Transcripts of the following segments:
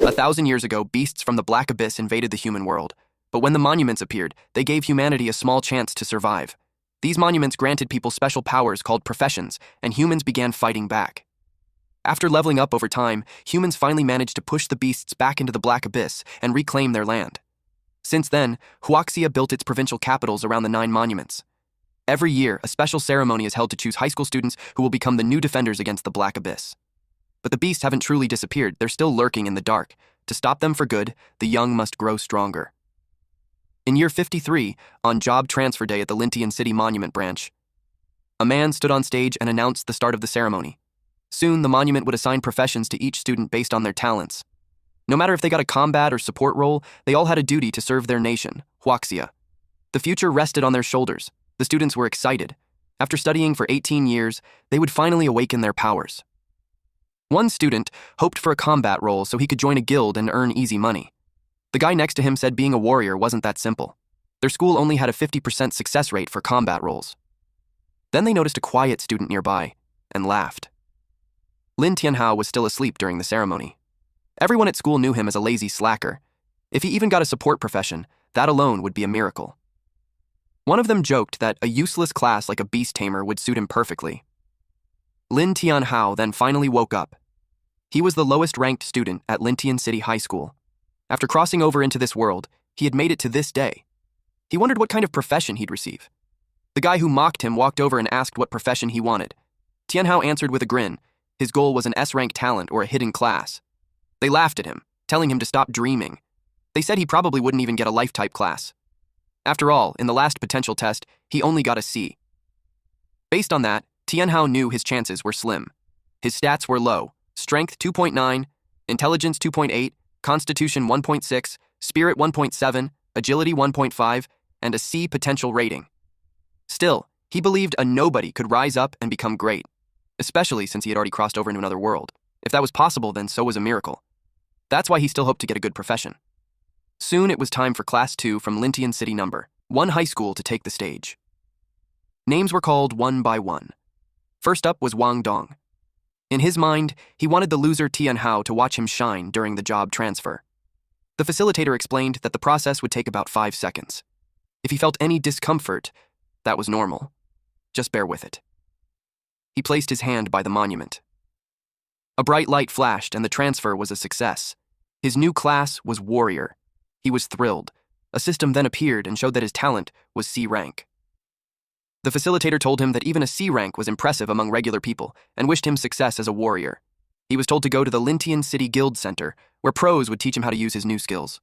1,000 years ago, beasts from the Black Abyss invaded the human world. But when the monuments appeared, they gave humanity a small chance to survive. These monuments granted people special powers called professions, and humans began fighting back. After leveling up over time, humans finally managed to push the beasts back into the Black Abyss and reclaim their land. Since then, Huaxia built its provincial capitals around the 9 monuments. Every year, a special ceremony is held to choose high school students who will become the new defenders against the Black Abyss. But the beasts haven't truly disappeared, they're still lurking in the dark. To stop them for good, the young must grow stronger. In year 53, on job transfer day at the Lintian City Monument Branch, a man stood on stage and announced the start of the ceremony. Soon, the monument would assign professions to each student based on their talents. No matter if they got a combat or support role, they all had a duty to serve their nation, Huaxia. The future rested on their shoulders. The students were excited. After studying for 18 years, they would finally awaken their powers. One student hoped for a combat role so he could join a guild and earn easy money. The guy next to him said being a warrior wasn't that simple. Their school only had a 50% success rate for combat roles. Then they noticed a quiet student nearby and laughed. Lin Tianhao was still asleep during the ceremony. Everyone at school knew him as a lazy slacker. If he even got a support profession, that alone would be a miracle. One of them joked that a useless class like a beast tamer would suit him perfectly. Lin Tianhao then finally woke up. He was the lowest-ranked student at Lintian City High School. After crossing over into this world, he had made it to this day. He wondered what kind of profession he'd receive. The guy who mocked him walked over and asked what profession he wanted. Tianhao answered with a grin. His goal was an S-rank talent or a hidden class. They laughed at him, telling him to stop dreaming. They said he probably wouldn't even get a life-type class. After all, in the last potential test, he only got a C. Based on that, Tianhao knew his chances were slim. His stats were low: strength 2.9, intelligence 2.8, constitution 1.6, spirit 1.7, agility 1.5, and a C potential rating. Still, he believed a nobody could rise up and become great, especially since he had already crossed over into another world. If that was possible, then so was a miracle. That's why he still hoped to get a good profession. Soon it was time for Class 2 from Lintian City No. 1 High School to take the stage. Names were called one by one. First up was Wang Dong. In his mind, he wanted the loser Tianhao to watch him shine during the job transfer. The facilitator explained that the process would take about 5 seconds. If he felt any discomfort, that was normal. Just bear with it. He placed his hand by the monument. A bright light flashed and the transfer was a success. His new class was Warrior. He was thrilled. A system then appeared and showed that his talent was C rank. The facilitator told him that even a C rank was impressive among regular people and wished him success as a warrior. He was told to go to the Lintian City Guild Center, where pros would teach him how to use his new skills.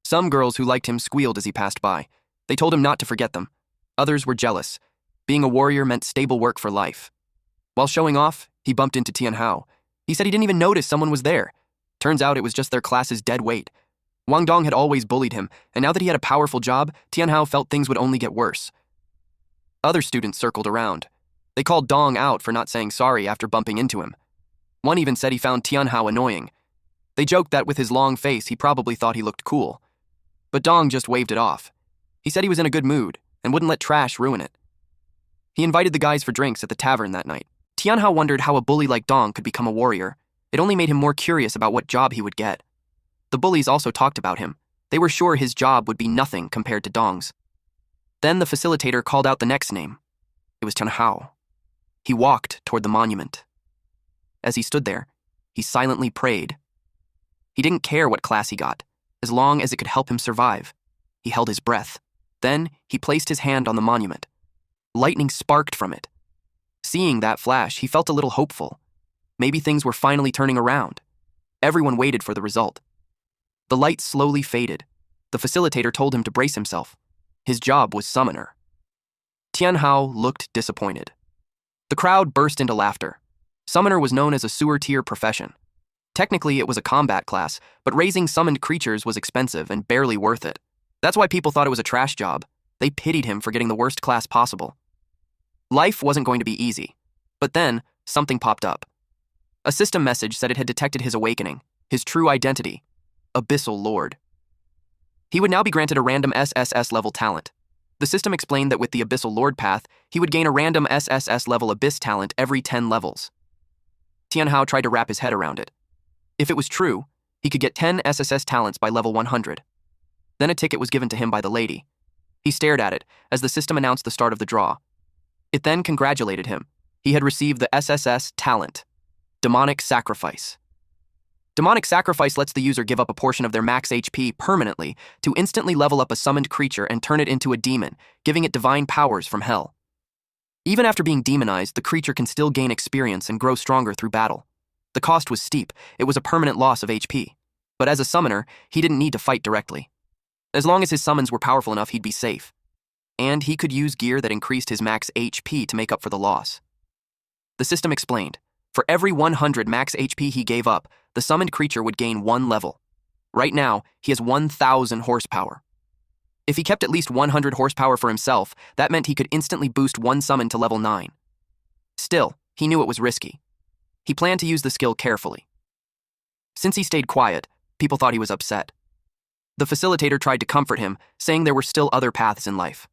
Some girls who liked him squealed as he passed by. They told him not to forget them. Others were jealous. Being a warrior meant stable work for life. While showing off, he bumped into Tianhao. He said he didn't even notice someone was there. Turns out it was just their class's dead weight. Wang Dong had always bullied him, and now that he had a powerful job, Tianhao felt things would only get worse. Other students circled around. They called Dong out for not saying sorry after bumping into him. One even said he found Tianhao annoying. They joked that with his long face, he probably thought he looked cool. But Dong just waved it off. He said he was in a good mood and wouldn't let trash ruin it. He invited the guys for drinks at the tavern that night. Tianhao wondered how a bully like Dong could become a warrior. It only made him more curious about what job he would get. The bullies also talked about him. They were sure his job would be nothing compared to Dong's. Then the facilitator called out the next name. It was Tianhao. He walked toward the monument. As he stood there, he silently prayed. He didn't care what class he got, as long as it could help him survive. He held his breath. Then he placed his hand on the monument. Lightning sparked from it. Seeing that flash, he felt a little hopeful. Maybe things were finally turning around. Everyone waited for the result. The light slowly faded. The facilitator told him to brace himself. His job was summoner. Tianhao looked disappointed. The crowd burst into laughter. Summoner was known as a sewer-tier profession. Technically, it was a combat class, but raising summoned creatures was expensive and barely worth it. That's why people thought it was a trash job. They pitied him for getting the worst class possible. Life wasn't going to be easy. But then, something popped up. A system message said it had detected his awakening, his true identity, Abyssal Lord. He would now be granted a random SSS level talent. The system explained that with the Abyssal Lord path, he would gain a random SSS level Abyss talent every 10 levels. Tianhao tried to wrap his head around it. If it was true, He could get 10 SSS talents by level 100. Then a ticket was given to him by the lady. He stared at it as the system announced the start of the draw. It then congratulated him. He had received the SSS talent, Demonic Sacrifice. Demonic Sacrifice lets the user give up a portion of their max HP permanently to instantly level up a summoned creature and turn it into a demon, giving it divine powers from hell. Even after being demonized, the creature can still gain experience and grow stronger through battle. The cost was steep. It was a permanent loss of HP. But as a summoner, he didn't need to fight directly. As long as his summons were powerful enough, he'd be safe. And he could use gear that increased his max HP to make up for the loss. The system explained, for every 100 max HP he gave up, the summoned creature would gain 1 level. Right now, he has 1,000 horsepower. If he kept at least 100 horsepower for himself, that meant he could instantly boost one summon to level 9. Still, he knew it was risky. He planned to use the skill carefully. Since he stayed quiet, people thought he was upset. The facilitator tried to comfort him, saying there were still other paths in life.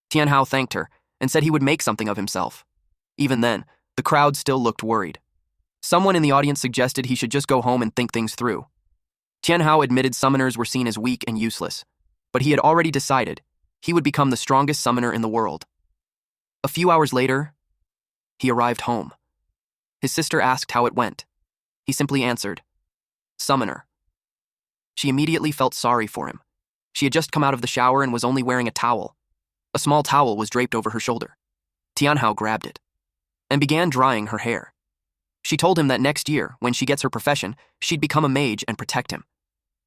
Tianhao thanked her and said he would make something of himself. Even then, the crowd still looked worried. Someone in the audience suggested he should just go home and think things through. Tianhao admitted summoners were seen as weak and useless, but he had already decided he would become the strongest summoner in the world. A few hours later, he arrived home. His sister asked how it went. He simply answered, "Summoner." She immediately felt sorry for him. She had just come out of the shower and was only wearing a towel. A small towel was draped over her shoulder. Tianhao grabbed it and began drying her hair. She told him that next year, when she gets her profession, she'd become a mage and protect him.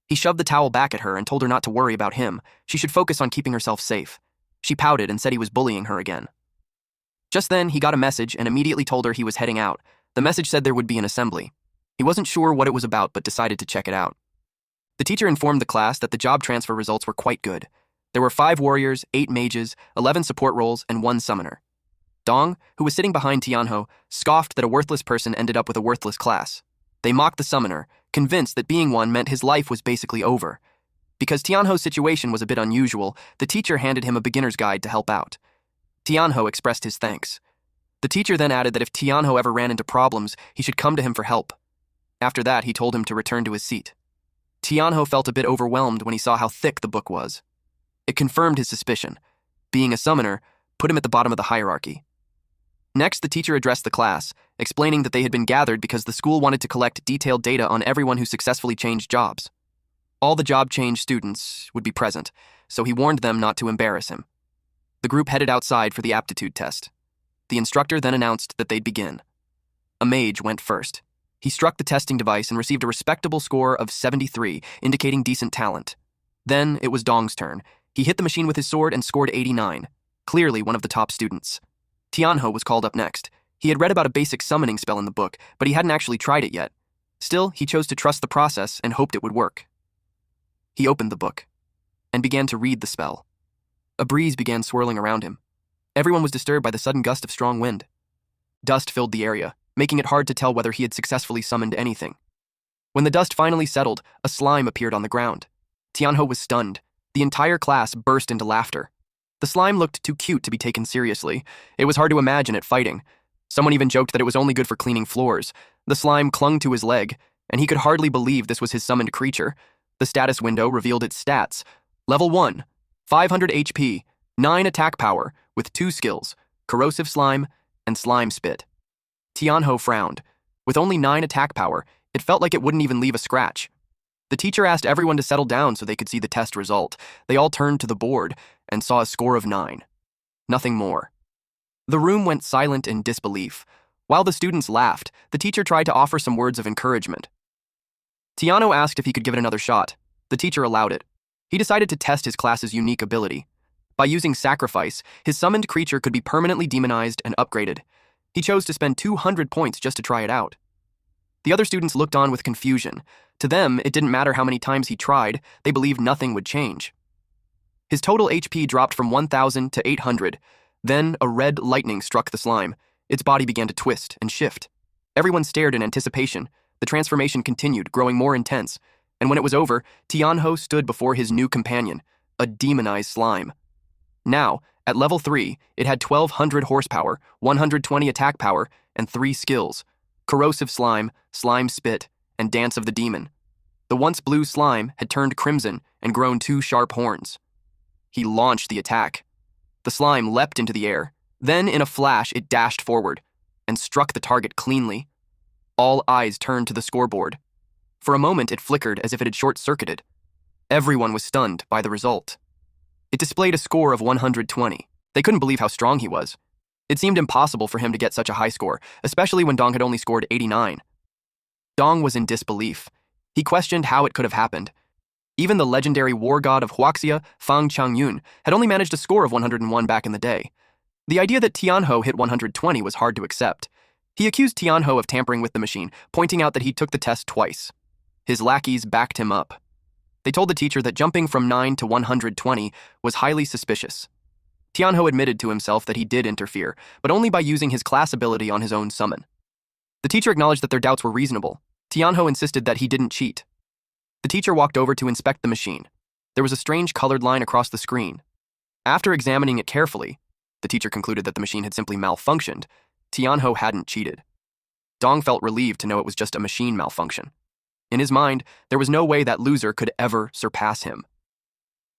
He shoved the towel back at her and told her not to worry about him. She should focus on keeping herself safe. She pouted and said he was bullying her again. Just then, he got a message and immediately told her he was heading out. The message said there would be an assembly. He wasn't sure what it was about, but decided to check it out. The teacher informed the class that the job transfer results were quite good. There were 5 warriors, 8 mages, 11 support roles, and 1 summoner. Dong, who was sitting behind Tianhao, scoffed that a worthless person ended up with a worthless class. They mocked the summoner, convinced that being one meant his life was basically over. Because Tianhao's situation was a bit unusual, the teacher handed him a beginner's guide to help out. Tianhao expressed his thanks. The teacher then added that if Tianhao ever ran into problems, he should come to him for help. After that, he told him to return to his seat. Tianhao felt a bit overwhelmed when he saw how thick the book was. It confirmed his suspicion. Being a summoner put him at the bottom of the hierarchy. Next, the teacher addressed the class, explaining that they had been gathered because the school wanted to collect detailed data on everyone who successfully changed jobs. All the job change students would be present, so he warned them not to embarrass him. The group headed outside for the aptitude test. The instructor then announced that they'd begin. A mage went first. He struck the testing device and received a respectable score of 73, indicating decent talent. Then it was Dong's turn. He hit the machine with his sword and scored 89, clearly one of the top students. Tianhao was called up next. He had read about a basic summoning spell in the book, but he hadn't actually tried it yet. Still, he chose to trust the process and hoped it would work. He opened the book and began to read the spell. A breeze began swirling around him. Everyone was disturbed by the sudden gust of strong wind. Dust filled the area, making it hard to tell whether he had successfully summoned anything. When the dust finally settled, a slime appeared on the ground. Tianhao was stunned. The entire class burst into laughter. The slime looked too cute to be taken seriously. It was hard to imagine it fighting. Someone even joked that it was only good for cleaning floors. The slime clung to his leg, and he could hardly believe this was his summoned creature. The status window revealed its stats. Level 1, 500 HP, 9 attack power, with 2 skills, Corrosive Slime and Slime Spit. Tianhao frowned. With only 9 attack power, it felt like it wouldn't even leave a scratch. The teacher asked everyone to settle down so they could see the test result. They all turned to the board and saw a score of 9. Nothing more. The room went silent in disbelief. While the students laughed, the teacher tried to offer some words of encouragement. Tianhao asked if he could give it another shot. The teacher allowed it. He decided to test his class's unique ability. By using Sacrifice, his summoned creature could be permanently demonized and upgraded. He chose to spend 200 points just to try it out. The other students looked on with confusion. To them, it didn't matter how many times he tried, they believed nothing would change. His total HP dropped from 1,000 to 800. Then a red lightning struck the slime. Its body began to twist and shift. Everyone stared in anticipation. The transformation continued, growing more intense. And when it was over, Tianhao stood before his new companion, a demonized slime. Now, at level 3, it had 1,200 horsepower, 120 attack power, and 3 skills: Corrosive Slime, Slime Spit, and Dance of the Demon. The once blue slime had turned crimson and grown two sharp horns. He launched the attack. The slime leapt into the air. Then, in a flash, it dashed forward and struck the target cleanly. All eyes turned to the scoreboard. For a moment, it flickered as if it had short-circuited. Everyone was stunned by the result. It displayed a score of 120. They couldn't believe how strong he was. It seemed impossible for him to get such a high score, especially when Dong had only scored 89. Dong was in disbelief. He questioned how it could have happened. Even the legendary war god of Huaxia, Fang Changyun, had only managed a score of 101 back in the day. The idea that Tianho hit 120 was hard to accept. He accused Tianho of tampering with the machine, pointing out that he took the test twice. His lackeys backed him up. They told the teacher that jumping from 9 to 120 was highly suspicious. Tianho admitted to himself that he did interfere, but only by using his class ability on his own summon. The teacher acknowledged that their doubts were reasonable. Tianho insisted that he didn't cheat. The teacher walked over to inspect the machine. There was a strange colored line across the screen. After examining it carefully, the teacher concluded that the machine had simply malfunctioned. Tianho hadn't cheated. Dong felt relieved to know it was just a machine malfunction. In his mind, there was no way that loser could ever surpass him.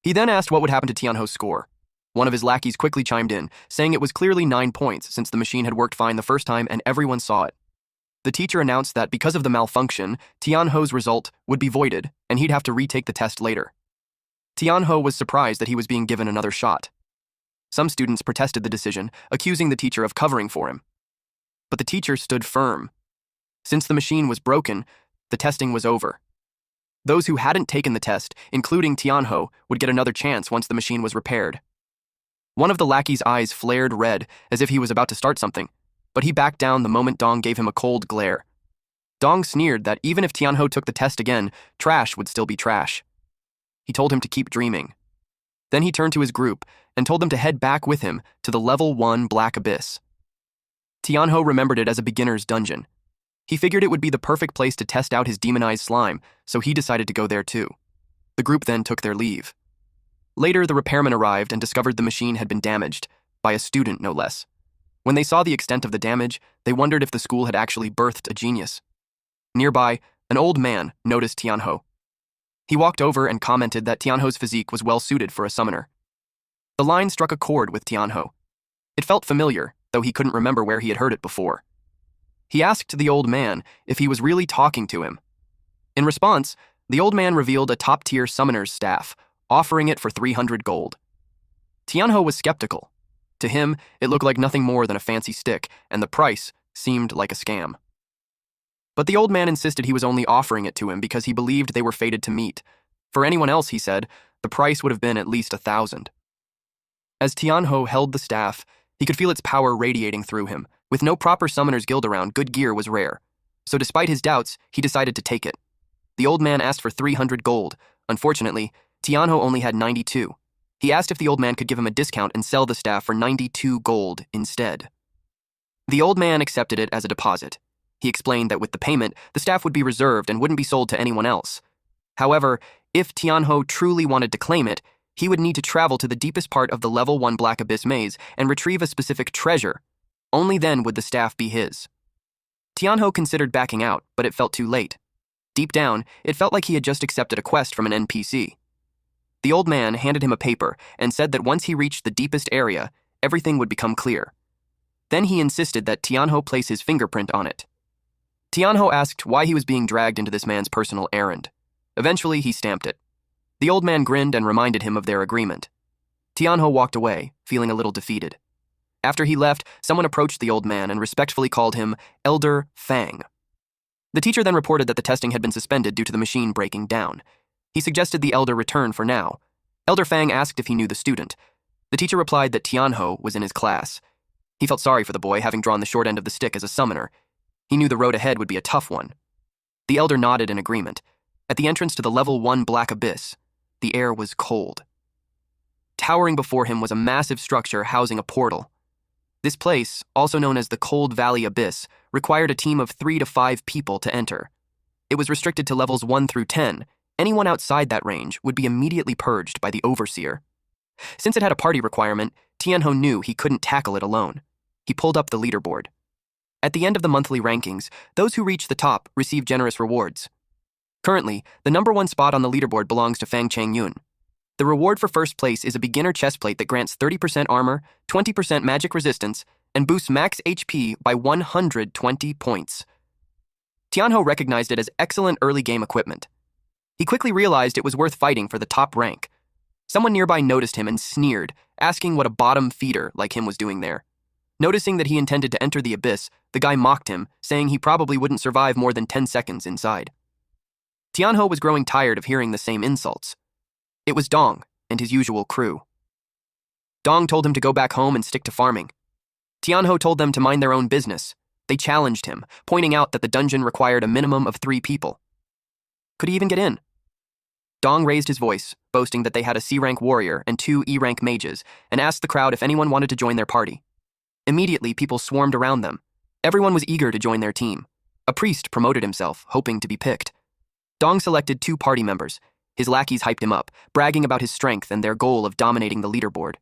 He then asked what would happen to Tianho's score. One of his lackeys quickly chimed in, saying it was clearly 9 points since the machine had worked fine the first time and everyone saw it. The teacher announced that because of the malfunction, Tianho's result would be voided and he'd have to retake the test later. Tianho was surprised that he was being given another shot. Some students protested the decision, accusing the teacher of covering for him. But the teacher stood firm. Since the machine was broken, the testing was over. Those who hadn't taken the test, including Tianho, would get another chance once the machine was repaired. One of the lackey's eyes flared red, as if he was about to start something, but he backed down the moment Dong gave him a cold glare. Dong sneered that even if Tianho took the test again, trash would still be trash. He told him to keep dreaming. Then he turned to his group and told them to head back with him to the Level 1 Black Abyss. Tianho remembered it as a beginner's dungeon. He figured it would be the perfect place to test out his demonized slime, so he decided to go there too. The group then took their leave. Later, the repairman arrived and discovered the machine had been damaged, by a student no less. When they saw the extent of the damage, they wondered if the school had actually birthed a genius. Nearby, an old man noticed Tianho. He walked over and commented that Tianho's physique was well suited for a summoner. The line struck a chord with Tianho. It felt familiar, though he couldn't remember where he had heard it before. He asked the old man if he was really talking to him. In response, the old man revealed a top-tier summoner's staff, offering it for 300 gold. Tianho was skeptical. To him, it looked like nothing more than a fancy stick, and the price seemed like a scam. But the old man insisted he was only offering it to him because he believed they were fated to meet. For anyone else, he said, the price would have been at least 1,000. As Tianho held the staff, he could feel its power radiating through him. With no proper summoner's guild around, good gear was rare. So despite his doubts, he decided to take it. The old man asked for 300 gold. Unfortunately, Tianho only had 92. He asked if the old man could give him a discount and sell the staff for 92 gold instead. The old man accepted it as a deposit. He explained that with the payment, the staff would be reserved and wouldn't be sold to anyone else. However, if Tianho truly wanted to claim it, he would need to travel to the deepest part of the Level 1 Black Abyss maze and retrieve a specific treasure. Only then would the staff be his. Tianho considered backing out, but it felt too late. Deep down, it felt like he had just accepted a quest from an NPC. The old man handed him a paper and said that once he reached the deepest area, everything would become clear. Then he insisted that Tianho place his fingerprint on it. Tianho asked why he was being dragged into this man's personal errand. Eventually, he stamped it. The old man grinned and reminded him of their agreement. Tianho walked away, feeling a little defeated. After he left, someone approached the old man and respectfully called him Elder Fang. The teacher then reported that the testing had been suspended due to the machine breaking down. He suggested the elder return for now. Elder Fang asked if he knew the student. The teacher replied that Tianho was in his class. He felt sorry for the boy, having drawn the short end of the stick as a summoner. He knew the road ahead would be a tough one. The elder nodded in agreement. At the entrance to the Level 1 Black Abyss, the air was cold. Towering before him was a massive structure housing a portal. This place, also known as the Cold Valley Abyss, required a team of 3 to 5 people to enter. It was restricted to levels 1 through 10. Anyone outside that range would be immediately purged by the Overseer. Since it had a party requirement, Tianho knew he couldn't tackle it alone. He pulled up the leaderboard. At the end of the monthly rankings, those who reached the top received generous rewards. Currently, the #1 spot on the leaderboard belongs to Fang Changyun. The reward for first place is a beginner chestplate that grants 30% armor, 20% magic resistance, and boosts max HP by 120 points. Tianho recognized it as excellent early game equipment. He quickly realized it was worth fighting for the top rank. Someone nearby noticed him and sneered, asking what a bottom feeder like him was doing there. Noticing that he intended to enter the abyss, the guy mocked him, saying he probably wouldn't survive more than 10 seconds inside. Tianho was growing tired of hearing the same insults. It was Dong and his usual crew. Dong told him to go back home and stick to farming. Tianho told them to mind their own business. They challenged him, pointing out that the dungeon required a minimum of 3 people. Could he even get in? Dong raised his voice, boasting that they had a C-rank warrior and 2 E-rank mages, and asked the crowd if anyone wanted to join their party. Immediately, people swarmed around them. Everyone was eager to join their team. A priest promoted himself, hoping to be picked. Dong selected 2 party members. His lackeys hyped him up, bragging about his strength and their goal of dominating the leaderboard.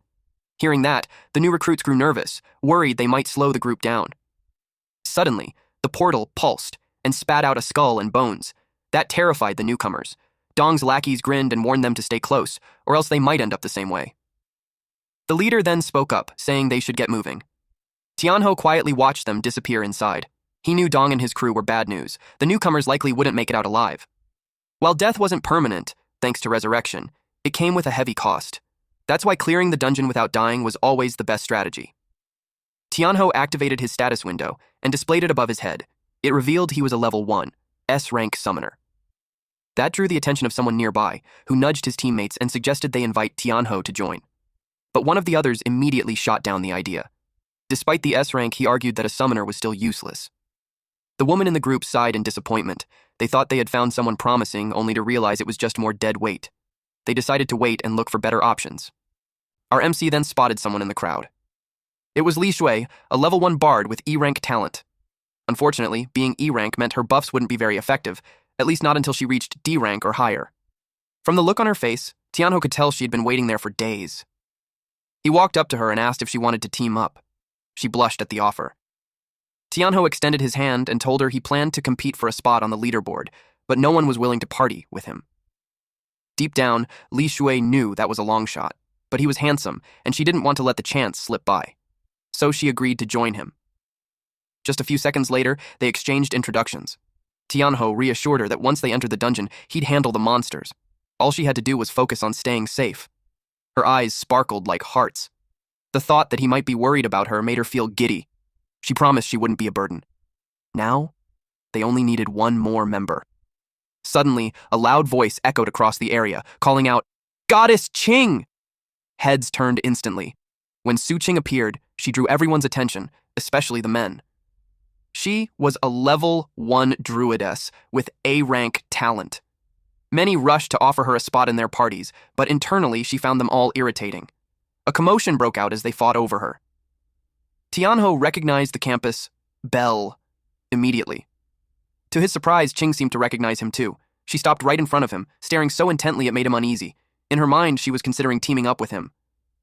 Hearing that, the new recruits grew nervous, worried they might slow the group down. Suddenly, the portal pulsed and spat out a skull and bones. That terrified the newcomers. Dong's lackeys grinned and warned them to stay close, or else they might end up the same way. The leader then spoke up, saying they should get moving. Tianho quietly watched them disappear inside. He knew Dong and his crew were bad news. The newcomers likely wouldn't make it out alive. While death wasn't permanent, thanks to resurrection, it came with a heavy cost. That's why clearing the dungeon without dying was always the best strategy. Tianho activated his status window and displayed it above his head. It revealed he was a level 1, S-rank summoner. That drew the attention of someone nearby, who nudged his teammates and suggested they invite Tianho to join. But one of the others immediately shot down the idea. Despite the S-rank, he argued that a summoner was still useless. The woman in the group sighed in disappointment. They thought they had found someone promising, only to realize it was just more dead weight. They decided to wait and look for better options. Our MC then spotted someone in the crowd. It was Li Shui, a level 1 bard with E-rank talent. Unfortunately, being E-rank meant her buffs wouldn't be very effective, at least not until she reached D-rank or higher. From the look on her face, Tianho could tell she had been waiting there for days. He walked up to her and asked if she wanted to team up. She blushed at the offer. Tianho extended his hand and told her he planned to compete for a spot on the leaderboard, but no one was willing to party with him. Deep down, Li Shui knew that was a long shot, but he was handsome, and she didn't want to let the chance slip by. So she agreed to join him. Just a few seconds later, they exchanged introductions. Tianho reassured her that once they entered the dungeon, he'd handle the monsters. All she had to do was focus on staying safe. Her eyes sparkled like hearts. The thought that he might be worried about her made her feel giddy. She promised she wouldn't be a burden. Now, they only needed one more member. Suddenly, a loud voice echoed across the area, calling out, "Goddess Qing!" Heads turned instantly. When Su Qing appeared, she drew everyone's attention, especially the men. She was a level 1 druidess with A-rank talent. Many rushed to offer her a spot in their parties, but internally she found them all irritating. A commotion broke out as they fought over her. Tianho recognized the campus belle immediately. To his surprise, Qing seemed to recognize him too. She stopped right in front of him, staring so intently it made him uneasy. In her mind, she was considering teaming up with him.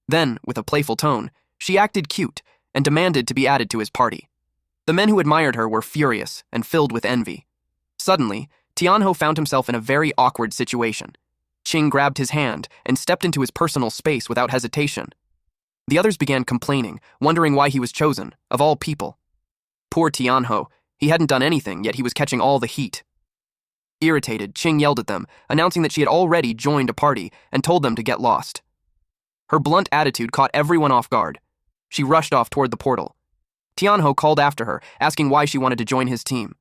Then, with a playful tone, she acted cute and demanded to be added to his party. The men who admired her were furious and filled with envy. Suddenly, Tianho found himself in a very awkward situation. Qing grabbed his hand and stepped into his personal space without hesitation. The others began complaining, wondering why he was chosen, of all people. Poor Tianho, he hadn't done anything, yet he was catching all the heat. Irritated, Qing yelled at them, announcing that she had already joined a party and told them to get lost. Her blunt attitude caught everyone off guard. She rushed off toward the portal. Tianho called after her, asking why she wanted to join his team.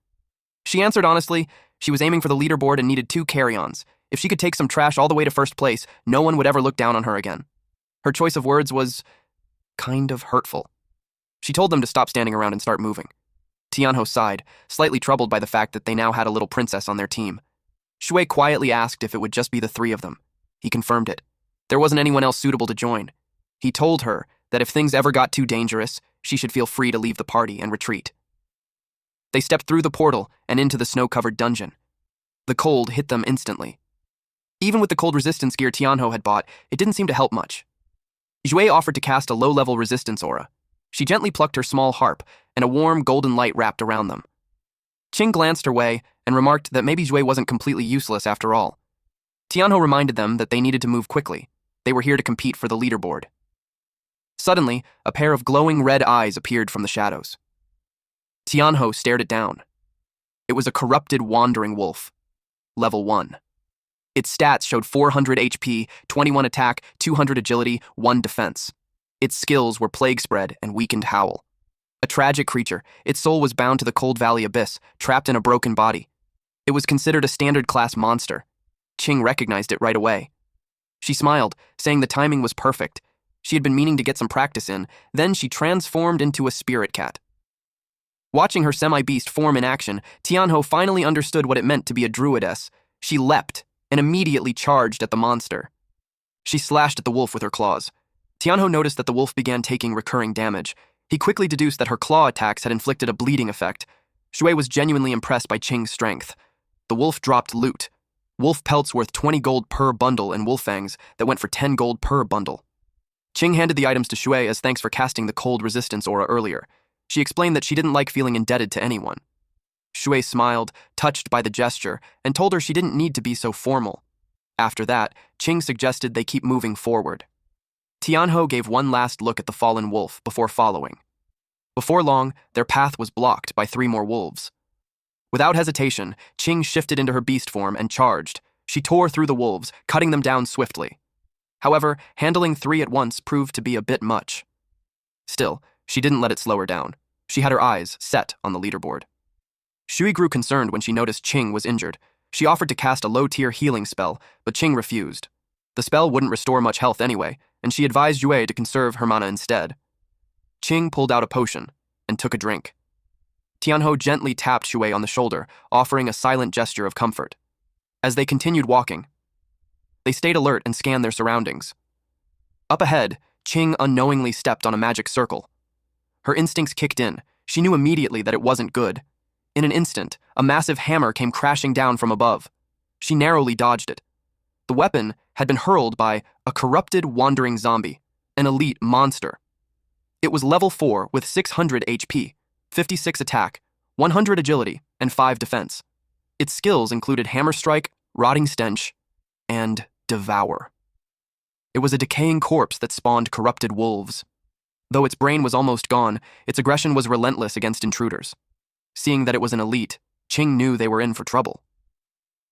She answered honestly, she was aiming for the leaderboard and needed 2 carry-ons. If she could take some trash all the way to first place, no one would ever look down on her again. Her choice of words was kind of hurtful. She told them to stop standing around and start moving. Tianho sighed, slightly troubled by the fact that they now had a little princess on their team. Shui quietly asked if it would just be the 3 of them. He confirmed it. There wasn't anyone else suitable to join. He told her that if things ever got too dangerous, she should feel free to leave the party and retreat. They stepped through the portal and into the snow-covered dungeon. The cold hit them instantly. Even with the cold resistance gear Tianho had bought, it didn't seem to help much. Jue offered to cast a low-level resistance aura. She gently plucked her small harp, and a warm golden light wrapped around them. Qing glanced her way and remarked that maybe Jue wasn't completely useless after all. Tianho reminded them that they needed to move quickly. They were here to compete for the leaderboard. Suddenly, a pair of glowing red eyes appeared from the shadows. Tianho stared it down. It was a corrupted wandering wolf. Level 1. Its stats showed 400 HP, 21 attack, 200 agility, 1 defense. Its skills were Plague Spread and Weakened Howl. A tragic creature, its soul was bound to the Cold Valley Abyss, trapped in a broken body. It was considered a standard-class monster. Qing recognized it right away. She smiled, saying the timing was perfect. She had been meaning to get some practice in, then she transformed into a spirit cat. Watching her semi-beast form in action, Tianho finally understood what it meant to be a druidess. She leapt and immediately charged at the monster. She slashed at the wolf with her claws. Tianho noticed that the wolf began taking recurring damage. He quickly deduced that her claw attacks had inflicted a bleeding effect. Shui was genuinely impressed by Qing's strength. The wolf dropped loot. Wolf pelts worth 20 gold per bundle and wolf fangs that went for 10 gold per bundle. Qing handed the items to Shui as thanks for casting the cold resistance aura earlier. She explained that she didn't like feeling indebted to anyone. Shui smiled, touched by the gesture, and told her she didn't need to be so formal. After that, Qing suggested they keep moving forward. Tianho gave one last look at the fallen wolf before following. Before long, their path was blocked by 3 more wolves. Without hesitation, Qing shifted into her beast form and charged. She tore through the wolves, cutting them down swiftly. However, handling 3 at once proved to be a bit much. Still, she didn't let it slow her down. She had her eyes set on the leaderboard. Shui grew concerned when she noticed Qing was injured. She offered to cast a low-tier healing spell, but Qing refused. The spell wouldn't restore much health anyway, and she advised Yue to conserve her mana instead. Qing pulled out a potion and took a drink. Tianho gently tapped Shui on the shoulder, offering a silent gesture of comfort. As they continued walking, they stayed alert and scanned their surroundings. Up ahead, Qing unknowingly stepped on a magic circle. Her instincts kicked in. She knew immediately that it wasn't good. In an instant, a massive hammer came crashing down from above. She narrowly dodged it. The weapon had been hurled by a corrupted wandering zombie, an elite monster. It was level 4 with 600 HP, 56 attack, 100 agility, and 5 defense. Its skills included Hammer Strike, Rotting Stench, and Devour. It was a decaying corpse that spawned corrupted wolves. Though its brain was almost gone, its aggression was relentless against intruders. Seeing that it was an elite, Qing knew they were in for trouble.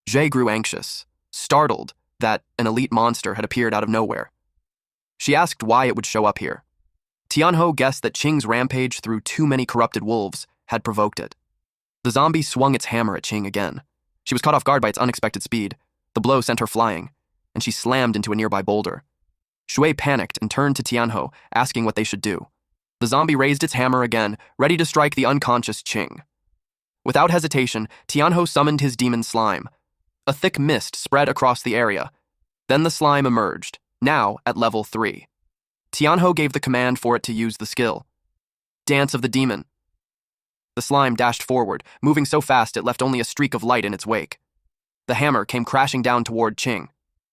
Jie grew anxious, startled that an elite monster had appeared out of nowhere. She asked why it would show up here. Tianho guessed that Qing's rampage through too many corrupted wolves had provoked it. The zombie swung its hammer at Qing again. She was caught off guard by its unexpected speed. The blow sent her flying, and she slammed into a nearby boulder. Shui panicked and turned to Tianho, asking what they should do. The zombie raised its hammer again, ready to strike the unconscious Qing. Without hesitation, Tianho summoned his demon slime. A thick mist spread across the area. Then the slime emerged, now at level 3. Tianho gave the command for it to use the skill. Dance of the Demon. The slime dashed forward, moving so fast it left only a streak of light in its wake. The hammer came crashing down toward Qing.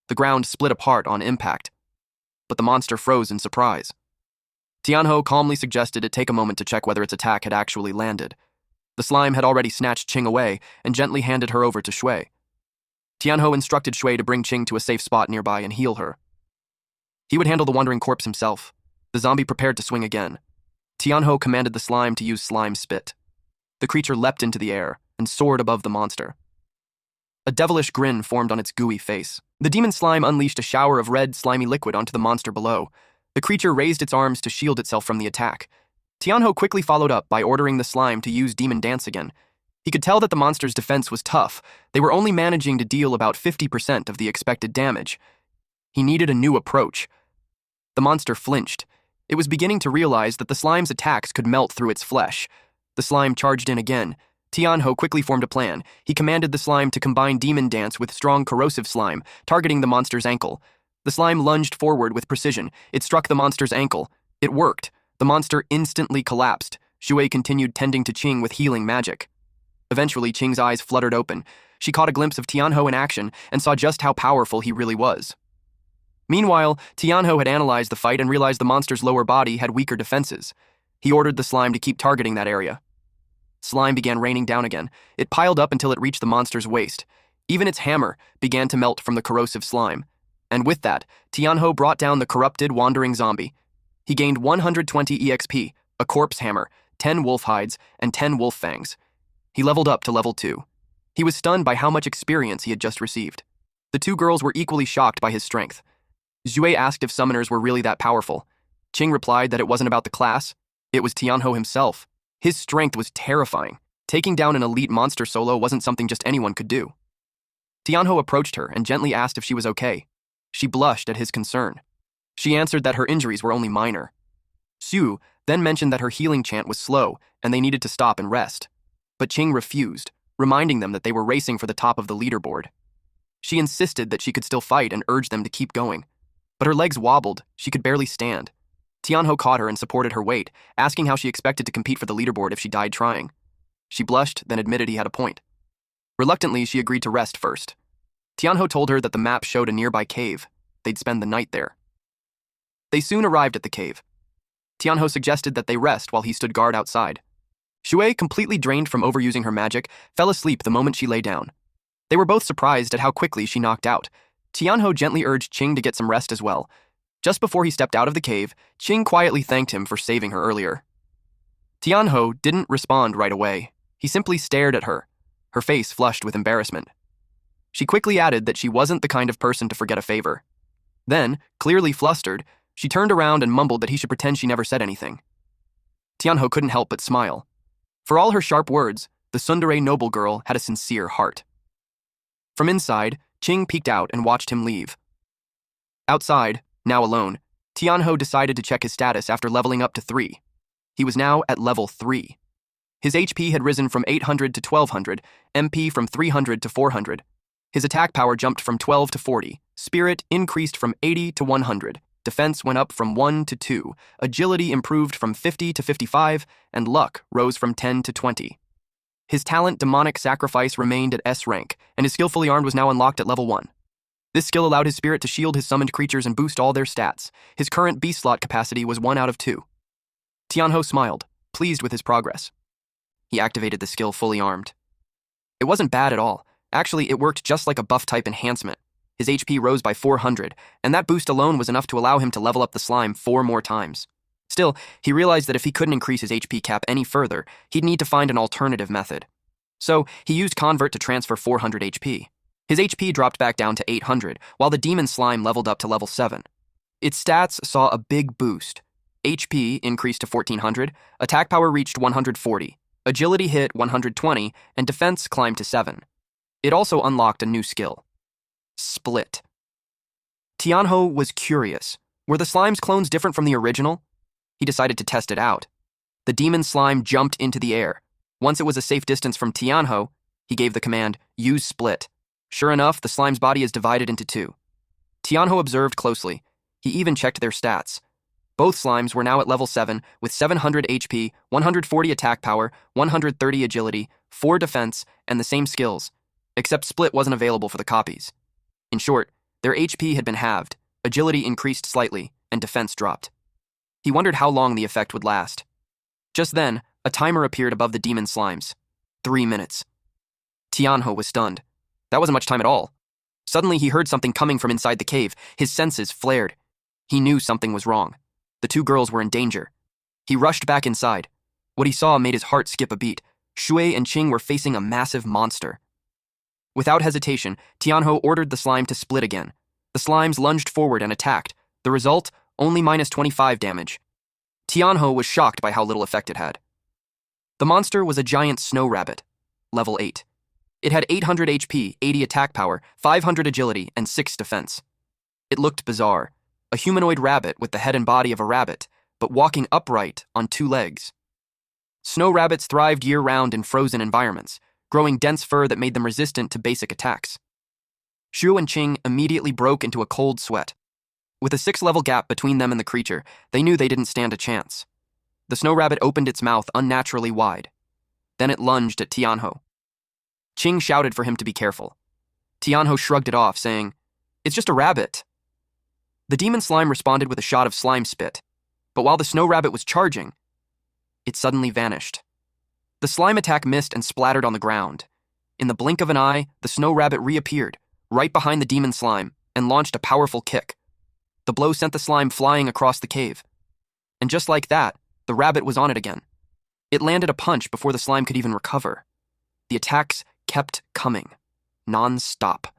The ground split apart on impact, but the monster froze in surprise. Tianho calmly suggested it take a moment to check whether its attack had actually landed. The slime had already snatched Qing away and gently handed her over to Shui. Tianho instructed Shui to bring Qing to a safe spot nearby and heal her. He would handle the wandering corpse himself. The zombie prepared to swing again. Tianho commanded the slime to use slime spit. The creature leapt into the air and soared above the monster. A devilish grin formed on its gooey face. The demon slime unleashed a shower of red, slimy liquid onto the monster below. The creature raised its arms to shield itself from the attack. Tianho quickly followed up by ordering the slime to use Demon Dance again. He could tell that the monster's defense was tough. They were only managing to deal about 50% of the expected damage. He needed a new approach. The monster flinched. It was beginning to realize that the slime's attacks could melt through its flesh. The slime charged in again. Tianho quickly formed a plan. He commanded the slime to combine Demon Dance with strong corrosive slime, targeting the monster's ankle. The slime lunged forward with precision. It struck the monster's ankle. It worked. The monster instantly collapsed. Shui continued tending to Qing with healing magic. Eventually, Qing's eyes fluttered open. She caught a glimpse of Tianho in action and saw just how powerful he really was. Meanwhile, Tianho had analyzed the fight and realized the monster's lower body had weaker defenses. He ordered the slime to keep targeting that area. Slime began raining down again. It piled up until it reached the monster's waist. Even its hammer began to melt from the corrosive slime. And with that, Tianho brought down the corrupted, wandering zombie. He gained 120 EXP, a corpse hammer, 10 wolf hides, and 10 wolf fangs. He leveled up to level 2. He was stunned by how much experience he had just received. The two girls were equally shocked by his strength. Zhui asked if summoners were really that powerful. Qing replied that it wasn't about the class. It was Tianho himself. His strength was terrifying. Taking down an elite monster solo wasn't something just anyone could do. Tianho approached her and gently asked if she was okay. She blushed at his concern. She answered that her injuries were only minor. Xu then mentioned that her healing chant was slow and they needed to stop and rest. But Qing refused, reminding them that they were racing for the top of the leaderboard. She insisted that she could still fight and urged them to keep going. But her legs wobbled, she could barely stand. Tianho caught her and supported her weight, asking how she expected to compete for the leaderboard if she died trying. She blushed, then admitted he had a point. Reluctantly, she agreed to rest first. Tianho told her that the map showed a nearby cave. They'd spend the night there. They soon arrived at the cave. Tianho suggested that they rest while he stood guard outside. Shui, completely drained from overusing her magic, fell asleep the moment she lay down. They were both surprised at how quickly she knocked out. Tianho gently urged Qing to get some rest as well. Just before he stepped out of the cave, Qing quietly thanked him for saving her earlier. Tianho didn't respond right away. He simply stared at her, her face flushed with embarrassment. She quickly added that she wasn't the kind of person to forget a favor. Then, clearly flustered, she turned around and mumbled that he should pretend she never said anything. Tianho couldn't help but smile. For all her sharp words, the tsundere noble girl had a sincere heart. From inside, Qing peeked out and watched him leave. Outside, now alone, Tianho decided to check his status after leveling up to 3. He was now at level 3. His HP had risen from 800 to 1200, MP from 300 to 400. His attack power jumped from 12 to 40, spirit increased from 80 to 100, defense went up from 1 to 2, agility improved from 50 to 55, and luck rose from 10 to 20. His talent Demonic Sacrifice remained at S rank, and his skill Fully Armed was now unlocked at level 1. This skill allowed his spirit to shield his summoned creatures and boost all their stats. His current beast slot capacity was 1 out of 2. Tianho smiled, pleased with his progress. He activated the skill Fully Armed. It wasn't bad at all. Actually, it worked just like a buff-type enhancement. His HP rose by 400, and that boost alone was enough to allow him to level up the slime 4 more times. Still, he realized that if he couldn't increase his HP cap any further, he'd need to find an alternative method. So, he used Convert to transfer 400 HP. His HP dropped back down to 800, while the demon slime leveled up to level 7. Its stats saw a big boost. HP increased to 1400, attack power reached 140, agility hit 120, and defense climbed to 7. It also unlocked a new skill. Split. Tianho was curious. Were the slime's clones different from the original? He decided to test it out. The demon slime jumped into the air. Once it was a safe distance from Tianho, he gave the command, use split. Sure enough, the slime's body is divided into 2. Tianho observed closely. He even checked their stats. Both slimes were now at level 7 with 700 HP, 140 attack power, 130 agility, 4 defense, and the same skills, except split wasn't available for the copies. In short, their HP had been halved, agility increased slightly, and defense dropped. He wondered how long the effect would last. Just then, a timer appeared above the demon slimes. 3 minutes. Tianho was stunned. That wasn't much time at all. Suddenly, he heard something coming from inside the cave. His senses flared. He knew something was wrong. The 2 girls were in danger. He rushed back inside. What he saw made his heart skip a beat. Shui and Qing were facing a massive monster. Without hesitation, Tianho ordered the slime to split again. The slimes lunged forward and attacked. The result, only minus 25 damage. Tianho was shocked by how little effect it had. The monster was a giant snow rabbit, level 8. It had 800 HP, 80 attack power, 500 agility, and 6 defense. It looked bizarre. A humanoid rabbit with the head and body of a rabbit, but walking upright on 2 legs. Snow rabbits thrived year-round in frozen environments, growing dense fur that made them resistant to basic attacks. Xu and Qing immediately broke into a cold sweat. With a 6-level gap between them and the creature, they knew they didn't stand a chance. The snow rabbit opened its mouth unnaturally wide. Then it lunged at Tianho. Qing shouted for him to be careful. Tianho shrugged it off, saying, "It's just a rabbit." The demon slime responded with a shot of slime spit, but while the snow rabbit was charging, it suddenly vanished. The The slime attack missed and splattered on the ground. In the blink of an eye, the snow rabbit reappeared, right behind the demon slime, and launched a powerful kick. The blow sent the slime flying across the cave. And just like that, the rabbit was on it again. It landed a punch before the slime could even recover. The attacks kept coming, non-stop.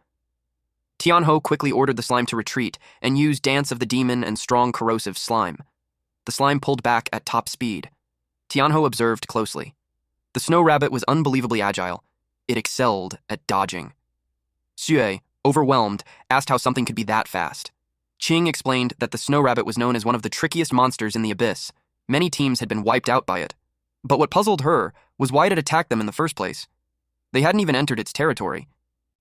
Tianho quickly ordered the slime to retreat and used Dance of the Demon and strong corrosive slime. The slime pulled back at top speed. Tianho observed closely. The snow rabbit was unbelievably agile. It excelled at dodging. Xue, overwhelmed, asked how something could be that fast. Qing explained that the snow rabbit was known as one of the trickiest monsters in the abyss. Many teams had been wiped out by it. But what puzzled her was why it had attacked them in the first place. They hadn't even entered its territory.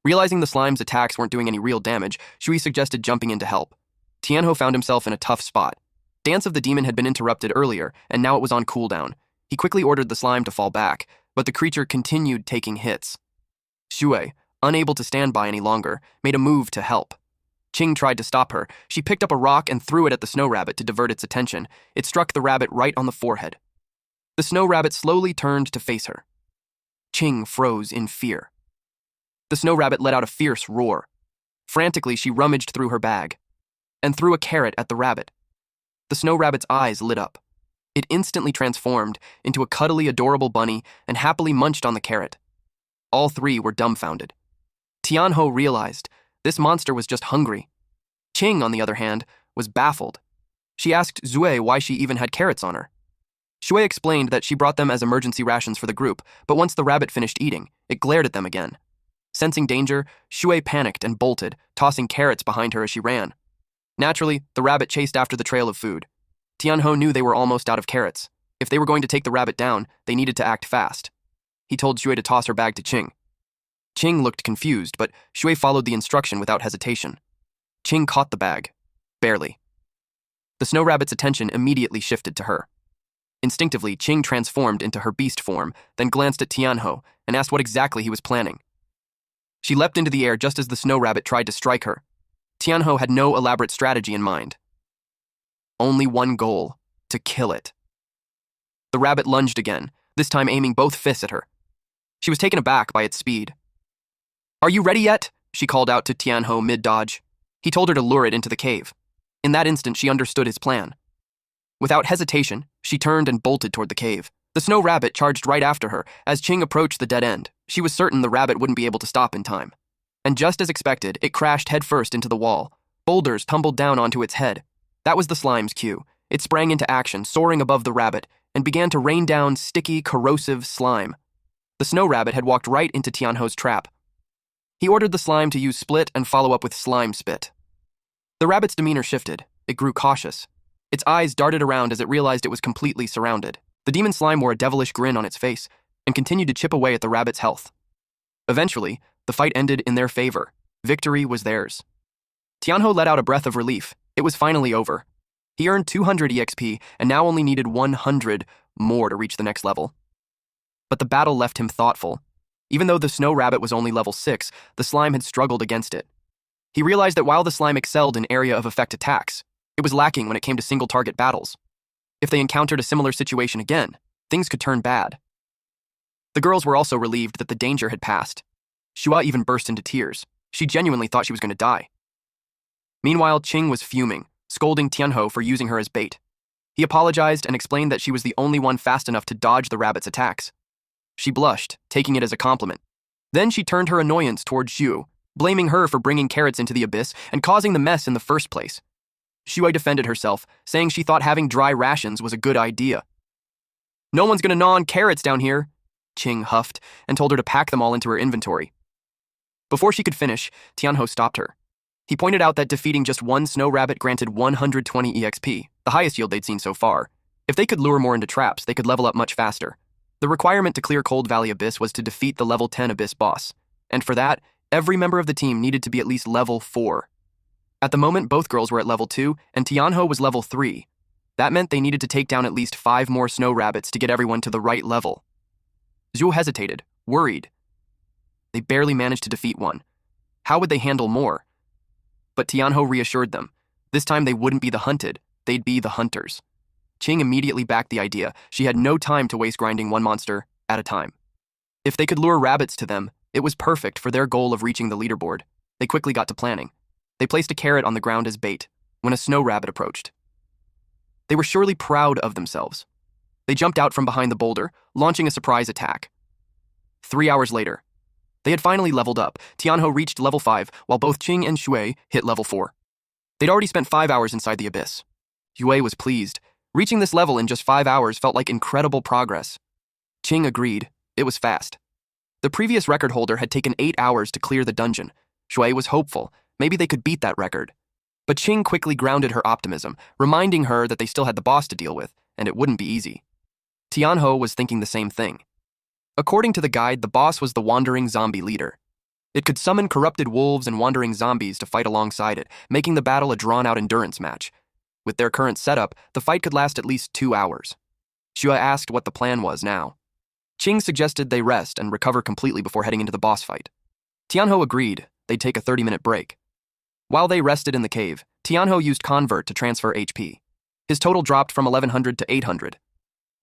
Realizing the slime's attacks weren't doing any real damage, Shui suggested jumping in to help. Tianho found himself in a tough spot. Dance of the Demon had been interrupted earlier, and now it was on cooldown. He quickly ordered the slime to fall back, but the creature continued taking hits. Shui, unable to stand by any longer, made a move to help. Qing tried to stop her. She picked up a rock and threw it at the snow rabbit to divert its attention. It struck the rabbit right on the forehead. The snow rabbit slowly turned to face her. Qing froze in fear. The snow rabbit let out a fierce roar. Frantically, she rummaged through her bag and threw a carrot at the rabbit. The snow rabbit's eyes lit up. It instantly transformed into a cuddly, adorable bunny and happily munched on the carrot. All three were dumbfounded. Tianho realized this monster was just hungry. Qing, on the other hand, was baffled. She asked Xue why she even had carrots on her. Shui explained that she brought them as emergency rations for the group, but once the rabbit finished eating, it glared at them again. Sensing danger, Shui panicked and bolted, tossing carrots behind her as she ran. Naturally, the rabbit chased after the trail of food. Tianho knew they were almost out of carrots. If they were going to take the rabbit down, they needed to act fast. He told Shui to toss her bag to Qing. Qing looked confused, but Shui followed the instruction without hesitation. Qing caught the bag. Barely. The snow rabbit's attention immediately shifted to her. Instinctively, Qing transformed into her beast form, then glanced at Tianho and asked what exactly he was planning. She leapt into the air just as the snow rabbit tried to strike her. Tianho had no elaborate strategy in mind. Only one goal: to kill it. The rabbit lunged again, this time aiming both fists at her. She was taken aback by its speed. "Are you ready yet?" she called out to Tianho mid-dodge. He told her to lure it into the cave. In that instant, she understood his plan. Without hesitation, she turned and bolted toward the cave. The snow rabbit charged right after her. As Qing approached the dead end, she was certain the rabbit wouldn't be able to stop in time. And just as expected, it crashed headfirst into the wall. Boulders tumbled down onto its head. That was the slime's cue. It sprang into action, soaring above the rabbit, and began to rain down sticky, corrosive slime. The snow rabbit had walked right into Tianho's trap. He ordered the slime to use split and follow up with slime spit. The rabbit's demeanor shifted. It grew cautious. Its eyes darted around as it realized it was completely surrounded. The demon slime wore a devilish grin on its face and continued to chip away at the rabbit's health. Eventually, the fight ended in their favor. Victory was theirs. Tianho let out a breath of relief. It was finally over. He earned 200 EXP and now only needed 100 more to reach the next level. But the battle left him thoughtful. Even though the snow rabbit was only level 6, the slime had struggled against it. He realized that while the slime excelled in area of effect attacks, it was lacking when it came to single-target battles. If they encountered a similar situation again, things could turn bad. The girls were also relieved that the danger had passed. Shua even burst into tears. She genuinely thought she was going to die. Meanwhile, Qing was fuming, scolding Tianho for using her as bait. He apologized and explained that she was the only one fast enough to dodge the rabbit's attacks. She blushed, taking it as a compliment. Then she turned her annoyance toward Xu, blaming her for bringing carrots into the abyss and causing the mess in the first place. Shui defended herself, saying she thought having dry rations was a good idea. "No one's gonna gnaw on carrots down here," Qing huffed and told her to pack them all into her inventory. Before she could finish, Tianho stopped her. He pointed out that defeating just one snow rabbit granted 120 EXP, the highest yield they'd seen so far. If they could lure more into traps, they could level up much faster. The requirement to clear Cold Valley Abyss was to defeat the level 10 Abyss boss, and for that, every member of the team needed to be at least level 4. At the moment, both girls were at level 2, and Tianho was level 3. That meant they needed to take down at least 5 more snow rabbits to get everyone to the right level. Zhu hesitated, worried. They barely managed to defeat one. How would they handle more? But Tianho reassured them. This time they wouldn't be the hunted, they'd be the hunters. Qing immediately backed the idea. She had no time to waste grinding one monster at a time. If they could lure rabbits to them, it was perfect for their goal of reaching the leaderboard. They quickly got to planning. They placed a carrot on the ground as bait when a snow rabbit approached. They were surely proud of themselves. They jumped out from behind the boulder, launching a surprise attack. 3 hours later, they had finally leveled up. Tianho reached level 5, while both Qing and Shui hit level 4. They'd already spent 5 hours inside the abyss. Yue was pleased. Reaching this level in just 5 hours felt like incredible progress. Qing agreed. It was fast. The previous record holder had taken 8 hours to clear the dungeon. Shui was hopeful. Maybe they could beat that record. But Qing quickly grounded her optimism, reminding her that they still had the boss to deal with, and it wouldn't be easy. Tianho was thinking the same thing. According to the guide, the boss was the wandering zombie leader. It could summon corrupted wolves and wandering zombies to fight alongside it, making the battle a drawn-out endurance match. With their current setup, the fight could last at least 2 hours. Xue asked what the plan was now. Qing suggested they rest and recover completely before heading into the boss fight. Tianho agreed they'd take a 30-minute break. While they rested in the cave, Tianho used Convert to transfer HP. His total dropped from 1100 to 800.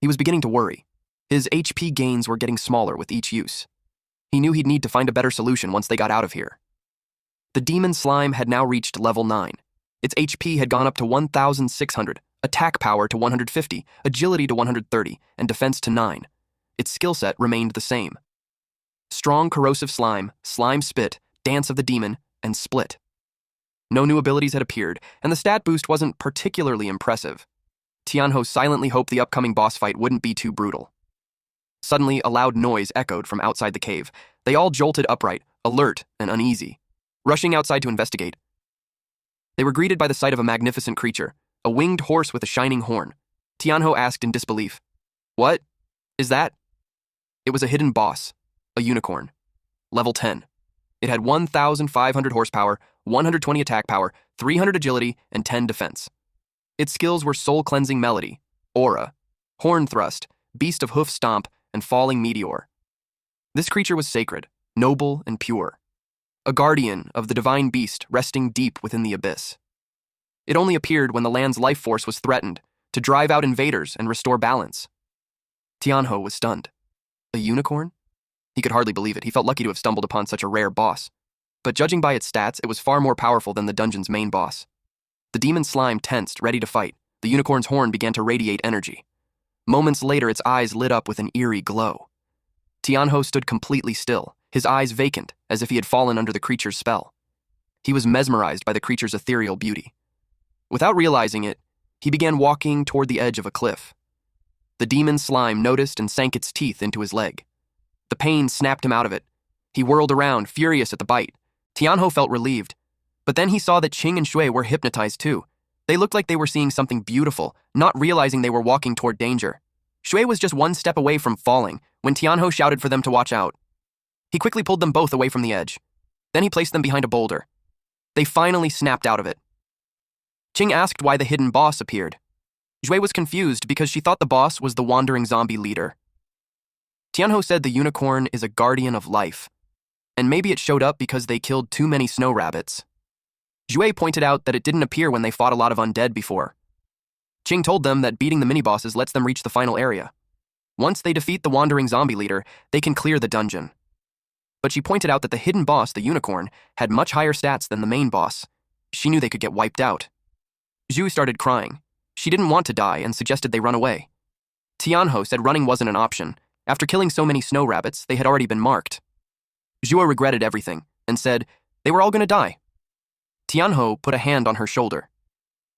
He was beginning to worry. His HP gains were getting smaller with each use. He knew he'd need to find a better solution once they got out of here. The demon slime had now reached level 9. Its HP had gone up to 1,600, attack power to 150, agility to 130, and defense to 9. Its skill set remained the same. Strong corrosive slime, slime spit, dance of the demon, and split. No new abilities had appeared, and the stat boost wasn't particularly impressive. Tianho silently hoped the upcoming boss fight wouldn't be too brutal. Suddenly, a loud noise echoed from outside the cave. They all jolted upright, alert and uneasy. Rushing outside to investigate, they were greeted by the sight of a magnificent creature, a winged horse with a shining horn. Tianho asked in disbelief, "What is that?" It was a hidden boss, a unicorn. Level 10. It had 1,500 horsepower, 120 attack power, 300 agility, and 10 defense. Its skills were Soul Cleansing Melody, Aura, Horn Thrust, Beast of Hoof Stomp, and Falling Meteor. This creature was sacred, noble, and pure. A guardian of the divine beast resting deep within the abyss. It only appeared when the land's life force was threatened, to drive out invaders and restore balance. Tianho was stunned. A unicorn? He could hardly believe it. He felt lucky to have stumbled upon such a rare boss. But judging by its stats, it was far more powerful than the dungeon's main boss. The demon slime tensed, ready to fight. The unicorn's horn began to radiate energy. Moments later, its eyes lit up with an eerie glow. Tianho stood completely still, his eyes vacant, as if he had fallen under the creature's spell. He was mesmerized by the creature's ethereal beauty. Without realizing it, he began walking toward the edge of a cliff. The demon slime noticed and sank its teeth into his leg. The pain snapped him out of it. He whirled around, furious at the bite. Tianho felt relieved. But then he saw that Qing and Shui were hypnotized too. They looked like they were seeing something beautiful, not realizing they were walking toward danger. Shui was just one step away from falling when Tianho shouted for them to watch out. He quickly pulled them both away from the edge. Then he placed them behind a boulder. They finally snapped out of it. Qing asked why the hidden boss appeared. Shui was confused because she thought the boss was the wandering zombie leader. Tianho said the unicorn is a guardian of life, and maybe it showed up because they killed too many snow rabbits. Zhui pointed out that it didn't appear when they fought a lot of undead before. Qing told them that beating the mini-bosses lets them reach the final area. Once they defeat the wandering zombie leader, they can clear the dungeon. But she pointed out that the hidden boss, the unicorn, had much higher stats than the main boss. She knew they could get wiped out. Zhu started crying. She didn't want to die and suggested they run away. Tianho said running wasn't an option. After killing so many snow rabbits, they had already been marked. Zhua regretted everything and said they were all going to die. Tianho put a hand on her shoulder.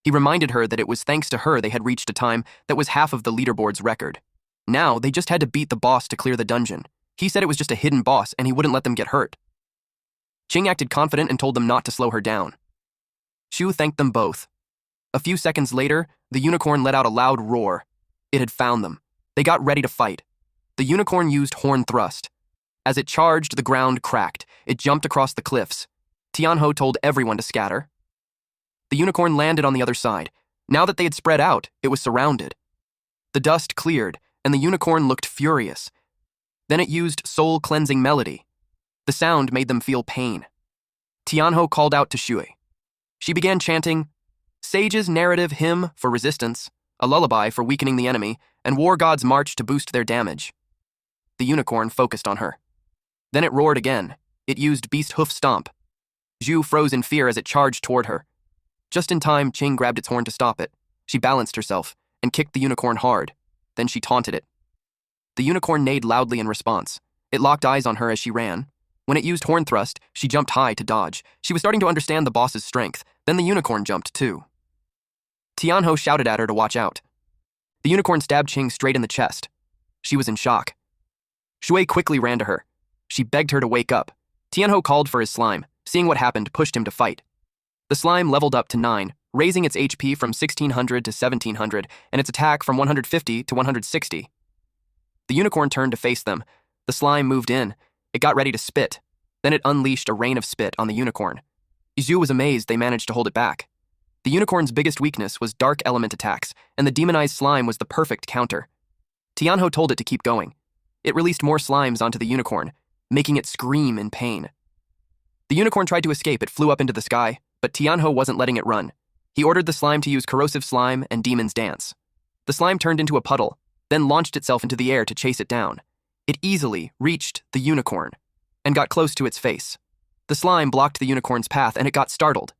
He reminded her that it was thanks to her they had reached a time that was half of the leaderboard's record. Now, they just had to beat the boss to clear the dungeon. He said it was just a hidden boss and he wouldn't let them get hurt. Qing acted confident and told them not to slow her down. Shu thanked them both. A few seconds later, the unicorn let out a loud roar. It had found them. They got ready to fight. The unicorn used Horn Thrust. As it charged, the ground cracked. It jumped across the cliffs. Tianho told everyone to scatter. The unicorn landed on the other side. Now that they had spread out, it was surrounded. The dust cleared, and the unicorn looked furious. Then it used Soul Cleansing Melody. The sound made them feel pain. Tianho called out to Shui. She began chanting, Sage's narrative hymn for resistance, a lullaby for weakening the enemy, and War God's march to boost their damage. The unicorn focused on her. Then it roared again. It used beast hoof stomp. Zhu froze in fear as it charged toward her. Just in time, Qing grabbed its horn to stop it. She balanced herself and kicked the unicorn hard. Then she taunted it. The unicorn neighed loudly in response. It locked eyes on her as she ran. When it used horn thrust, she jumped high to dodge. She was starting to understand the boss's strength. Then the unicorn jumped too. Tianho shouted at her to watch out. The unicorn stabbed Qing straight in the chest. She was in shock. Shui quickly ran to her. She begged her to wake up. Tianho called for his slime. Seeing what happened, pushed him to fight. The slime leveled up to 9, raising its HP from 1600 to 1700 and its attack from 150 to 160. The unicorn turned to face them. The slime moved in. It got ready to spit. Then it unleashed a rain of spit on the unicorn. Zhu was amazed they managed to hold it back. The unicorn's biggest weakness was dark element attacks, and the demonized slime was the perfect counter. Tianho told it to keep going. It released more slimes onto the unicorn, making it scream in pain. The unicorn tried to escape. It flew up into the sky, but Tianho wasn't letting it run. He ordered the slime to use corrosive slime and demon's dance. The slime turned into a puddle, then launched itself into the air to chase it down. It easily reached the unicorn and got close to its face. The slime blocked the unicorn's path and it got startled.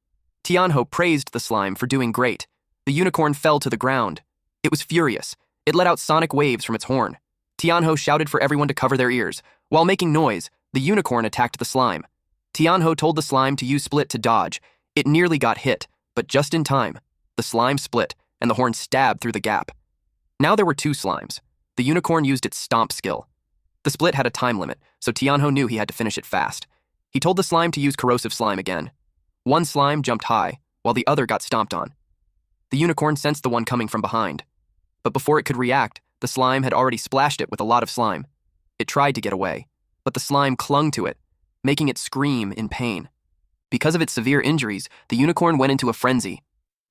Tianho praised the slime for doing great. The unicorn fell to the ground. It was furious. It let out sonic waves from its horn. Tianho shouted for everyone to cover their ears. While making noise, the unicorn attacked the slime. Tianho told the slime to use split to dodge. It nearly got hit, but just in time. The slime split, and the horn stabbed through the gap. Now there were 2 slimes. The unicorn used its stomp skill. The split had a time limit, so Tianho knew he had to finish it fast. He told the slime to use corrosive slime again. One slime jumped high, while the other got stomped on. The unicorn sensed the one coming from behind. But before it could react, the slime had already splashed it with a lot of slime. It tried to get away, but the slime clung to it, making it scream in pain. Because of its severe injuries, the unicorn went into a frenzy.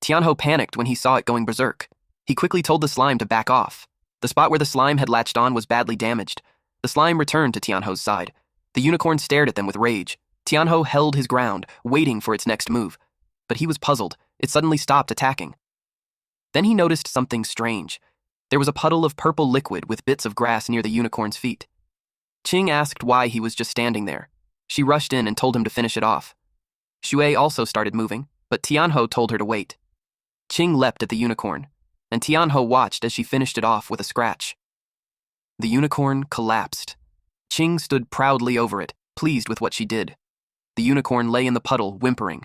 Tianho panicked when he saw it going berserk. He quickly told the slime to back off. The spot where the slime had latched on was badly damaged. The slime returned to Tianho's side. The unicorn stared at them with rage. Tianho held his ground, waiting for its next move. But he was puzzled. It suddenly stopped attacking. Then he noticed something strange. There was a puddle of purple liquid with bits of grass near the unicorn's feet. Qing asked why he was just standing there. She rushed in and told him to finish it off. Shui also started moving, but Tianho told her to wait. Qing leapt at the unicorn, and Tianho watched as she finished it off with a scratch. The unicorn collapsed. Qing stood proudly over it, pleased with what she did. The unicorn lay in the puddle, whimpering.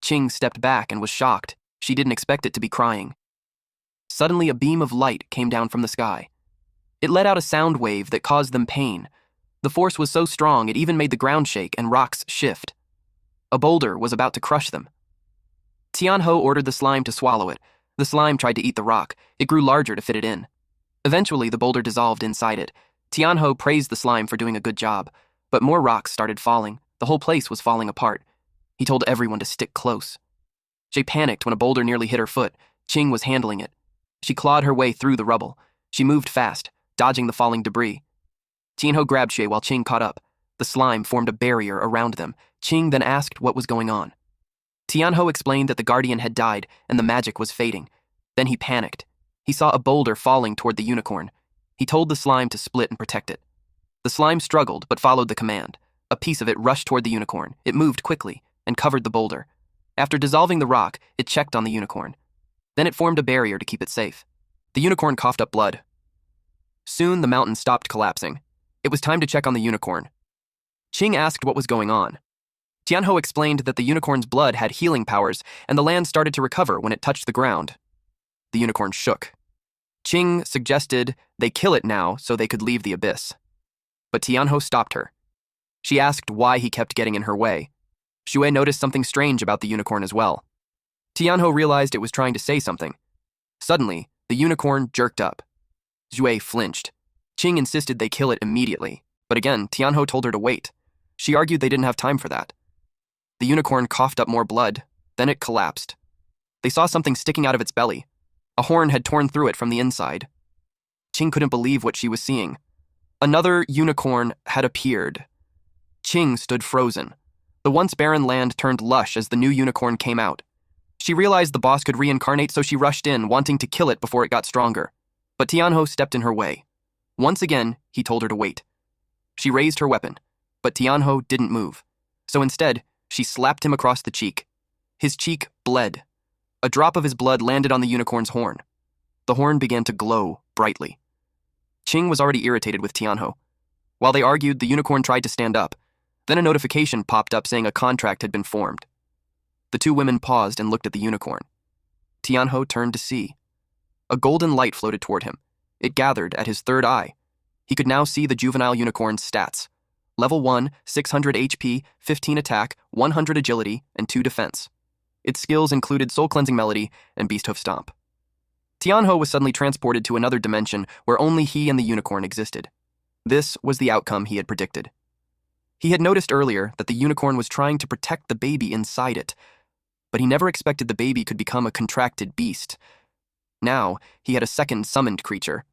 Qing stepped back and was shocked. She didn't expect it to be crying. Suddenly, a beam of light came down from the sky. It let out a sound wave that caused them pain. The force was so strong it even made the ground shake and rocks shift. A boulder was about to crush them. Tianho ordered the slime to swallow it. The slime tried to eat the rock. It grew larger to fit it in. Eventually, the boulder dissolved inside it. Tianho praised the slime for doing a good job, but more rocks started falling. The whole place was falling apart. He told everyone to stick close. She panicked when a boulder nearly hit her foot. Qing was handling it. She clawed her way through the rubble. She moved fast, dodging the falling debris. Tianho grabbed Shui while Qing caught up. The slime formed a barrier around them. Qing then asked what was going on. Tianho explained that the guardian had died and the magic was fading. Then he panicked. He saw a boulder falling toward the unicorn. He told the slime to split and protect it. The slime struggled but followed the command. A piece of it rushed toward the unicorn. It moved quickly and covered the boulder. After dissolving the rock, it checked on the unicorn. Then it formed a barrier to keep it safe. The unicorn coughed up blood. Soon the mountain stopped collapsing. It was time to check on the unicorn. Qing asked what was going on. Tianho explained that the unicorn's blood had healing powers and the land started to recover when it touched the ground. The unicorn shook. Qing suggested they kill it now so they could leave the abyss. But Tianho stopped her. She asked why he kept getting in her way. Shui noticed something strange about the unicorn as well. Tianho realized it was trying to say something. Suddenly, the unicorn jerked up. Shui flinched. Qing insisted they kill it immediately, but again, Tianho told her to wait. She argued they didn't have time for that. The unicorn coughed up more blood, then it collapsed. They saw something sticking out of its belly. A horn had torn through it from the inside. Qing couldn't believe what she was seeing. Another unicorn had appeared. Qing stood frozen. The once barren land turned lush as the new unicorn came out. She realized the boss could reincarnate, so she rushed in, wanting to kill it before it got stronger. But Tianho stepped in her way. Once again, he told her to wait. She raised her weapon, but Tianho didn't move. So instead, she slapped him across the cheek. His cheek bled. A drop of his blood landed on the unicorn's horn. The horn began to glow brightly. Qing was already irritated with Tianho. While they argued, the unicorn tried to stand up. Then a notification popped up saying a contract had been formed. The two women paused and looked at the unicorn. Tianho turned to see. A golden light floated toward him. It gathered at his third eye. He could now see the juvenile unicorn's stats. Level 1, 600 HP, 15 attack, 100 agility, and 2 defense. Its skills included Soul Cleansing Melody and Beast Hoof Stomp. Tianho was suddenly transported to another dimension where only he and the unicorn existed. This was the outcome he had predicted. He had noticed earlier that the unicorn was trying to protect the baby inside it, but he never expected the baby could become a contracted beast. Now, he had a second summoned creature.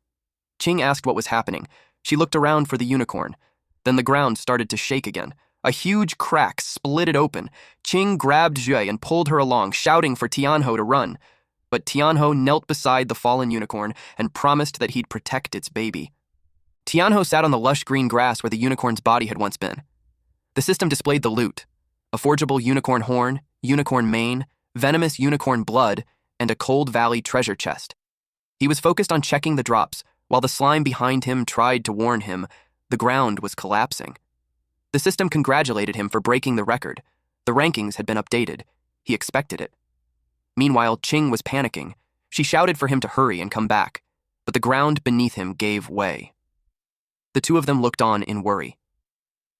Qing asked what was happening. She looked around for the unicorn. Then the ground started to shake again. A huge crack split it open. Qing grabbed Jue and pulled her along, shouting for Tianho to run. But Tianho knelt beside the fallen unicorn and promised that he'd protect its baby. Tianho sat on the lush green grass where the unicorn's body had once been. The system displayed the loot: a forgeable unicorn horn, unicorn mane, venomous unicorn blood, and a Cold Valley treasure chest. He was focused on checking the drops, while the slime behind him tried to warn him the ground was collapsing. The system congratulated him for breaking the record. The rankings had been updated. He expected it. Meanwhile, Qing was panicking. She shouted for him to hurry and come back, but the ground beneath him gave way. The two of them looked on in worry.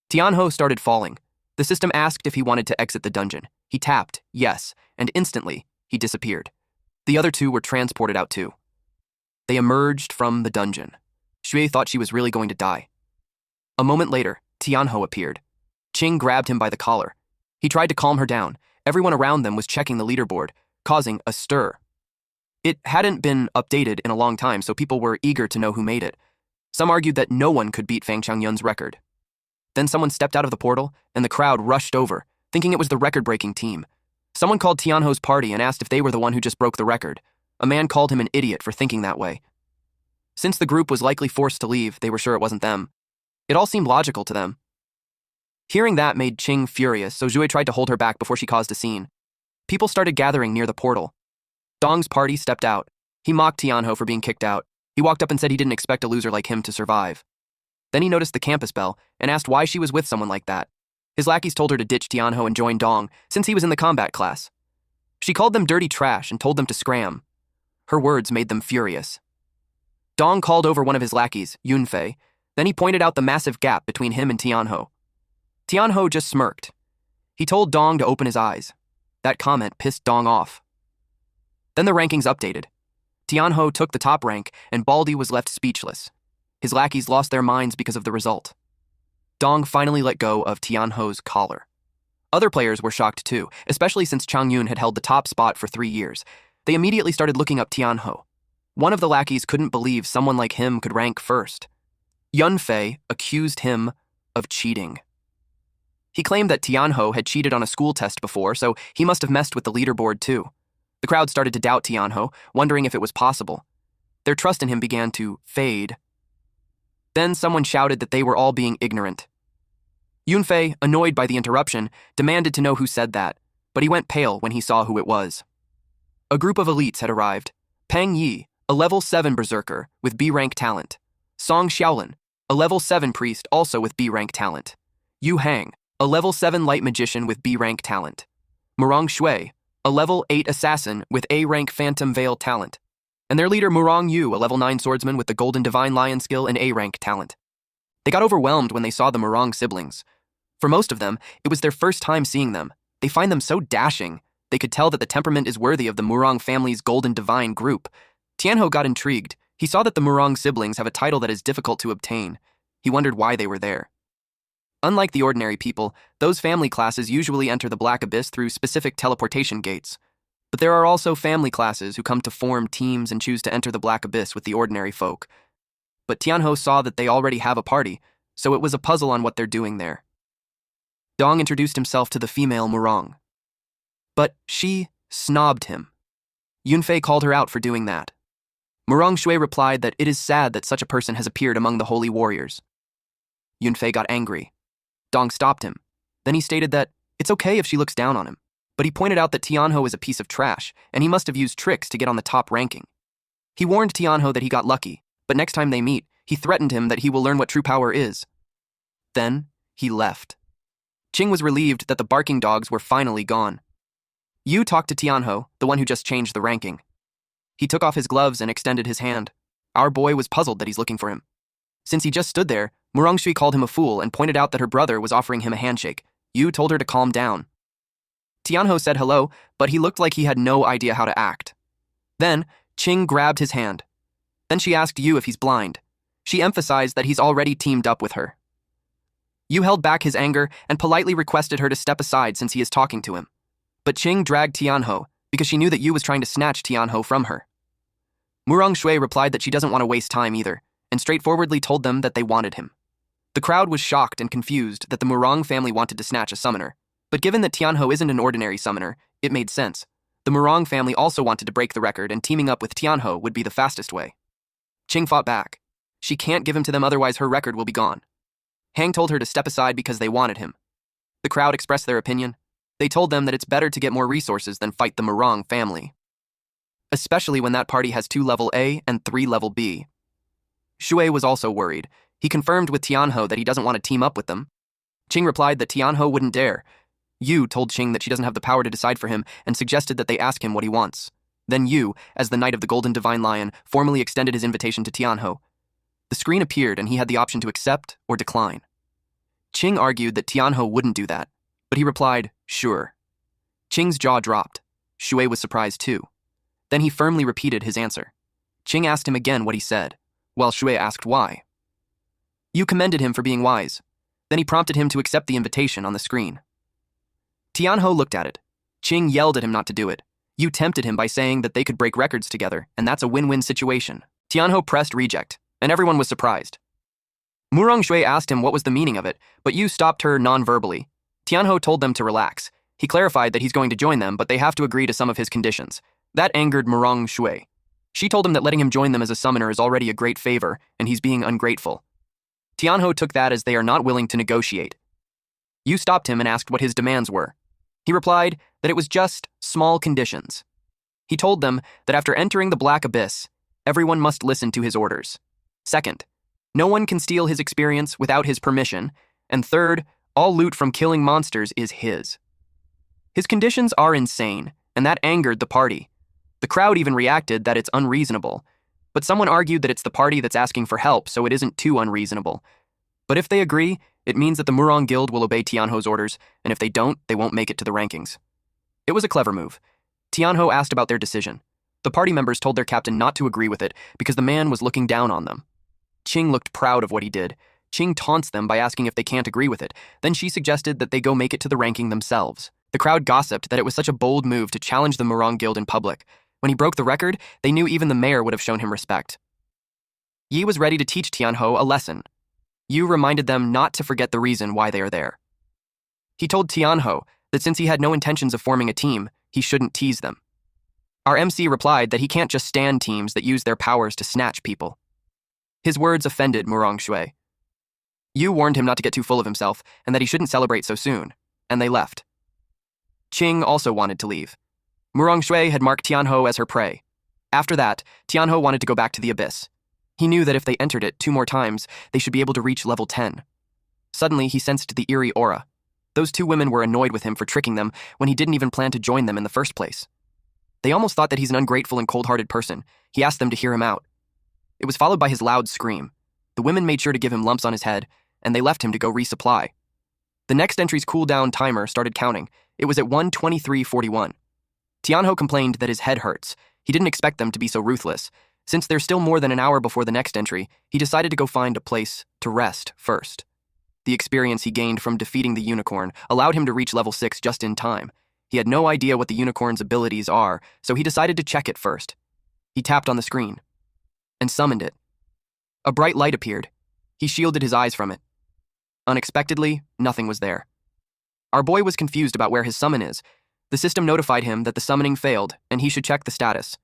Tianho started falling. The system asked if he wanted to exit the dungeon. He tapped, yes, and instantly, he disappeared. The other two were transported out too. They emerged from the dungeon. Xue thought she was really going to die. A moment later, Tianho appeared. Qing grabbed him by the collar. He tried to calm her down. Everyone around them was checking the leaderboard, causing a stir. It hadn't been updated in a long time, so people were eager to know who made it. Some argued that no one could beat Fang Changyun's record. Then someone stepped out of the portal, and the crowd rushed over, thinking it was the record-breaking team. Someone called Tianho's party and asked if they were the one who just broke the record. A man called him an idiot for thinking that way. Since the group was likely forced to leave, they were sure it wasn't them. It all seemed logical to them. Hearing that made Qing furious, so Zhui tried to hold her back before she caused a scene. People started gathering near the portal. Dong's party stepped out. He mocked Tianho for being kicked out. He walked up and said he didn't expect a loser like him to survive. Then he noticed the campus bell and asked why she was with someone like that. His lackeys told her to ditch Tianho and join Dong, since he was in the combat class. She called them dirty trash and told them to scram. Her words made them furious. Dong called over one of his lackeys, Yunfei. Then he pointed out the massive gap between him and Tianho. Tianho just smirked. He told Dong to open his eyes. That comment pissed Dong off. Then the rankings updated. Tianho took the top rank, and Baldy was left speechless. His lackeys lost their minds because of the result. Dong finally let go of Tianho's collar. Other players were shocked too, especially since Changyun had held the top spot for 3 years. They immediately started looking up Tianho. One of the lackeys couldn't believe someone like him could rank first. Yunfei accused him of cheating. He claimed that Tianho had cheated on a school test before, so he must have messed with the leaderboard too. The crowd started to doubt Tianho, wondering if it was possible. Their trust in him began to fade. Then someone shouted that they were all being ignorant. Yunfei, annoyed by the interruption, demanded to know who said that, but he went pale when he saw who it was. A group of elites had arrived. Peng Yi, a level 7 berserker with B-rank talent. Song Xiaolin, a level 7 priest also with B-rank talent. Yu Hang, a level 7 light magician with B-rank talent. Murong Shui, a level 8 assassin with A-rank phantom veil talent. And their leader Murong Yu, a level 9 swordsman with the golden divine lion skill and A-rank talent. They got overwhelmed when they saw the Murong siblings. For most of them, it was their first time seeing them. They find them so dashing. They could tell that the temperament is worthy of the Murong family's golden divine group. Tianho got intrigued. He saw that the Murong siblings have a title that is difficult to obtain. He wondered why they were there. Unlike the ordinary people, those family classes usually enter the Black Abyss through specific teleportation gates. But there are also family classes who come to form teams and choose to enter the Black Abyss with the ordinary folk. But Tianho saw that they already have a party, so it was a puzzle on what they're doing there. Dong introduced himself to the female Murong. But she snobbed him. Yunfei called her out for doing that. Murong Shui replied that it is sad that such a person has appeared among the holy warriors. Yunfei got angry. Dong stopped him. Then he stated that it's okay if she looks down on him, but he pointed out that Tianho is a piece of trash, and he must have used tricks to get on the top ranking. He warned Tianho that he got lucky, but next time they meet, he threatened him that he will learn what true power is. Then, he left. Qing was relieved that the barking dogs were finally gone. Yu talked to Tianho, the one who just changed the ranking. He took off his gloves and extended his hand. Our boy was puzzled that he's looking for him. Since he just stood there, Murong called him a fool and pointed out that her brother was offering him a handshake. Yu told her to calm down. Tianho said hello, but he looked like he had no idea how to act. Then, Qing grabbed his hand. Then she asked Yu if he's blind. She emphasized that he's already teamed up with her. Yu held back his anger and politely requested her to step aside since he is talking to him. But Qing dragged Tianho because she knew that Yu was trying to snatch Tianho from her. Murong Shui replied that she doesn't want to waste time either, and straightforwardly told them that they wanted him. The crowd was shocked and confused that the Murong family wanted to snatch a summoner, but given that Tianho isn't an ordinary summoner, it made sense. The Murong family also wanted to break the record, and teaming up with Tianho would be the fastest way. Qing fought back. She can't give him to them, otherwise her record will be gone. Hang told her to step aside because they wanted him. The crowd expressed their opinion. They told them that it's better to get more resources than fight the Murong family, especially when that party has 2 level A and 3 level B. Shui was also worried. He confirmed with Tianho that he doesn't want to team up with them. Qing replied that Tianho wouldn't dare. Yu told Qing that she doesn't have the power to decide for him and suggested that they ask him what he wants. Then Yu, as the Knight of the Golden Divine Lion, formally extended his invitation to Tianho. The screen appeared and he had the option to accept or decline. Qing argued that Tianho wouldn't do that, but he replied, sure. Qing's jaw dropped. Shui was surprised too. Then he firmly repeated his answer. Qing asked him again what he said, while Shui asked why. Yu commended him for being wise. Then he prompted him to accept the invitation on the screen. Tianho looked at it. Qing yelled at him not to do it. Yu tempted him by saying that they could break records together, and that's a win-win situation. Tianho pressed reject, and everyone was surprised. Murong Shui asked him what was the meaning of it, but Yu stopped her non-verbally. Tianho told them to relax. He clarified that he's going to join them, but they have to agree to some of his conditions. That angered Murong Shui. She told him that letting him join them as a summoner is already a great favor, and he's being ungrateful. Tianho took that as they are not willing to negotiate. Yu stopped him and asked what his demands were. He replied that it was just small conditions. He told them that after entering the Black Abyss, everyone must listen to his orders. Second, no one can steal his experience without his permission. And third, all loot from killing monsters is his. His conditions are insane, and that angered the party. The crowd even reacted that it's unreasonable, but someone argued that it's the party that's asking for help, so it isn't too unreasonable. But if they agree, it means that the Murong Guild will obey Tianho's orders, and if they don't, they won't make it to the rankings. It was a clever move. Tianho asked about their decision. The party members told their captain not to agree with it because the man was looking down on them. Qing looked proud of what he did. Qing taunts them by asking if they can't agree with it. Then she suggested that they go make it to the ranking themselves. The crowd gossiped that it was such a bold move to challenge the Murong Guild in public. When he broke the record, they knew even the mayor would have shown him respect. Yi was ready to teach Tianho a lesson. Yu reminded them not to forget the reason why they are there. He told Tianho that since he had no intentions of forming a team, he shouldn't tease them. Our MC replied that he can't just stand teams that use their powers to snatch people. His words offended Murong Shui. Yu warned him not to get too full of himself and that he shouldn't celebrate so soon, and they left. Qing also wanted to leave. Murong Shui had marked Tianho as her prey. After that, Tianho wanted to go back to the abyss. He knew that if they entered it 2 more times, they should be able to reach level 10. Suddenly, he sensed the eerie aura. Those 2 women were annoyed with him for tricking them when he didn't even plan to join them in the first place. They almost thought that he's an ungrateful and cold-hearted person. He asked them to hear him out. It was followed by his loud scream. The women made sure to give him lumps on his head, and they left him to go resupply. The next entry's cooldown timer started counting. It was at 1:23:41. Tianho complained that his head hurts. He didn't expect them to be so ruthless. Since there's still more than an hour before the next entry, he decided to go find a place to rest first. The experience he gained from defeating the unicorn allowed him to reach level 6 just in time. He had no idea what the unicorn's abilities are, so he decided to check it first. He tapped on the screen and summoned it. A bright light appeared. He shielded his eyes from it. Unexpectedly, nothing was there. Our boy was confused about where his summon is. The system notified him that the summoning failed, and he should check the status.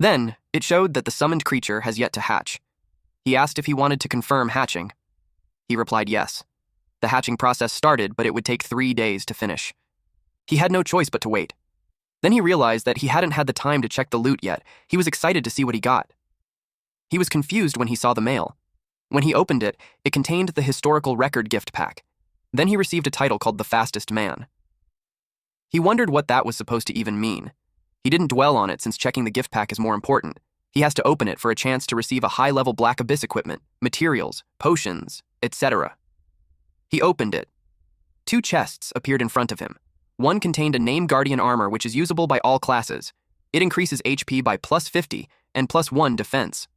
Then, it showed that the summoned creature has yet to hatch. He asked if he wanted to confirm hatching. He replied yes. The hatching process started, but it would take 3 days to finish. He had no choice but to wait. Then he realized that he hadn't had the time to check the loot yet. He was excited to see what he got. He was confused when he saw the mail. When he opened it, it contained the historical record gift pack. Then he received a title called The Fastest Man. He wondered what that was supposed to even mean. He didn't dwell on it since checking the gift pack is more important. He has to open it for a chance to receive a high-level Black Abyss equipment, materials, potions, etc. He opened it. 2 chests appeared in front of him. One contained a Name Guardian armor which is usable by all classes. It increases HP by +50 and +1 defense.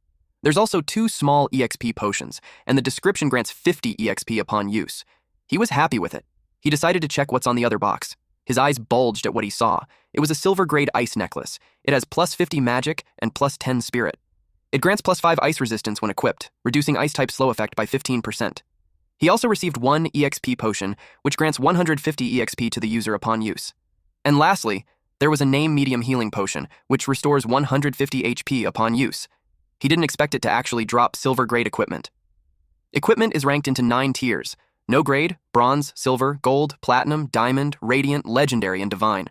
There's also 2 small EXP potions, and the description grants 50 EXP upon use. He was happy with it. He decided to check what's on the other box. His eyes bulged at what he saw. It was a silver-grade ice necklace. It has +50 magic and +10 spirit. It grants +5 ice resistance when equipped, reducing ice-type slow effect by 15%. He also received 1 EXP potion, which grants 150 EXP to the user upon use. And lastly, there was a Name Medium Healing Potion, which restores 150 HP upon use. He didn't expect it to actually drop silver-grade equipment. Equipment is ranked into 9 tiers: no grade, bronze, silver, gold, platinum, diamond, radiant, legendary, and divine.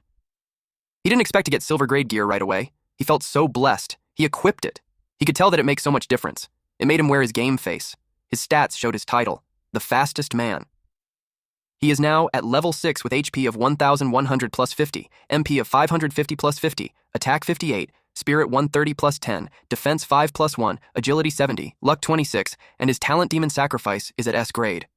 He didn't expect to get silver-grade gear right away. He felt so blessed. He equipped it. He could tell that it makes so much difference. It made him wear his game face. His stats showed his title, The Fastest Man. He is now at level 6 with HP of 1,100 plus 50, MP of 550 plus 50, attack 58, spirit 130 plus 10, defense 5 plus 1, agility 70, luck 26, and his talent Demon Sacrifice is at S grade.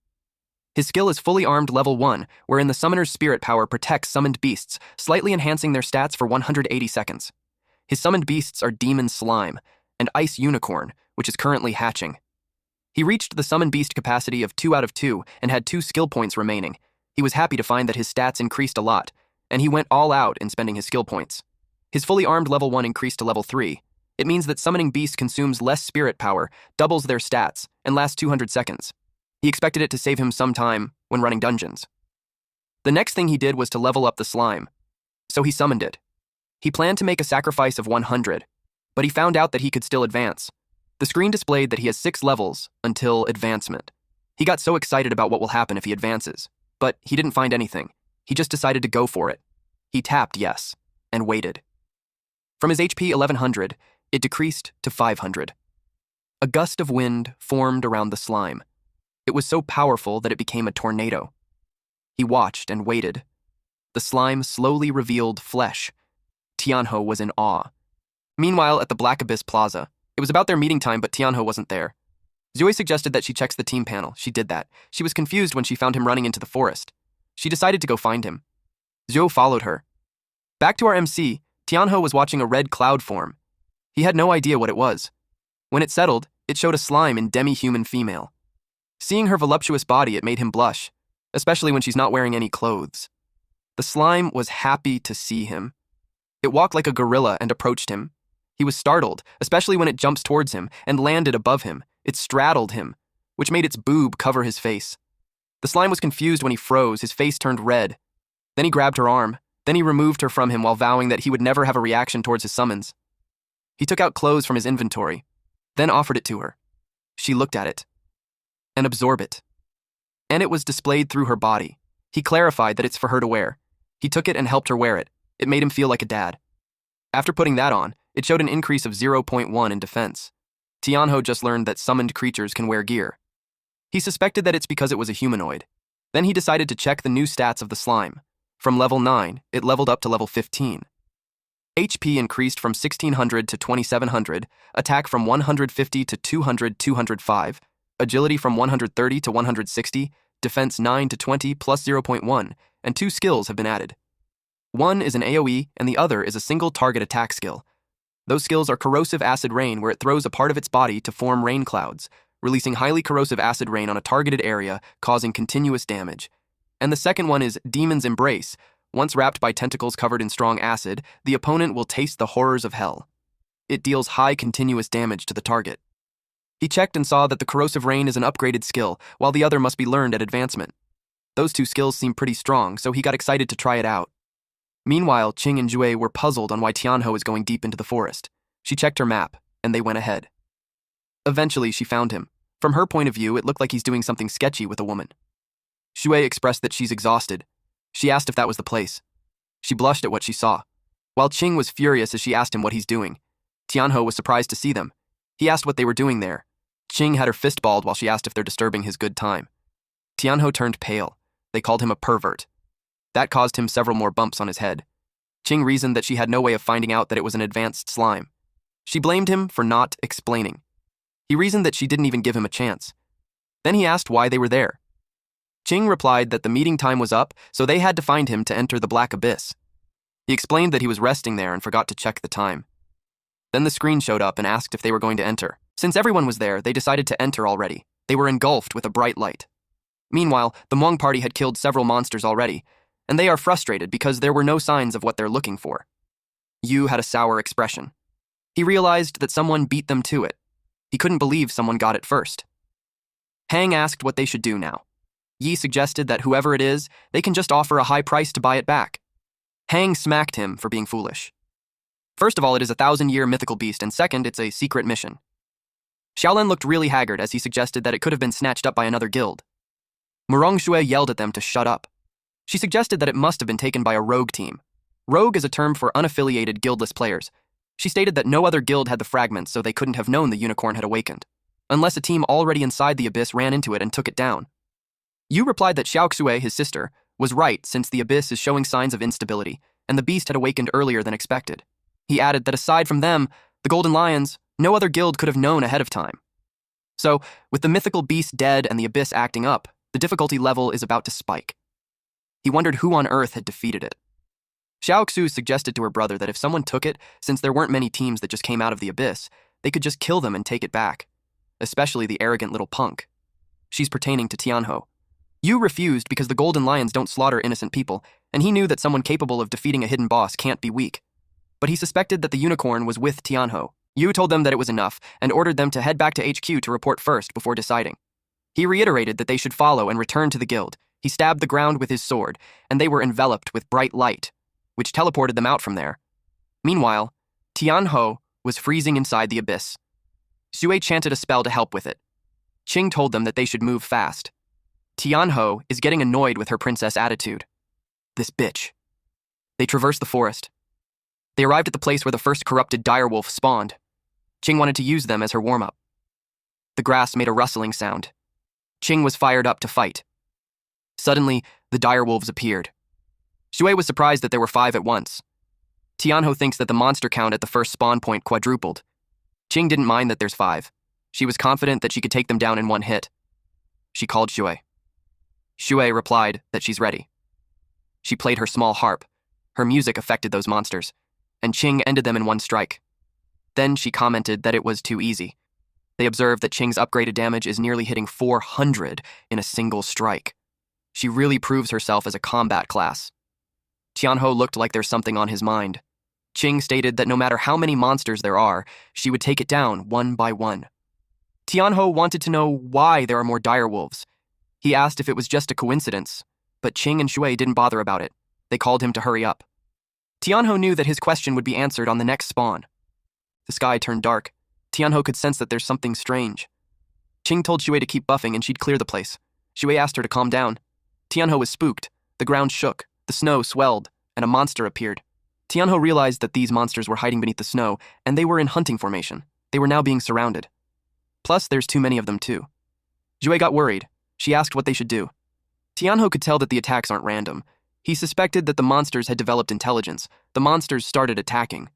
His skill is fully armed level 1, wherein the summoner's spirit power protects summoned beasts, slightly enhancing their stats for 180 seconds. His summoned beasts are Demon Slime and Ice Unicorn, which is currently hatching. He reached the summon beast capacity of 2 out of 2 and had 2 skill points remaining. He was happy to find that his stats increased a lot, and he went all out in spending his skill points. His fully armed level 1 increased to level 3. It means that summoning beasts consumes less spirit power, doubles their stats, and lasts 200 seconds. He expected it to save him some time when running dungeons. The next thing he did was to level up the slime, so he summoned it. He planned to make a sacrifice of 100, but he found out that he could still advance. The screen displayed that he has 6 levels until advancement. He got so excited about what will happen if he advances, but he didn't find anything. He just decided to go for it. He tapped yes, and waited. From his HP 1100, it decreased to 500. A gust of wind formed around the slime. It was so powerful that it became a tornado. He watched and waited. The slime slowly revealed flesh. Tianho was in awe. Meanwhile, at the Black Abyss Plaza, it was about their meeting time, but Tianho wasn't there. Zoe suggested that she checks the team panel. She did that. She was confused when she found him running into the forest. She decided to go find him. Zhou followed her. Back to our MC, Tianho was watching a red cloud form. He had no idea what it was. When it settled, it showed a slime in demi-human female. Seeing her voluptuous body, it made him blush, especially when she's not wearing any clothes. The slime was happy to see him. It walked like a gorilla and approached him. He was startled, especially when it jumps towards him and landed above him. It straddled him, which made its boob cover his face. The slime was confused when he froze. His face turned red. Then he grabbed her arm. Then he removed her from him while vowing that he would never have a reaction towards his summons. He took out clothes from his inventory, then offered it to her. She looked at it and absorbed it. And it was displayed through her body. He clarified that it's for her to wear. He took it and helped her wear it. It made him feel like a dad. After putting that on, it showed an increase of 0.1 in defense. Tianho just learned that summoned creatures can wear gear. He suspected that it's because it was a humanoid. Then he decided to check the new stats of the slime. From level 9, it leveled up to level 15. HP increased from 1600 to 2700, attack from 150 to 200-205, agility from 130 to 160, defense 9 to 20 plus 0.1, and 2 skills have been added. One is an AoE, and the other is a single target attack skill. Those skills are Corrosive Acid Rain, where it throws a part of its body to form rain clouds, releasing highly corrosive acid rain on a targeted area, causing continuous damage. And the second one is Demon's Embrace. Once wrapped by tentacles covered in strong acid, the opponent will taste the horrors of hell. It deals high continuous damage to the target. He checked and saw that the Corrosive Rain is an upgraded skill, while the other must be learned at advancement. Those 2 skills seem pretty strong, so he got excited to try it out. Meanwhile, Qing and Jue were puzzled on why Tianho is going deep into the forest. She checked her map, and they went ahead. Eventually, she found him. From her point of view, it looked like he's doing something sketchy with a woman. Shui expressed that she's exhausted. She asked if that was the place. She blushed at what she saw. While Qing was furious as she asked him what he's doing, Tianho was surprised to see them. He asked what they were doing there. Qing had her fist balled while she asked if they're disturbing his good time. Tianho turned pale. They called him a pervert. That caused him several more bumps on his head. Qing reasoned that she had no way of finding out that it was an advanced slime. She blamed him for not explaining. He reasoned that she didn't even give him a chance. Then he asked why they were there. Qing replied that the meeting time was up, so they had to find him to enter the Black Abyss. He explained that he was resting there and forgot to check the time. Then the screen showed up and asked if they were going to enter. Since everyone was there, they decided to enter already. They were engulfed with a bright light. Meanwhile, the Hmong party had killed several monsters already, and they are frustrated because there were no signs of what they're looking for. Yu had a sour expression. He realized that someone beat them to it. He couldn't believe someone got it first. Hang asked what they should do now. Yi suggested that whoever it is, they can just offer a high price to buy it back. Hang smacked him for being foolish. First of all, it is a 1,000-year mythical beast, and second, it's a secret mission. Xiaolin looked really haggard as he suggested that it could have been snatched up by another guild. Murong Shui yelled at them to shut up. She suggested that it must have been taken by a rogue team. Rogue is a term for unaffiliated guildless players. She stated that no other guild had the fragments, so they couldn't have known the unicorn had awakened, unless a team already inside the abyss ran into it and took it down. Yu replied that Xiaoxue, his sister, was right since the abyss is showing signs of instability, and the beast had awakened earlier than expected. He added that aside from them, the Golden Lions, no other guild could have known ahead of time. So, with the mythical beast dead and the abyss acting up, the difficulty level is about to spike. He wondered who on earth had defeated it. Xiaoxu suggested to her brother that if someone took it, since there weren't many teams that just came out of the abyss, they could just kill them and take it back, especially the arrogant little punk. She's pertaining to Tianho. Yu refused because the Golden Lions don't slaughter innocent people, and he knew that someone capable of defeating a hidden boss can't be weak. But he suspected that the unicorn was with Tianho. Yu told them that it was enough and ordered them to head back to HQ to report first before deciding. He reiterated that they should follow and return to the guild. He stabbed the ground with his sword, and they were enveloped with bright light, which teleported them out from there. Meanwhile, Tianho was freezing inside the abyss. Sui chanted a spell to help with it. Qing told them that they should move fast. Tianho is getting annoyed with her princess attitude. This bitch. They traversed the forest. They arrived at the place where the first corrupted direwolf spawned. Qing wanted to use them as her warm-up. The grass made a rustling sound. Qing was fired up to fight. Suddenly, the direwolves appeared. Shui was surprised that there were 5 at once. Tianho thinks that the monster count at the first spawn point quadrupled. Qing didn't mind that there's 5. She was confident that she could take them down in one hit. She called Shui. Shui replied that she's ready. She played her small harp. Her music affected those monsters, and Qing ended them in one strike. Then she commented that it was too easy. They observed that Qing's upgraded damage is nearly hitting 400 in a single strike. She really proves herself as a combat class. Tianho looked like there's something on his mind. Qing stated that no matter how many monsters there are, she would take it down one by one. Tianho wanted to know why there are more direwolves. He asked if it was just a coincidence, but Qing and Shui didn't bother about it. They called him to hurry up. Tianho knew that his question would be answered on the next spawn. The sky turned dark. Tianho could sense that there's something strange. Qing told Shui to keep buffing and she'd clear the place. Shui asked her to calm down. Tianho was spooked. The ground shook, the snow swelled, and a monster appeared. Tianho realized that these monsters were hiding beneath the snow, and they were in hunting formation. They were now being surrounded. Plus, there's too many of them too. Shui got worried. She asked what they should do. Tianho could tell that the attacks aren't random. He suspected that the monsters had developed intelligence. The monsters started attacking.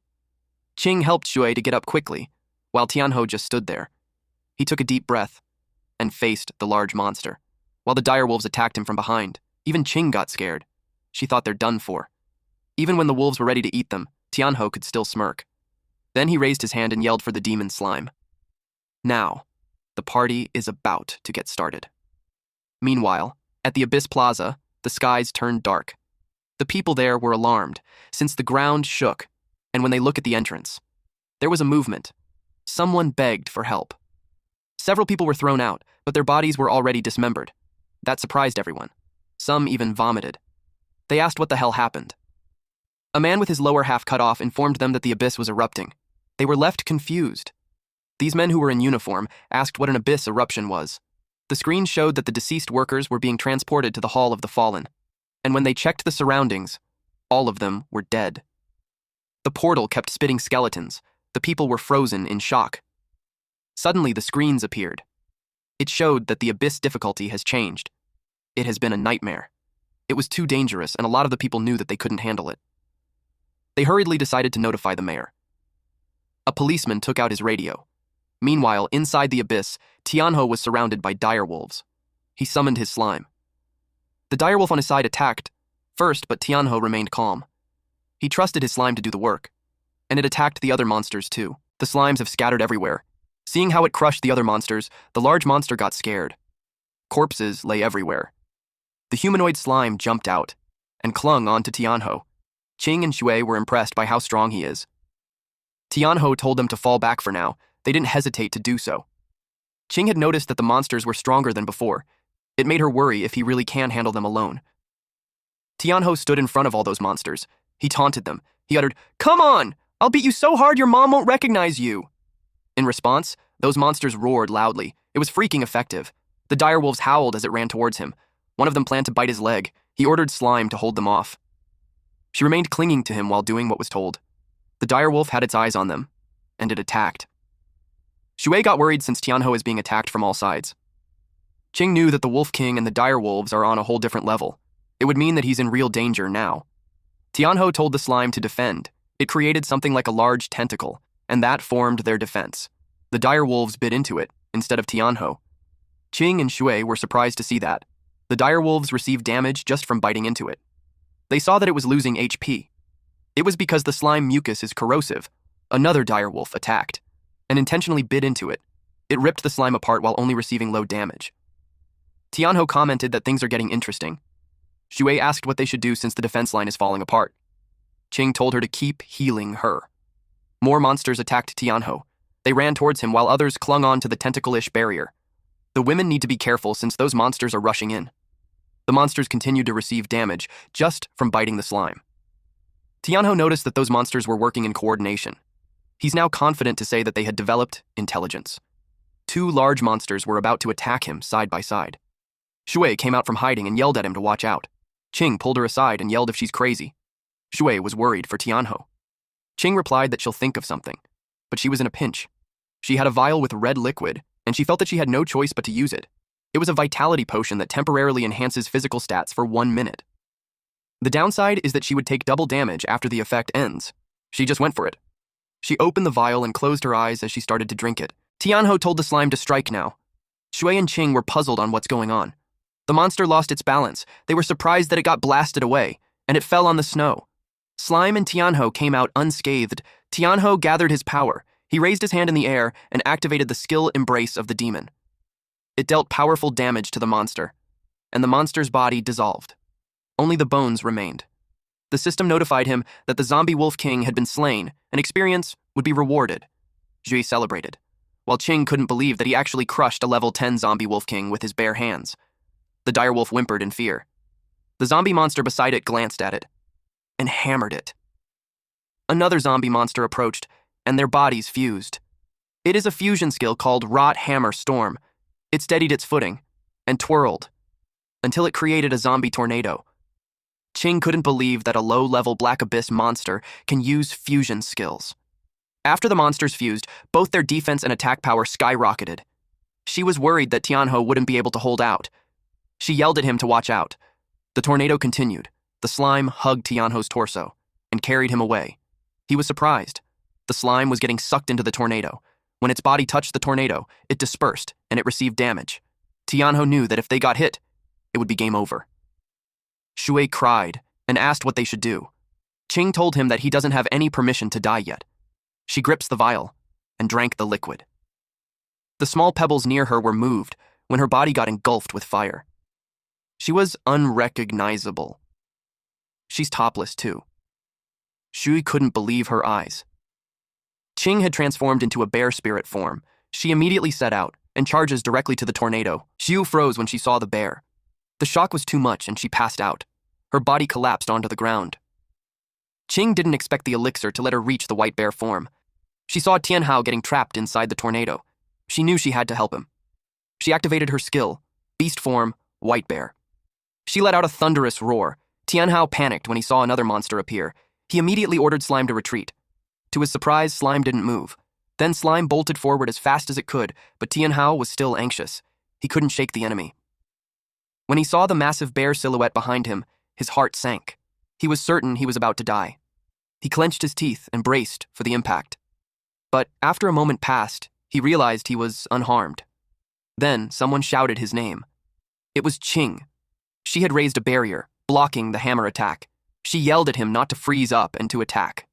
Qing helped Shui to get up quickly, while Tianho just stood there. He took a deep breath and faced the large monster, while the direwolves attacked him from behind. Even Qing got scared. She thought they're done for. Even when the wolves were ready to eat them, Tianho could still smirk. Then he raised his hand and yelled for the demon slime. Now, the party is about to get started. Meanwhile, at the Abyss Plaza, the skies turned dark. The people there were alarmed, since the ground shook, and when they looked at the entrance, there was a movement. Someone begged for help. Several people were thrown out, but their bodies were already dismembered. That surprised everyone. Some even vomited. They asked what the hell happened. A man with his lower half cut off informed them that the abyss was erupting. They were left confused. These men who were in uniform asked what an abyss eruption was. The screen showed that the deceased workers were being transported to the Hall of the Fallen, and when they checked the surroundings, all of them were dead. The portal kept spitting skeletons. The people were frozen in shock. Suddenly, the screens appeared. It showed that the abyss difficulty has changed. It has been a nightmare. It was too dangerous, and a lot of the people knew that they couldn't handle it. They hurriedly decided to notify the mayor. A policeman took out his radio. Meanwhile, inside the abyss, Tianho was surrounded by direwolves. He summoned his slime. The direwolf on his side attacked first, but Tianho remained calm. He trusted his slime to do the work, and it attacked the other monsters too. The slimes have scattered everywhere. Seeing how it crushed the other monsters, the large monster got scared. Corpses lay everywhere. The humanoid slime jumped out and clung onto Tianho. Qing and Shui were impressed by how strong he is. Tianho told them to fall back for now. They didn't hesitate to do so. Qing had noticed that the monsters were stronger than before. It made her worry if he really can handle them alone. Tianho stood in front of all those monsters. He taunted them. He uttered, "Come on! I'll beat you so hard your mom won't recognize you!" In response, those monsters roared loudly. It was freaking effective. The direwolves howled as it ran towards him. One of them planned to bite his leg. He ordered Slime to hold them off. She remained clinging to him while doing what was told. The direwolf had its eyes on them, and it attacked. Shui got worried since Tianho is being attacked from all sides. Qing knew that the Wolf King and the direwolves are on a whole different level. It would mean that he's in real danger now. Tianho told the slime to defend. It created something like a large tentacle, and that formed their defense. The direwolves bit into it, instead of Tianho. Qing and Shui were surprised to see that. The direwolves received damage just from biting into it. They saw that it was losing HP. It was because the slime mucus is corrosive. Another direwolf attacked, and intentionally bit into it. It ripped the slime apart while only receiving low damage. Tianho commented that things are getting interesting. Shui asked what they should do since the defense line is falling apart. Qing told her to keep healing her. More monsters attacked Tianho. They ran towards him while others clung on to the tentacle-ish barrier. The women need to be careful since those monsters are rushing in. The monsters continued to receive damage just from biting the slime. Tianho noticed that those monsters were working in coordination. He's now confident to say that they had developed intelligence. Two large monsters were about to attack him side by side. Shui came out from hiding and yelled at him to watch out. Qing pulled her aside and yelled if she's crazy. Shui was worried for Tianho. Qing replied that she'll think of something, but she was in a pinch. She had a vial with red liquid, and she felt that she had no choice but to use it. It was a vitality potion that temporarily enhances physical stats for 1 minute. The downside is that she would take double damage after the effect ends. She just went for it. She opened the vial and closed her eyes as she started to drink it. Tianho told the slime to strike now. Shui and Qing were puzzled on what's going on. The monster lost its balance. They were surprised that it got blasted away, and it fell on the snow. Slime and Tianho came out unscathed. Tianho gathered his power. He raised his hand in the air and activated the skill embrace of the demon. It dealt powerful damage to the monster, and the monster's body dissolved. Only the bones remained. The system notified him that the zombie Wolf King had been slain, and experience would be rewarded. Jui celebrated, while Qing couldn't believe that he actually crushed a level 10 zombie Wolf King with his bare hands. The direwolf whimpered in fear. The zombie monster beside it glanced at it and hammered it. Another zombie monster approached, and their bodies fused. It is a fusion skill called Rot Hammer Storm. It steadied its footing and twirled until it created a zombie tornado. Qing couldn't believe that a low-level Black Abyss monster can use fusion skills. After the monsters fused, both their defense and attack power skyrocketed. She was worried that Tianho wouldn't be able to hold out. She yelled at him to watch out. The tornado continued. The slime hugged Tianho's torso and carried him away. He was surprised. The slime was getting sucked into the tornado. When its body touched the tornado, it dispersed and it received damage. Tianho knew that if they got hit, it would be game over. Shui cried and asked what they should do. Qing told him that he doesn't have any permission to die yet. She gripped the vial and drank the liquid. The small pebbles near her were moved when her body got engulfed with fire. She was unrecognizable. She's topless too. Shui couldn't believe her eyes. Qing had transformed into a bear spirit form. She immediately set out and charges directly to the tornado. Xiu froze when she saw the bear. The shock was too much and she passed out. Her body collapsed onto the ground. Qing didn't expect the elixir to let her reach the white bear form. She saw Tianhao getting trapped inside the tornado. She knew she had to help him. She activated her skill, beast form, white bear. She let out a thunderous roar. Tianhao panicked when he saw another monster appear. He immediately ordered Slime to retreat. To his surprise, Slime didn't move. Then Slime bolted forward as fast as it could, but Tianhao was still anxious. He couldn't shake the enemy. When he saw the massive bear silhouette behind him, his heart sank. He was certain he was about to die. He clenched his teeth and braced for the impact. But after a moment passed, he realized he was unharmed. Then someone shouted his name. It was Qing. She had raised a barrier, blocking the hammer attack. She yelled at him not to freeze up and to attack.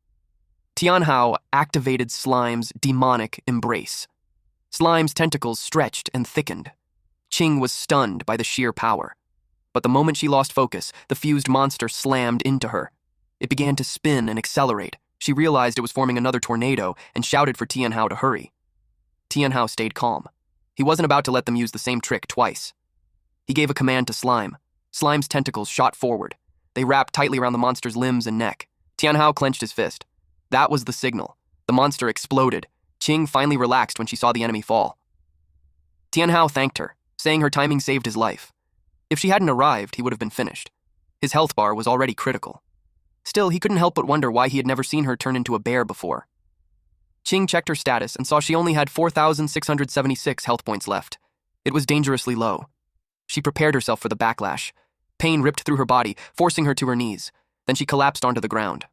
Tianhao activated Slime's demonic embrace. Slime's tentacles stretched and thickened. Qing was stunned by the sheer power. But the moment she lost focus, the fused monster slammed into her. It began to spin and accelerate. She realized it was forming another tornado and shouted for Tianhao to hurry. Tianhao stayed calm. He wasn't about to let them use the same trick twice. He gave a command to Slime. Slime's tentacles shot forward. They wrapped tightly around the monster's limbs and neck. Tianhao clenched his fist. That was the signal. The monster exploded. Qing finally relaxed when she saw the enemy fall. Tianhao thanked her, saying her timing saved his life. If she hadn't arrived, he would have been finished. His health bar was already critical. Still, he couldn't help but wonder why he had never seen her turn into a bear before. Qing checked her status and saw she only had 4,676 health points left. It was dangerously low. She prepared herself for the backlash. Pain ripped through her body, forcing her to her knees. Then she collapsed onto the ground.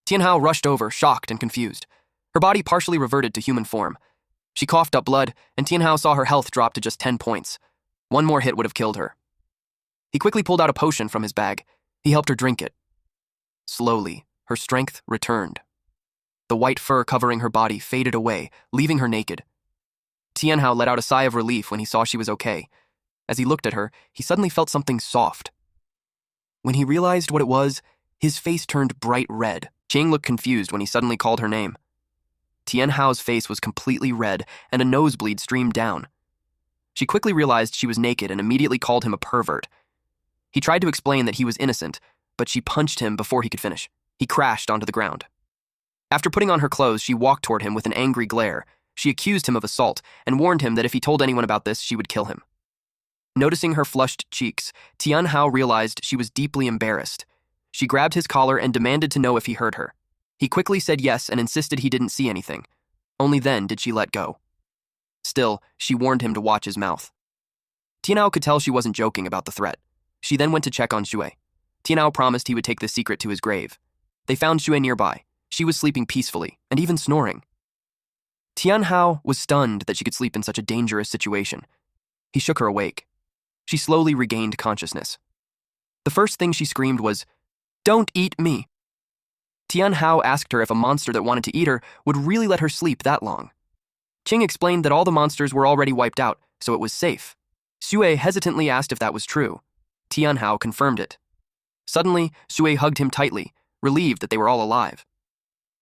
Tianhao rushed over, shocked and confused. Her body partially reverted to human form. She coughed up blood, and Tianhao saw her health drop to just 10 points. One more hit would have killed her. He quickly pulled out a potion from his bag. He helped her drink it. Slowly, her strength returned. The white fur covering her body faded away, leaving her naked. Tianhao let out a sigh of relief when he saw she was okay. As he looked at her, he suddenly felt something soft. When he realized what it was, his face turned bright red. Qing looked confused when he suddenly called her name. Tianhao's face was completely red, and a nosebleed streamed down. She quickly realized she was naked and immediately called him a pervert. He tried to explain that he was innocent, but she punched him before he could finish. He crashed onto the ground. After putting on her clothes, she walked toward him with an angry glare. She accused him of assault and warned him that if he told anyone about this, she would kill him. Noticing her flushed cheeks, Tianhao realized she was deeply embarrassed. She grabbed his collar and demanded to know if he heard her. He quickly said yes and insisted he didn't see anything. Only then did she let go. Still, she warned him to watch his mouth. Tianhao could tell she wasn't joking about the threat. She then went to check on Shui. Tianhao promised he would take the secret to his grave. They found Shui nearby. She was sleeping peacefully, and even snoring. Tianhao was stunned that she could sleep in such a dangerous situation. He shook her awake. She slowly regained consciousness. The first thing she screamed was, "Don't eat me!" Tianhao asked her if a monster that wanted to eat her would really let her sleep that long. Qing explained that all the monsters were already wiped out, so it was safe. Sui hesitantly asked if that was true. Tianhao confirmed it. Suddenly, Sui hugged him tightly, relieved that they were all alive.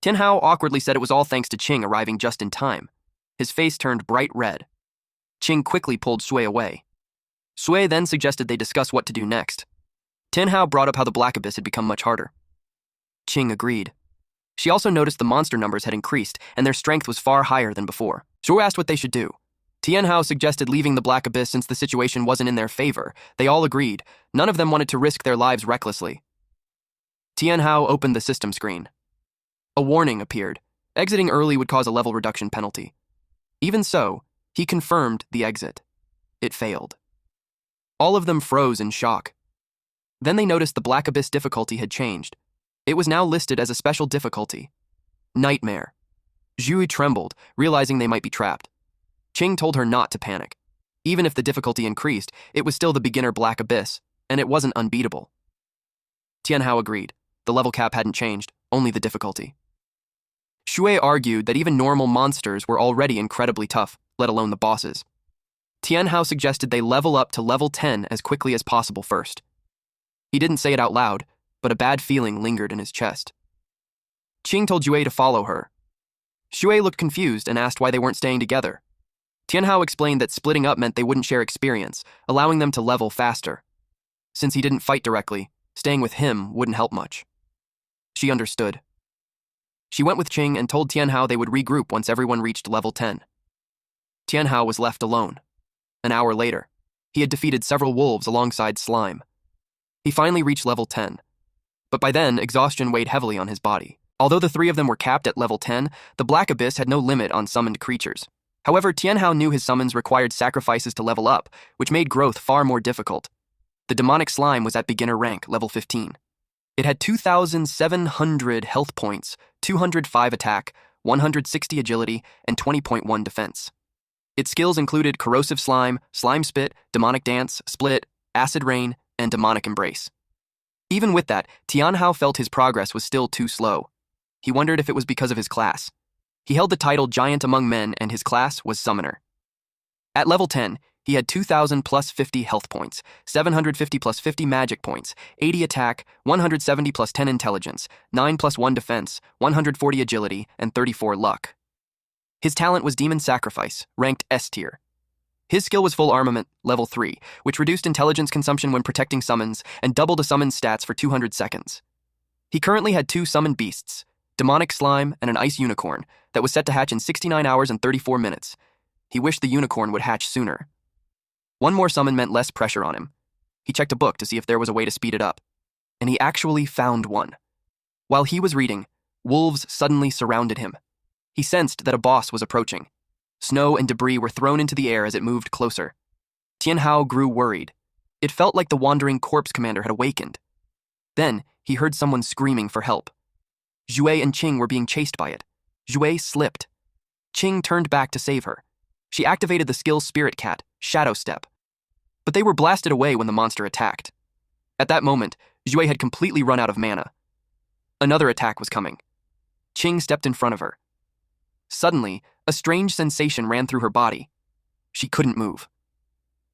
Tianhao awkwardly said it was all thanks to Qing arriving just in time. His face turned bright red. Qing quickly pulled Sui away. Sui then suggested they discuss what to do next. Tianhao brought up how the Black Abyss had become much harder. Qing agreed. She also noticed the monster numbers had increased, and their strength was far higher than before. Sui asked what they should do. Tianhao suggested leaving the Black Abyss since the situation wasn't in their favor. They all agreed. None of them wanted to risk their lives recklessly. Tianhao opened the system screen. A warning appeared. Exiting early would cause a level reduction penalty. Even so, he confirmed the exit. It failed. All of them froze in shock. Then they noticed the Black Abyss difficulty had changed. It was now listed as a special difficulty. Nightmare. Zhui trembled, realizing they might be trapped. Qing told her not to panic. Even if the difficulty increased, it was still the beginner Black Abyss, and it wasn't unbeatable. Tianhao agreed. The level cap hadn't changed, only the difficulty. Shui argued that even normal monsters were already incredibly tough, let alone the bosses. Tianhao suggested they level up to level 10 as quickly as possible first. He didn't say it out loud, but a bad feeling lingered in his chest. Qing told Shui to follow her. Shui looked confused and asked why they weren't staying together. Tianhao explained that splitting up meant they wouldn't share experience, allowing them to level faster. Since he didn't fight directly, staying with him wouldn't help much. She understood. She went with Qing and told Tianhao they would regroup once everyone reached level 10. Tianhao was left alone. An hour later, he had defeated several wolves alongside slime. He finally reached level 10. But by then, exhaustion weighed heavily on his body. Although the three of them were capped at level 10, the Black Abyss had no limit on summoned creatures. However, Tianhao knew his summons required sacrifices to level up, which made growth far more difficult. The demonic slime was at beginner rank, level 15. It had 2,700 health points, 205 attack, 160 agility, and 20.1 defense. Its skills included corrosive slime, slime spit, demonic dance, split, acid rain, and demonic embrace. Even with that, Tianhao felt his progress was still too slow. He wondered if it was because of his class. He held the title Giant Among Men, and his class was Summoner. At level 10, he had 2,000 plus 50 health points, 750 plus 50 magic points, 80 attack, 170 plus 10 intelligence, 9 plus 1 defense, 140 agility, and 34 luck. His talent was Demon Sacrifice, ranked S tier. His skill was Full Armament, level 3, which reduced intelligence consumption when protecting summons and doubled a summon's stats for 200 seconds. He currently had 2 summoned beasts, Demonic Slime and an Ice Unicorn, that was set to hatch in 69 hours and 34 minutes. He wished the unicorn would hatch sooner. One more summon meant less pressure on him. He checked a book to see if there was a way to speed it up, and he actually found one. While he was reading, wolves suddenly surrounded him. He sensed that a boss was approaching. Snow and debris were thrown into the air as it moved closer. Tianhao grew worried. It felt like the wandering corpse commander had awakened. Then, he heard someone screaming for help. Zhui and Qing were being chased by it. Zhui slipped. Qing turned back to save her. She activated the skill Spirit Cat, Shadow Step. But they were blasted away when the monster attacked. At that moment, Zhui had completely run out of mana. Another attack was coming. Qing stepped in front of her. Suddenly, a strange sensation ran through her body. She couldn't move.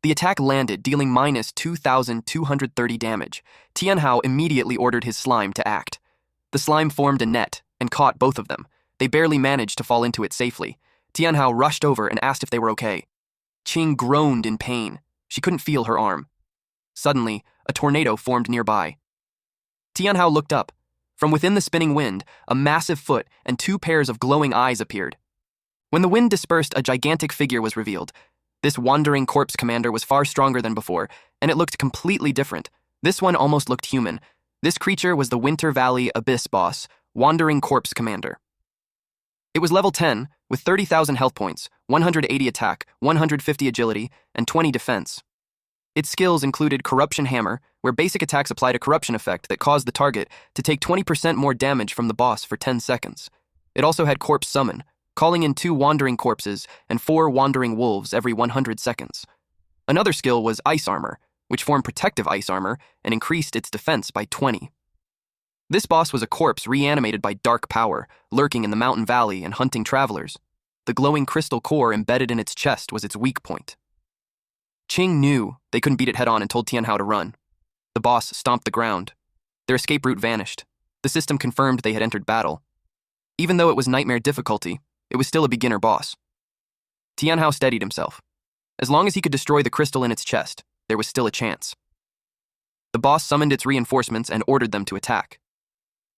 The attack landed, dealing minus 2,230 damage. Tianhao immediately ordered his slime to act. The slime formed a net and caught both of them. They barely managed to fall into it safely. Tianhao rushed over and asked if they were okay. Qing groaned in pain. She couldn't feel her arm. Suddenly, a tornado formed nearby. Tianhao looked up. From within the spinning wind, a massive foot and 2 pairs of glowing eyes appeared. When the wind dispersed, a gigantic figure was revealed. This wandering corpse commander was far stronger than before, and it looked completely different. This one almost looked human. This creature was the Winter Valley Abyss boss, Wandering Corpse Commander. It was level 10, with 30,000 health points, 180 attack, 150 agility, and 20 defense. Its skills included Corruption Hammer, where basic attacks applied a corruption effect that caused the target to take 20% more damage from the boss for 10 seconds. It also had Corpse Summon, calling in 2 wandering corpses and 4 wandering wolves every 100 seconds. Another skill was Ice Armor, which formed protective ice armor and increased its defense by 20. This boss was a corpse reanimated by dark power, lurking in the mountain valley and hunting travelers. The glowing crystal core embedded in its chest was its weak point. Qing knew they couldn't beat it head-on and told Tianhao to run. The boss stomped the ground. Their escape route vanished. The system confirmed they had entered battle. Even though it was nightmare difficulty, it was still a beginner boss. Tianhao steadied himself. As long as he could destroy the crystal in its chest, there was still a chance. The boss summoned its reinforcements and ordered them to attack.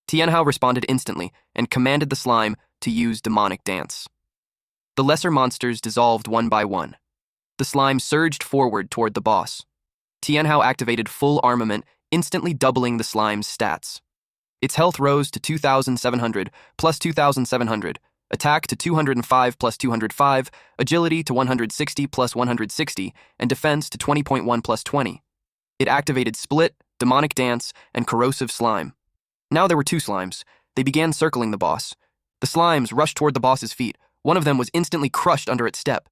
Tianhao responded instantly and commanded the slime to use demonic dance. The lesser monsters dissolved one by one. The slime surged forward toward the boss. Tianhao activated Full Armament, instantly doubling the slime's stats. Its health rose to 2,700 plus 2,700, attack to 205 plus 205, agility to 160 plus 160, and defense to 20.1 plus 20. It activated Split, Demonic Dance, and Corrosive Slime. Now there were 2 slimes. They began circling the boss. The slimes rushed toward the boss's feet. One of them was instantly crushed under its step.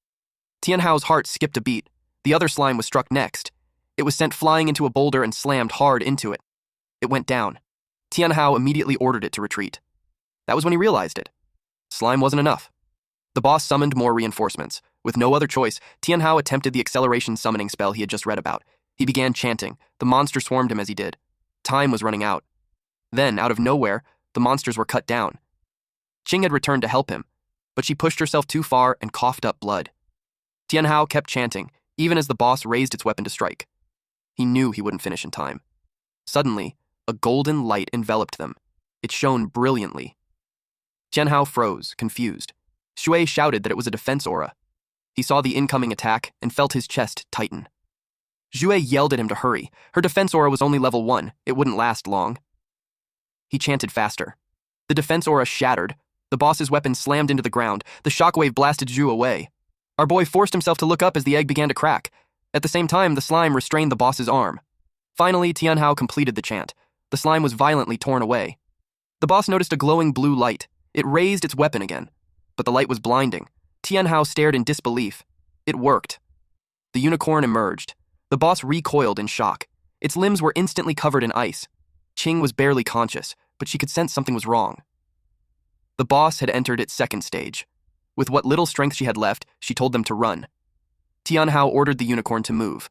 Tianhao's heart skipped a beat. The other slime was struck next. It was sent flying into a boulder and slammed hard into it. It went down. Tianhao immediately ordered it to retreat. That was when he realized it. Slime wasn't enough. The boss summoned more reinforcements. With no other choice, Tianhao attempted the acceleration summoning spell he had just read about. He began chanting. The monster swarmed him as he did. Time was running out. Then, out of nowhere, the monsters were cut down. Qing had returned to help him, but she pushed herself too far and coughed up blood. Tianhao kept chanting, even as the boss raised its weapon to strike. He knew he wouldn't finish in time. Suddenly, a golden light enveloped them. It shone brilliantly. Tianhao froze, confused. Shui shouted that it was a defense aura. He saw the incoming attack and felt his chest tighten. Zhue yelled at him to hurry. Her defense aura was only level 1. It wouldn't last long. He chanted faster. The defense aura shattered. The boss's weapon slammed into the ground. The shockwave blasted Zhu away. Our boy forced himself to look up as the egg began to crack. At the same time, the slime restrained the boss's arm. Finally, Tianhao completed the chant. The slime was violently torn away. The boss noticed a glowing blue light. It raised its weapon again. But the light was blinding. Tianhao stared in disbelief. It worked. The unicorn emerged. The boss recoiled in shock. Its limbs were instantly covered in ice. Qing was barely conscious, but she could sense something was wrong. The boss had entered its second stage. With what little strength she had left, she told them to run. Tianhao ordered the unicorn to move.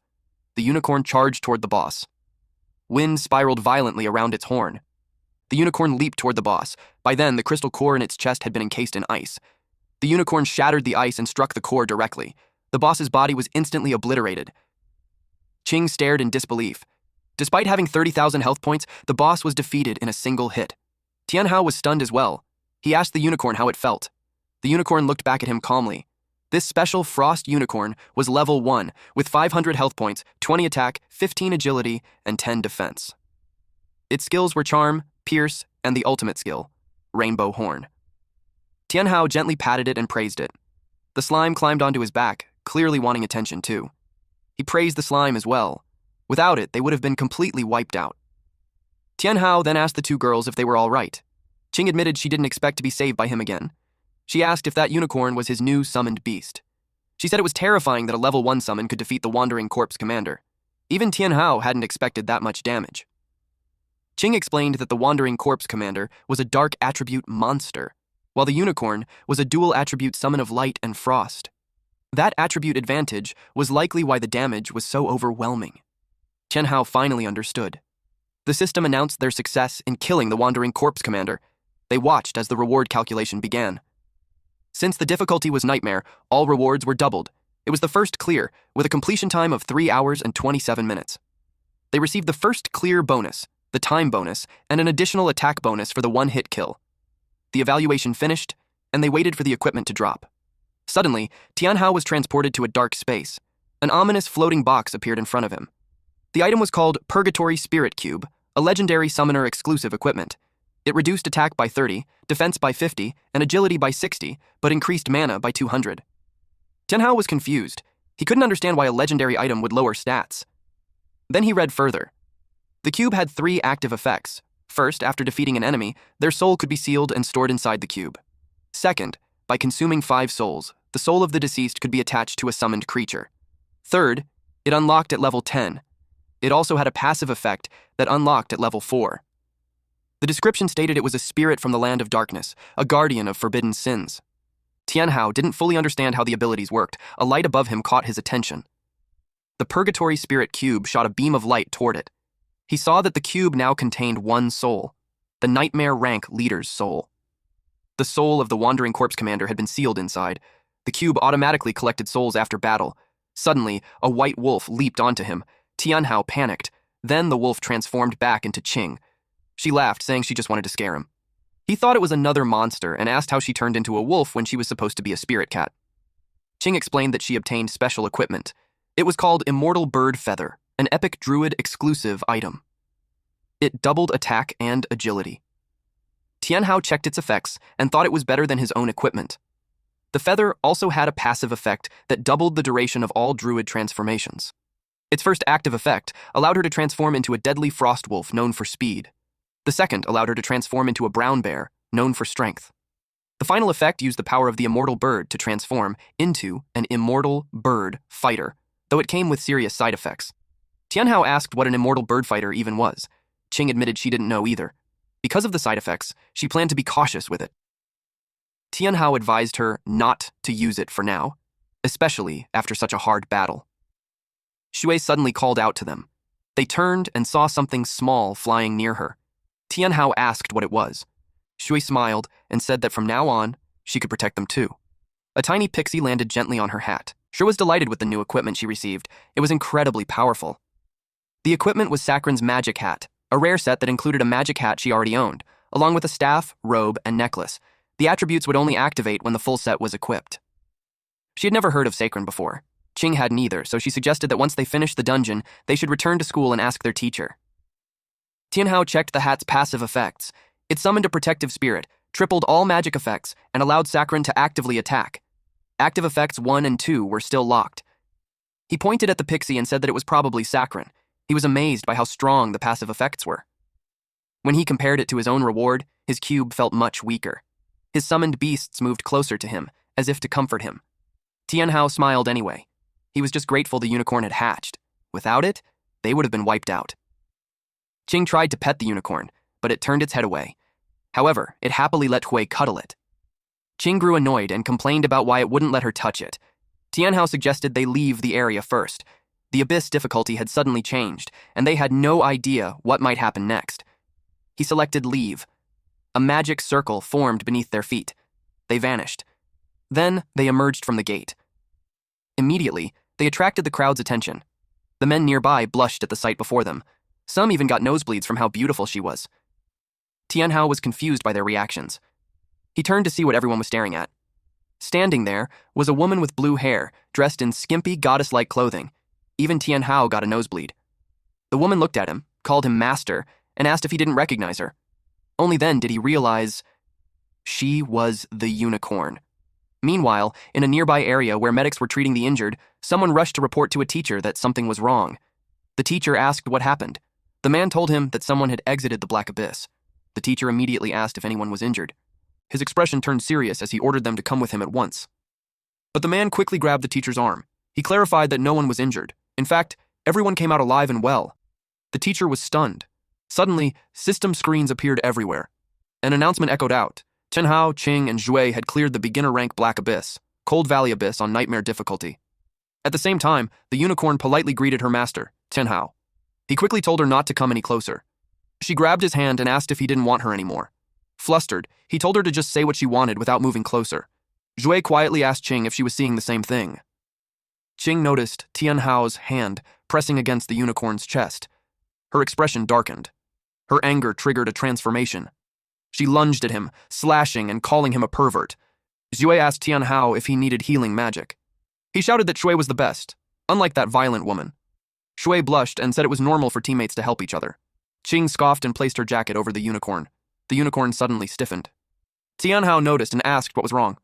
The unicorn charged toward the boss. Wind spiraled violently around its horn. The unicorn leaped toward the boss. By then, the crystal core in its chest had been encased in ice. The unicorn shattered the ice and struck the core directly. The boss's body was instantly obliterated. Qing stared in disbelief. Despite having 30,000 health points, the boss was defeated in a single hit. Tianhao was stunned as well. He asked the unicorn how it felt. The unicorn looked back at him calmly. This special frost unicorn was level 1, with 500 health points, 20 attack, 15 agility, and 10 defense. Its skills were charm, pierce, and the ultimate skill, rainbow horn. Tianhao gently patted it and praised it. The slime climbed onto his back, clearly wanting attention too. He praised the slime as well. Without it, they would have been completely wiped out. Tianhao then asked the two girls if they were all right. Qing admitted she didn't expect to be saved by him again. She asked if that unicorn was his new summoned beast. She said it was terrifying that a level 1 summon could defeat the Wandering Corpse commander. Even Tianhao hadn't expected that much damage. Qing explained that the Wandering Corpse commander was a dark attribute monster, while the unicorn was a dual attribute summon of light and frost. That attribute advantage was likely why the damage was so overwhelming. Tianhao finally understood. The system announced their success in killing the Wandering Corpse commander. They watched as the reward calculation began. Since the difficulty was nightmare, all rewards were doubled. It was the first clear, with a completion time of 3 hours and 27 minutes. They received the first clear bonus, the time bonus, and an additional attack bonus for the one-hit kill. The evaluation finished, and they waited for the equipment to drop. Suddenly, Tianhao was transported to a dark space. An ominous floating box appeared in front of him. The item was called Purgatory Spirit Cube, a legendary summoner exclusive equipment. It reduced attack by 30, defense by 50, and agility by 60, but increased mana by 200. Tianhao was confused. He couldn't understand why a legendary item would lower stats. Then he read further. The cube had 3 active effects. First, after defeating an enemy, their soul could be sealed and stored inside the cube. Second, by consuming 5 souls, the soul of the deceased could be attached to a summoned creature. Third, it unlocked at level 10. It also had a passive effect that unlocked at level 4. The description stated it was a spirit from the land of darkness, a guardian of forbidden sins. Tianhao didn't fully understand how the abilities worked. A light above him caught his attention. The Purgatory Spirit Cube shot a beam of light toward it. He saw that the cube now contained 1 soul, the Nightmare Rank leader's soul. The soul of the Wandering Corpse commander had been sealed inside. The cube automatically collected souls after battle. Suddenly, a white wolf leaped onto him. Tianhao panicked. Then the wolf transformed back into Qing. She laughed, saying she just wanted to scare him. He thought it was another monster and asked how she turned into a wolf when she was supposed to be a spirit cat. Qing explained that she obtained special equipment. It was called Immortal Bird Feather, an epic druid exclusive item. It doubled attack and agility. Tianhao checked its effects and thought it was better than his own equipment. The feather also had a passive effect that doubled the duration of all druid transformations. Its first active effect allowed her to transform into a deadly frost wolf known for speed. The second allowed her to transform into a brown bear, known for strength. The final effect used the power of the immortal bird to transform into an immortal bird fighter, though it came with serious side effects. Tianhao asked what an immortal bird fighter even was. Qing admitted she didn't know either. Because of the side effects, she planned to be cautious with it. Tianhao advised her not to use it for now, especially after such a hard battle. Shui suddenly called out to them. They turned and saw something small flying near her. Tianhao asked what it was. Shui smiled and said that from now on, she could protect them too. A tiny pixie landed gently on her hat. Shui was delighted with the new equipment she received. It was incredibly powerful. The equipment was Sakran's magic hat, a rare set that included a magic hat she already owned, along with a staff, robe, and necklace. The attributes would only activate when the full set was equipped. She had never heard of Sacred before. Qing hadn't either, so she suggested that once they finished the dungeon, they should return to school and ask their teacher. Tianhao checked the hat's passive effects. It summoned a protective spirit, tripled all magic effects, and allowed Sacred to actively attack. Active effects 1 and 2 were still locked. He pointed at the pixie and said that it was probably Sacred. He was amazed by how strong the passive effects were. When he compared it to his own reward, his cube felt much weaker. His summoned beasts moved closer to him, as if to comfort him. Tianhao smiled anyway. He was just grateful the unicorn had hatched. Without it, they would have been wiped out. Qing tried to pet the unicorn, but it turned its head away. However, it happily let Hui cuddle it. Qing grew annoyed and complained about why it wouldn't let her touch it. Tianhao suggested they leave the area first. The abyss difficulty had suddenly changed, and they had no idea what might happen next. He selected leave. A magic circle formed beneath their feet. They vanished. Then they emerged from the gate. Immediately, they attracted the crowd's attention. The men nearby blushed at the sight before them. Some even got nosebleeds from how beautiful she was. Tianhao was confused by their reactions. He turned to see what everyone was staring at. Standing there was a woman with blue hair, dressed in skimpy, goddess-like clothing. Even Tianhao got a nosebleed. The woman looked at him, called him master, and asked if he didn't recognize her. Only then did he realize she was the unicorn. Meanwhile, in a nearby area where medics were treating the injured, someone rushed to report to a teacher that something was wrong. The teacher asked what happened. The man told him that someone had exited the Black Abyss. The teacher immediately asked if anyone was injured. His expression turned serious as he ordered them to come with him at once. But the man quickly grabbed the teacher's arm. He clarified that no one was injured. In fact, everyone came out alive and well. The teacher was stunned. Suddenly, system screens appeared everywhere. An announcement echoed out. Tianhao, Qing, and Zhui had cleared the beginner rank Black Abyss, Cold Valley Abyss on Nightmare difficulty. At the same time, the unicorn politely greeted her master, Tianhao. He quickly told her not to come any closer. She grabbed his hand and asked if he didn't want her anymore. Flustered, he told her to just say what she wanted without moving closer. Zhui quietly asked Qing if she was seeing the same thing. Qing noticed Tianhao's hand pressing against the unicorn's chest. Her expression darkened. Her anger triggered a transformation. She lunged at him, slashing and calling him a pervert. Zhui asked Tianhao if he needed healing magic. He shouted that Shui was the best, unlike that violent woman. Shui blushed and said it was normal for teammates to help each other. Qing scoffed and placed her jacket over the unicorn. The unicorn suddenly stiffened. Tianhao noticed and asked what was wrong.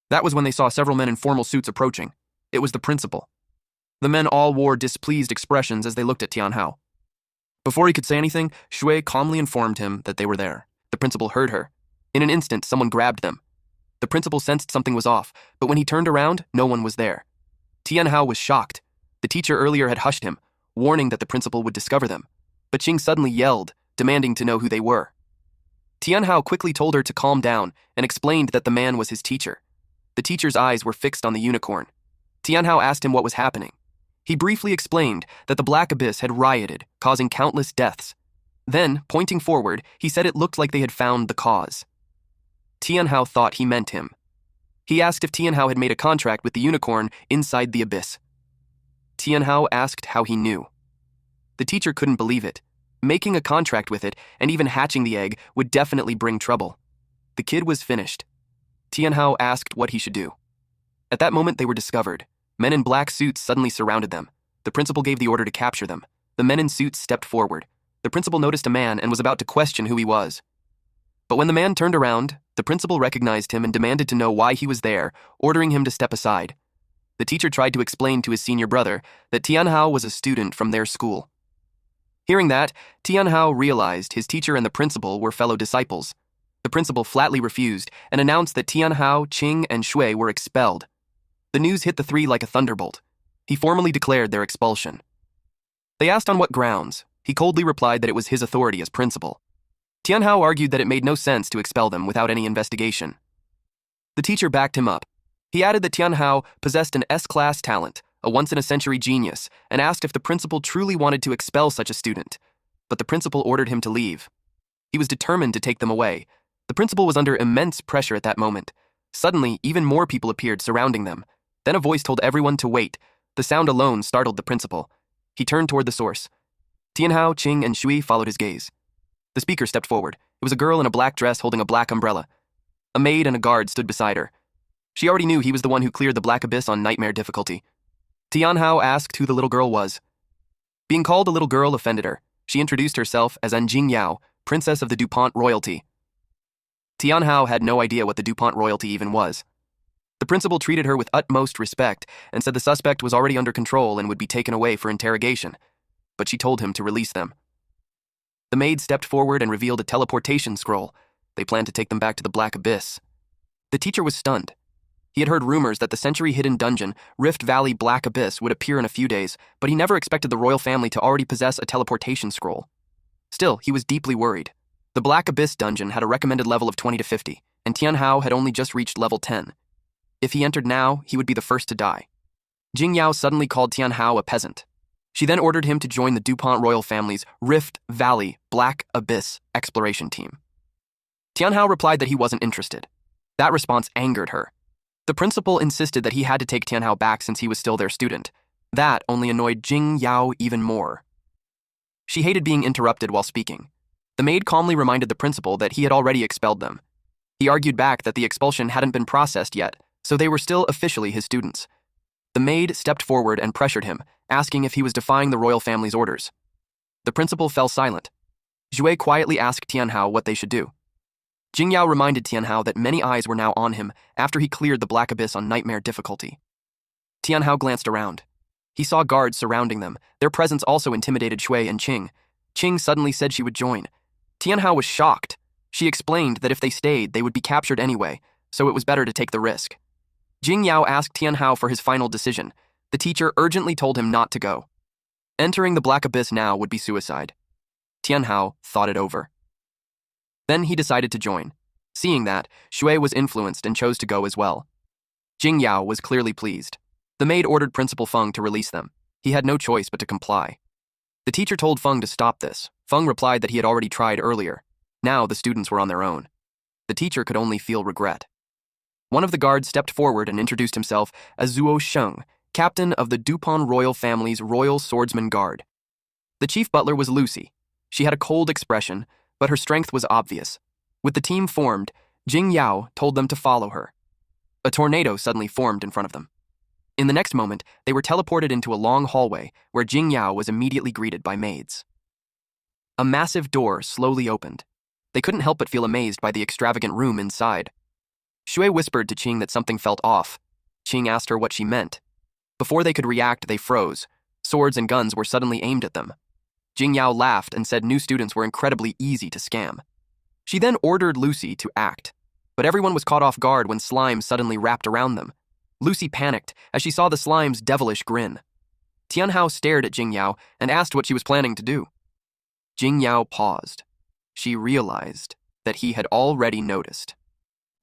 That was when they saw several men in formal suits approaching. It was the principal. The men all wore displeased expressions as they looked at Tianhao. Before he could say anything, Shui calmly informed him that they were there. The principal heard her. In an instant, someone grabbed them. The principal sensed something was off, but when he turned around, no one was there. Tianhao was shocked. The teacher earlier had hushed him, warning that the principal would discover them. But Qing suddenly yelled, demanding to know who they were. Tianhao quickly told her to calm down and explained that the man was his teacher. The teacher's eyes were fixed on the unicorn. Tianhao asked him what was happening. He briefly explained that the Black Abyss had rioted, causing countless deaths. Then, pointing forward, he said it looked like they had found the cause. Tianhao thought he meant him. He asked if Tianhao had made a contract with the unicorn inside the abyss. Tianhao asked how he knew. The teacher couldn't believe it. Making a contract with it, and even hatching the egg, would definitely bring trouble. The kid was finished. Tianhao asked what he should do. At that moment, they were discovered. Men in black suits suddenly surrounded them. The principal gave the order to capture them. The men in suits stepped forward. The principal noticed a man and was about to question who he was. But when the man turned around, the principal recognized him and demanded to know why he was there, ordering him to step aside. The teacher tried to explain to his senior brother that Tianhao was a student from their school. Hearing that, Tianhao realized his teacher and the principal were fellow disciples. The principal flatly refused and announced that Tianhao, Qing, and Shui were expelled. The news hit the three like a thunderbolt. He formally declared their expulsion. They asked on what grounds. He coldly replied that it was his authority as principal. Tianhao argued that it made no sense to expel them without any investigation. The teacher backed him up. He added that Tianhao possessed an S-class talent, a once-in-a-century genius, and asked if the principal truly wanted to expel such a student. But the principal ordered him to leave. He was determined to take them away. The principal was under immense pressure at that moment. Suddenly, even more people appeared surrounding them. Then a voice told everyone to wait. The sound alone startled the principal. He turned toward the source. Tianhao, Qing, and Shui followed his gaze. The speaker stepped forward. It was a girl in a black dress holding a black umbrella. A maid and a guard stood beside her. She already knew he was the one who cleared the Black Abyss on nightmare difficulty. Tianhao asked who the little girl was. Being called a little girl offended her. She introduced herself as Anjing Yao, princess of the DuPont royalty. Tianhao had no idea what the DuPont royalty even was. The principal treated her with utmost respect and said the suspect was already under control and would be taken away for interrogation, but she told him to release them. The maid stepped forward and revealed a teleportation scroll. They planned to take them back to the Black Abyss. The teacher was stunned. He had heard rumors that the century-hidden dungeon, Rift Valley Black Abyss, would appear in a few days, but he never expected the royal family to already possess a teleportation scroll. Still, he was deeply worried. The Black Abyss dungeon had a recommended level of 20 to 50, and Tianhao had only just reached level 10. If he entered now, he would be the first to die. Jing Yao suddenly called Tianhao a peasant. She then ordered him to join the DuPont royal family's Rift Valley Black Abyss exploration team. Tianhao replied that he wasn't interested. That response angered her. The principal insisted that he had to take Tianhao back since he was still their student. That only annoyed Jing Yao even more. She hated being interrupted while speaking. The maid calmly reminded the principal that he had already expelled them. He argued back that the expulsion hadn't been processed yet, so they were still officially his students. The maid stepped forward and pressured him, asking if he was defying the royal family's orders. The principal fell silent. Zhui quietly asked Tianhao what they should do. Jing Yao reminded Tianhao that many eyes were now on him after he cleared the Black Abyss on nightmare difficulty. Tianhao glanced around. He saw guards surrounding them. Their presence also intimidated Shui and Qing. Qing suddenly said she would join. Tianhao was shocked. She explained that if they stayed, they would be captured anyway, so it was better to take the risk. Jing Yao asked Tianhao for his final decision. The teacher urgently told him not to go. Entering the Black Abyss now would be suicide. Tianhao thought it over. Then he decided to join. Seeing that, Shui was influenced and chose to go as well. Jing Yao was clearly pleased. The maid ordered Principal Feng to release them. He had no choice but to comply. The teacher told Feng to stop this. Feng replied that he had already tried earlier. Now the students were on their own. The teacher could only feel regret. One of the guards stepped forward and introduced himself as Zuo Sheng, captain of the DuPont royal family's Royal Swordsman Guard. The chief butler was Lucy. She had a cold expression, but her strength was obvious. With the team formed, Jing Yao told them to follow her. A tornado suddenly formed in front of them. In the next moment, they were teleported into a long hallway where Jing Yao was immediately greeted by maids. A massive door slowly opened. They couldn't help but feel amazed by the extravagant room inside. Shui whispered to Qing that something felt off. Qing asked her what she meant. Before they could react, they froze. Swords and guns were suddenly aimed at them. Jing Yao laughed and said new students were incredibly easy to scam. She then ordered Lucy to act, but everyone was caught off guard when slime suddenly wrapped around them. Lucy panicked as she saw the slime's devilish grin. Tianhao stared at Jing Yao and asked what she was planning to do. Jing Yao paused. She realized that he had already noticed.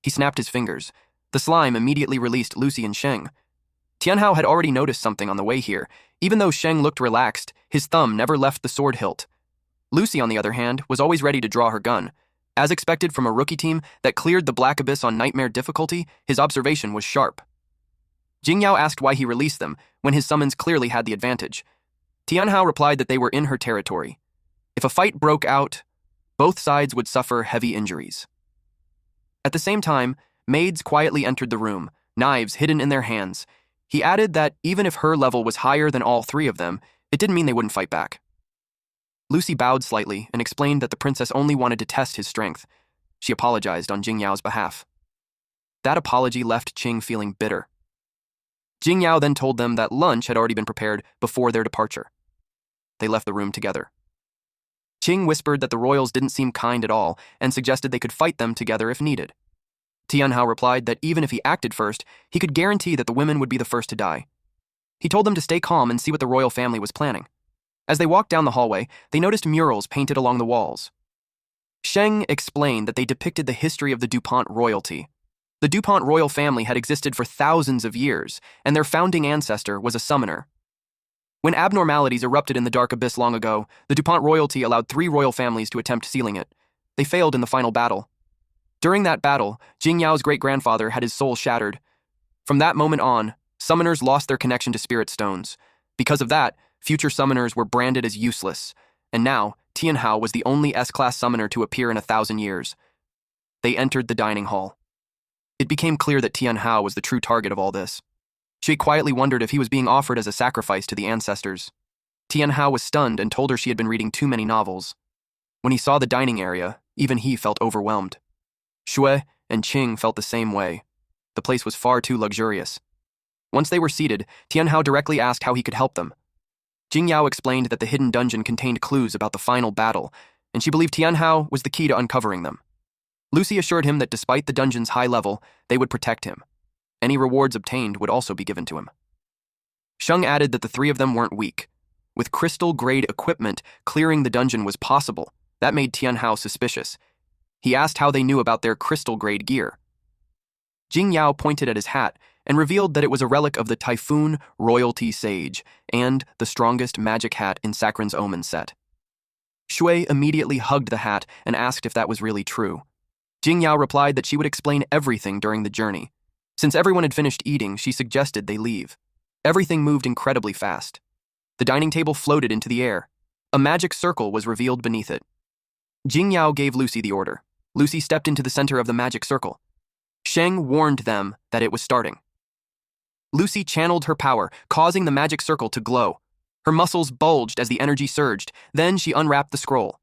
He snapped his fingers. The slime immediately released Lucy and Sheng. Tianhao had already noticed something on the way here. Even though Sheng looked relaxed, his thumb never left the sword hilt. Lucy, on the other hand, was always ready to draw her gun. As expected from a rookie team that cleared the Black Abyss on nightmare difficulty, his observation was sharp. Jing Yao asked why he released them, when his summons clearly had the advantage. Tianhao replied that they were in her territory. If a fight broke out, both sides would suffer heavy injuries. At the same time, maids quietly entered the room, knives hidden in their hands. He added that even if her level was higher than all three of them, it didn't mean they wouldn't fight back. Lucy bowed slightly and explained that the princess only wanted to test his strength. She apologized on Jing Yao's behalf. That apology left Qing feeling bitter. Jing Yao then told them that lunch had already been prepared before their departure. They left the room together. Qing whispered that the royals didn't seem kind at all and suggested they could fight them together if needed. Tianhao replied that even if he acted first, he could guarantee that the women would be the first to die. He told them to stay calm and see what the royal family was planning. As they walked down the hallway, they noticed murals painted along the walls. Sheng explained that they depicted the history of the DuPont royalty. The DuPont royal family had existed for thousands of years, and their founding ancestor was a summoner. When abnormalities erupted in the Dark Abyss long ago, the DuPont royalty allowed 3 royal families to attempt sealing it. They failed in the final battle. During that battle, Jing Yao's great-grandfather had his soul shattered. From that moment on, summoners lost their connection to spirit stones. Because of that, future summoners were branded as useless, and now Tianhao was the only S-class summoner to appear in 1,000 years. They entered the dining hall. It became clear that Tianhao was the true target of all this. She quietly wondered if he was being offered as a sacrifice to the ancestors. Tianhao was stunned and told her she had been reading too many novels. When he saw the dining area, even he felt overwhelmed. Shui and Qing felt the same way. The place was far too luxurious. Once they were seated, Tianhao directly asked how he could help them. Jingyao explained that the hidden dungeon contained clues about the final battle, and she believed Tianhao was the key to uncovering them. Lucy assured him that despite the dungeon's high level, they would protect him. Any rewards obtained would also be given to him. Sheng added that the three of them weren't weak. With crystal-grade equipment, clearing the dungeon was possible. That made Tianhao suspicious. He asked how they knew about their crystal-grade gear. Jingyao pointed at his hat and revealed that it was a relic of the Typhoon Royalty Sage and the strongest magic hat in Sakran's Omen set. Shui immediately hugged the hat and asked if that was really true. Jingyao replied that she would explain everything during the journey. Since everyone had finished eating, she suggested they leave. Everything moved incredibly fast. The dining table floated into the air. A magic circle was revealed beneath it. Jingyao gave Lucy the order. Lucy stepped into the center of the magic circle. Sheng warned them that it was starting. Lucy channeled her power, causing the magic circle to glow. Her muscles bulged as the energy surged. Then she unwrapped the scroll.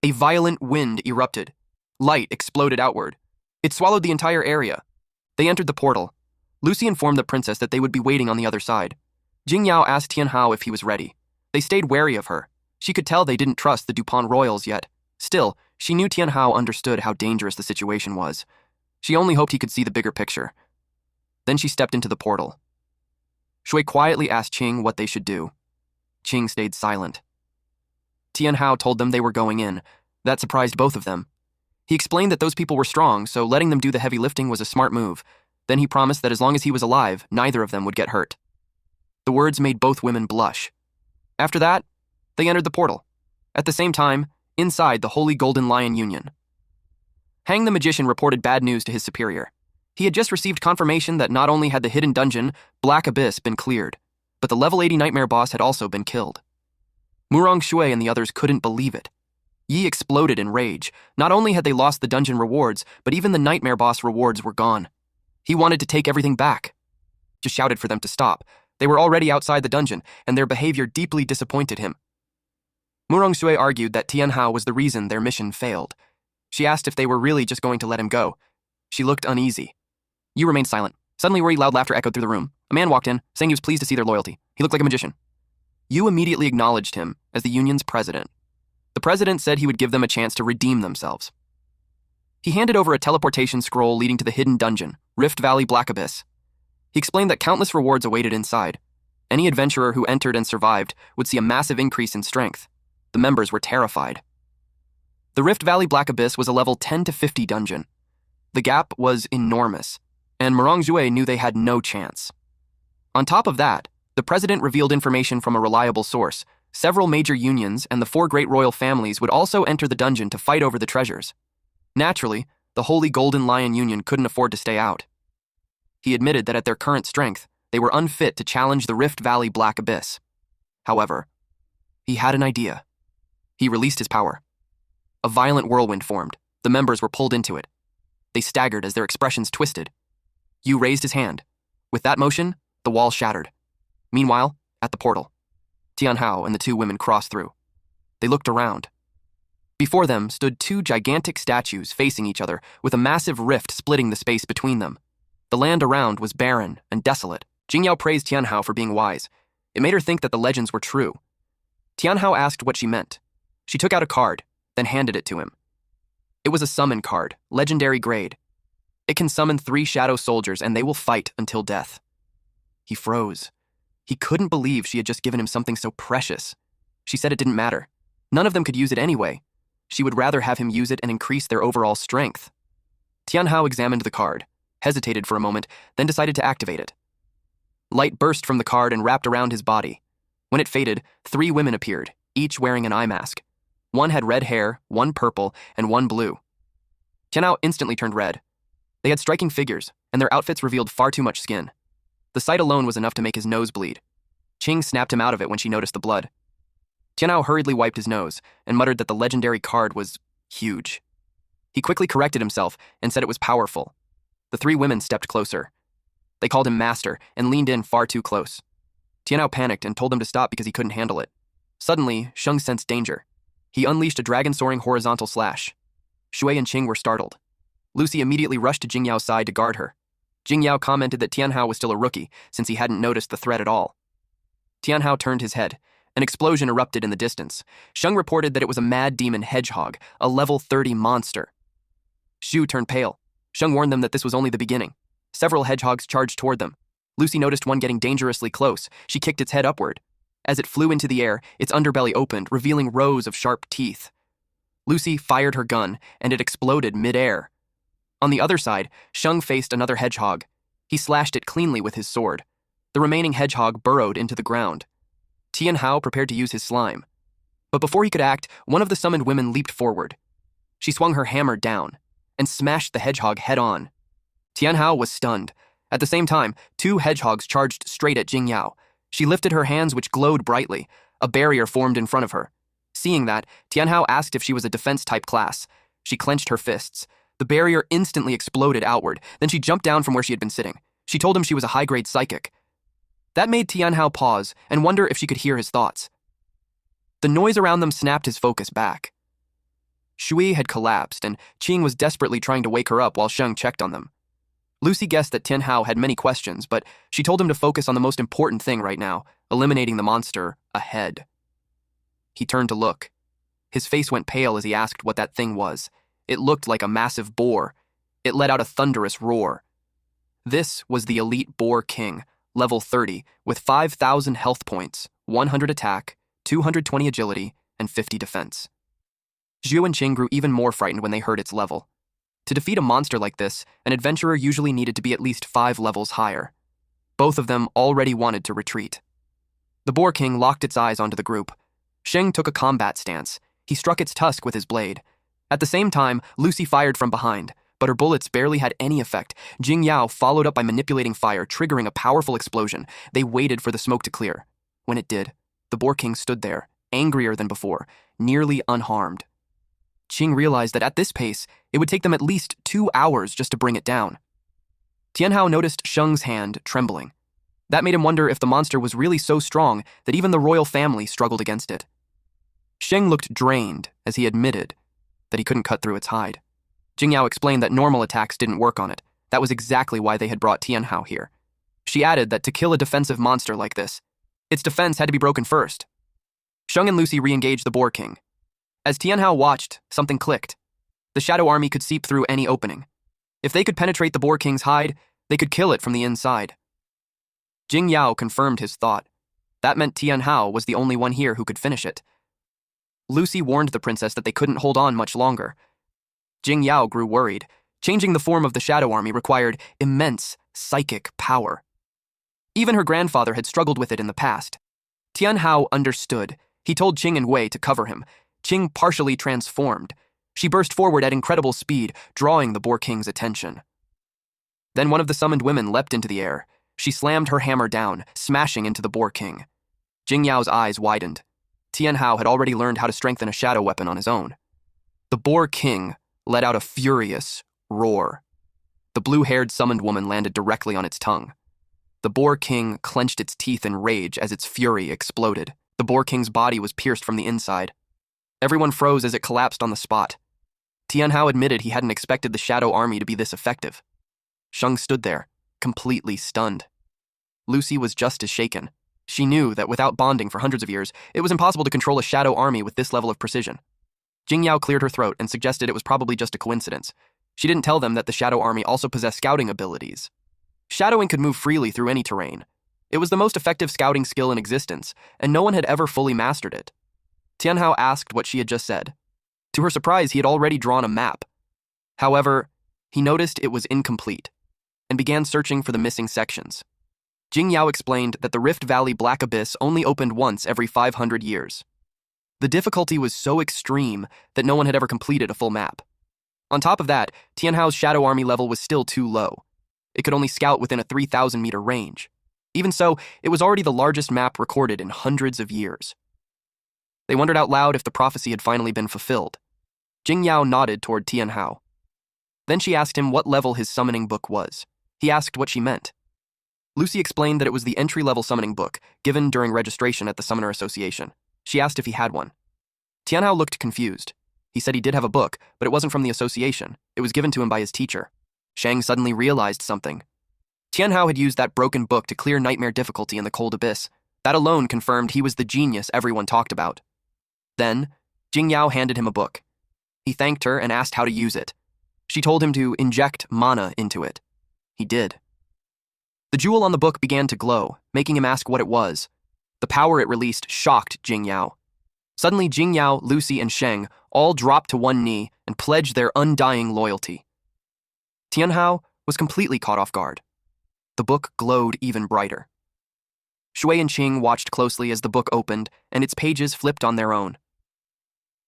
A violent wind erupted. Light exploded outward. It swallowed the entire area. They entered the portal. Lucy informed the princess that they would be waiting on the other side. Jingyao asked Tianhao if he was ready. They stayed wary of her. She could tell they didn't trust the Dupont royals yet. Still, she knew Tianhao understood how dangerous the situation was. She only hoped he could see the bigger picture. Then she stepped into the portal. Shui quietly asked Qing what they should do. Qing stayed silent. Tianhao told them they were going in. That surprised both of them. He explained that those people were strong, so letting them do the heavy lifting was a smart move. Then he promised that as long as he was alive, neither of them would get hurt. The words made both women blush. After that, they entered the portal. At the same time, inside the Holy Golden Lion Union. Hang the Magician reported bad news to his superior. He had just received confirmation that not only had the hidden dungeon, Black Abyss, been cleared, but the level 80 nightmare boss had also been killed. Murong Shui and the others couldn't believe it. Yi exploded in rage. Not only had they lost the dungeon rewards, but even the nightmare boss rewards were gone. He wanted to take everything back. Just shouted for them to stop. They were already outside the dungeon, and their behavior deeply disappointed him. Murong Shui argued that Tianhao was the reason their mission failed. She asked if they were really just going to let him go. She looked uneasy. Yu remained silent. Suddenly, worried loud laughter echoed through the room. A man walked in, saying he was pleased to see their loyalty. He looked like a magician. Yu immediately acknowledged him as the union's president. The president said he would give them a chance to redeem themselves. He handed over a teleportation scroll leading to the hidden dungeon, Rift Valley Black Abyss. He explained that countless rewards awaited inside. Any adventurer who entered and survived would see a massive increase in strength. The members were terrified. The Rift Valley Black Abyss was a level 10 to 50 dungeon. The gap was enormous, and Murong Shui knew they had no chance. On top of that, the president revealed information from a reliable source. Several major unions and the 4 great royal families would also enter the dungeon to fight over the treasures. Naturally, the Holy Golden Lion Union couldn't afford to stay out. He admitted that at their current strength, they were unfit to challenge the Rift Valley Black Abyss. However, he had an idea. He released his power. A violent whirlwind formed. The members were pulled into it. They staggered as their expressions twisted. Yu raised his hand. With that motion, the wall shattered. Meanwhile, at the portal, Tianhao and the 2 women crossed through. They looked around. Before them stood 2 gigantic statues facing each other, with a massive rift splitting the space between them. The land around was barren and desolate. Jingyao praised Tianhao for being wise. It made her think that the legends were true. Tianhao asked what she meant. She took out a card, then handed it to him. It was a summon card, legendary grade. It can summon 3 shadow soldiers and they will fight until death. He froze. He couldn't believe she had just given him something so precious. She said it didn't matter. None of them could use it anyway. She would rather have him use it and increase their overall strength. Tianhao examined the card, hesitated for a moment, then decided to activate it. Light burst from the card and wrapped around his body. When it faded, 3 women appeared, each wearing an eye mask. One had red hair, one purple, and one blue. Tianhao instantly turned red. They had striking figures, and their outfits revealed far too much skin. The sight alone was enough to make his nose bleed. Qing snapped him out of it when she noticed the blood. Tianhao hurriedly wiped his nose and muttered that the legendary card was huge. He quickly corrected himself and said it was powerful. The three women stepped closer. They called him master and leaned in far too close. Tianhao panicked and told them to stop because he couldn't handle it. Suddenly, Sheng sensed danger. He unleashed a dragon-soaring horizontal slash. Shui and Qing were startled. Lucy immediately rushed to Jingyao's side to guard her. Jingyao commented that Tianhao was still a rookie, since he hadn't noticed the threat at all. Tianhao turned his head. An explosion erupted in the distance. Sheng reported that it was a mad demon hedgehog, a level 30 monster. Xu turned pale. Sheng warned them that this was only the beginning. Several hedgehogs charged toward them. Lucy noticed one getting dangerously close. She kicked its head upward. As it flew into the air, its underbelly opened, revealing rows of sharp teeth. Lucy fired her gun, and it exploded mid-air. On the other side, Sheng faced another hedgehog. He slashed it cleanly with his sword. The remaining hedgehog burrowed into the ground. Tianhao prepared to use his slime. But before he could act, one of the summoned women leaped forward. She swung her hammer down and smashed the hedgehog head-on. Tianhao was stunned. At the same time, two hedgehogs charged straight at Jingyao. She lifted her hands, which glowed brightly. A barrier formed in front of her. Seeing that, Tianhao asked if she was a defense-type class. She clenched her fists. The barrier instantly exploded outward. Then she jumped down from where she had been sitting. She told him she was a high-grade psychic. That made Tianhao pause and wonder if she could hear his thoughts. The noise around them snapped his focus back. Shui had collapsed, and Qing was desperately trying to wake her up while Sheng checked on them. Lucy guessed that Tianhao had many questions, but she told him to focus on the most important thing right now, eliminating the monster ahead. He turned to look. His face went pale as he asked what that thing was. It looked like a massive boar. It let out a thunderous roar. This was the elite Boar King, level 30, with 5,000 health points, 100 attack, 220 agility, and 50 defense. Zhu and Qing grew even more frightened when they heard its level. To defeat a monster like this, an adventurer usually needed to be at least 5 levels higher. Both of them already wanted to retreat. The Boar King locked its eyes onto the group. Sheng took a combat stance. He struck its tusk with his blade. At the same time, Lucy fired from behind, but her bullets barely had any effect. Jingyao followed up by manipulating fire, triggering a powerful explosion. They waited for the smoke to clear. When it did, the Boar King stood there, angrier than before, nearly unharmed. Qing realized that at this pace, it would take them at least 2 hours just to bring it down. Tianhao noticed Sheng's hand trembling. That made him wonder if the monster was really so strong that even the royal family struggled against it. Sheng looked drained as he admitted that he couldn't cut through its hide. Jingyao explained that normal attacks didn't work on it. That was exactly why they had brought Tianhao here. She added that to kill a defensive monster like this, its defense had to be broken first. Sheng and Lucy re-engaged the Boar King. As Tianhao watched, something clicked. The Shadow Army could seep through any opening. If they could penetrate the Boar King's hide, they could kill it from the inside. Jingyao confirmed his thought. That meant Tianhao was the only one here who could finish it. Lucy warned the princess that they couldn't hold on much longer. Jingyao grew worried. Changing the form of the Shadow Army required immense psychic power. Even her grandfather had struggled with it in the past. Tianhao understood. He told Qing and Wei to cover him. Qing partially transformed. She burst forward at incredible speed, drawing the Boar King's attention. Then one of the summoned women leapt into the air. She slammed her hammer down, smashing into the Boar King. Jingyao's eyes widened. Tianhao had already learned how to strengthen a shadow weapon on his own. The Boar King let out a furious roar. The blue-haired summoned woman landed directly on its tongue. The Boar King clenched its teeth in rage as its fury exploded. The Boar King's body was pierced from the inside. Everyone froze as it collapsed on the spot. Tianhao admitted he hadn't expected the Shadow Army to be this effective. Sheng stood there, completely stunned. Lucy was just as shaken. She knew that without bonding for hundreds of years, it was impossible to control a Shadow Army with this level of precision. Jingyao cleared her throat and suggested it was probably just a coincidence. She didn't tell them that the Shadow Army also possessed scouting abilities. Shadowing could move freely through any terrain. It was the most effective scouting skill in existence, and no one had ever fully mastered it. Tianhao asked what she had just said. To her surprise, he had already drawn a map. However, he noticed it was incomplete and began searching for the missing sections. Jingyao explained that the Rift Valley Black Abyss only opened once every 500 years. The difficulty was so extreme that no one had ever completed a full map. On top of that, Tianhao's Shadow Army level was still too low. It could only scout within a 3,000-meter range. Even so, it was already the largest map recorded in hundreds of years. They wondered out loud if the prophecy had finally been fulfilled. Jingyao nodded toward Tianhao. Then she asked him what level his summoning book was. He asked what she meant. Lucy explained that it was the entry-level summoning book, given during registration at the Summoner Association. She asked if he had one. Tianhao looked confused. He said he did have a book, but it wasn't from the association. It was given to him by his teacher. Shang suddenly realized something. Tianhao had used that broken book to clear nightmare difficulty in the cold abyss. That alone confirmed he was the genius everyone talked about. Then, Jingyao handed him a book. He thanked her and asked how to use it. She told him to inject mana into it. He did. The jewel on the book began to glow, making him ask what it was. The power it released shocked Jingyao. Suddenly, Jingyao, Lucy, and Sheng all dropped to one knee and pledged their undying loyalty. Tianhao was completely caught off guard. The book glowed even brighter. Shui and Qing watched closely as the book opened and its pages flipped on their own.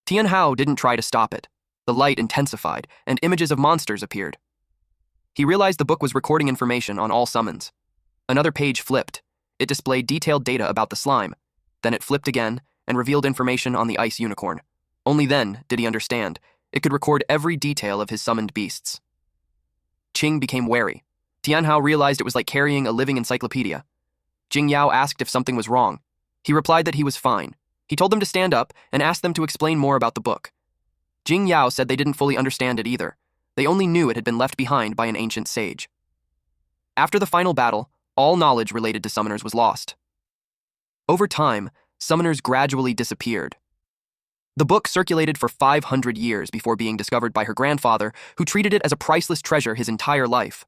Tianhao didn't try to stop it. The light intensified and images of monsters appeared. He realized the book was recording information on all summons. Another page flipped. It displayed detailed data about the slime. Then it flipped again and revealed information on the ice unicorn. Only then did he understand. It could record every detail of his summoned beasts. Qing became wary. Tianhao realized it was like carrying a living encyclopedia. Jingyao asked if something was wrong. He replied that he was fine. He told them to stand up and asked them to explain more about the book. Jingyao said they didn't fully understand it either. They only knew it had been left behind by an ancient sage. After the final battle, all knowledge related to summoners was lost. Over time, summoners gradually disappeared. The book circulated for 500 years before being discovered by her grandfather, who treated it as a priceless treasure his entire life.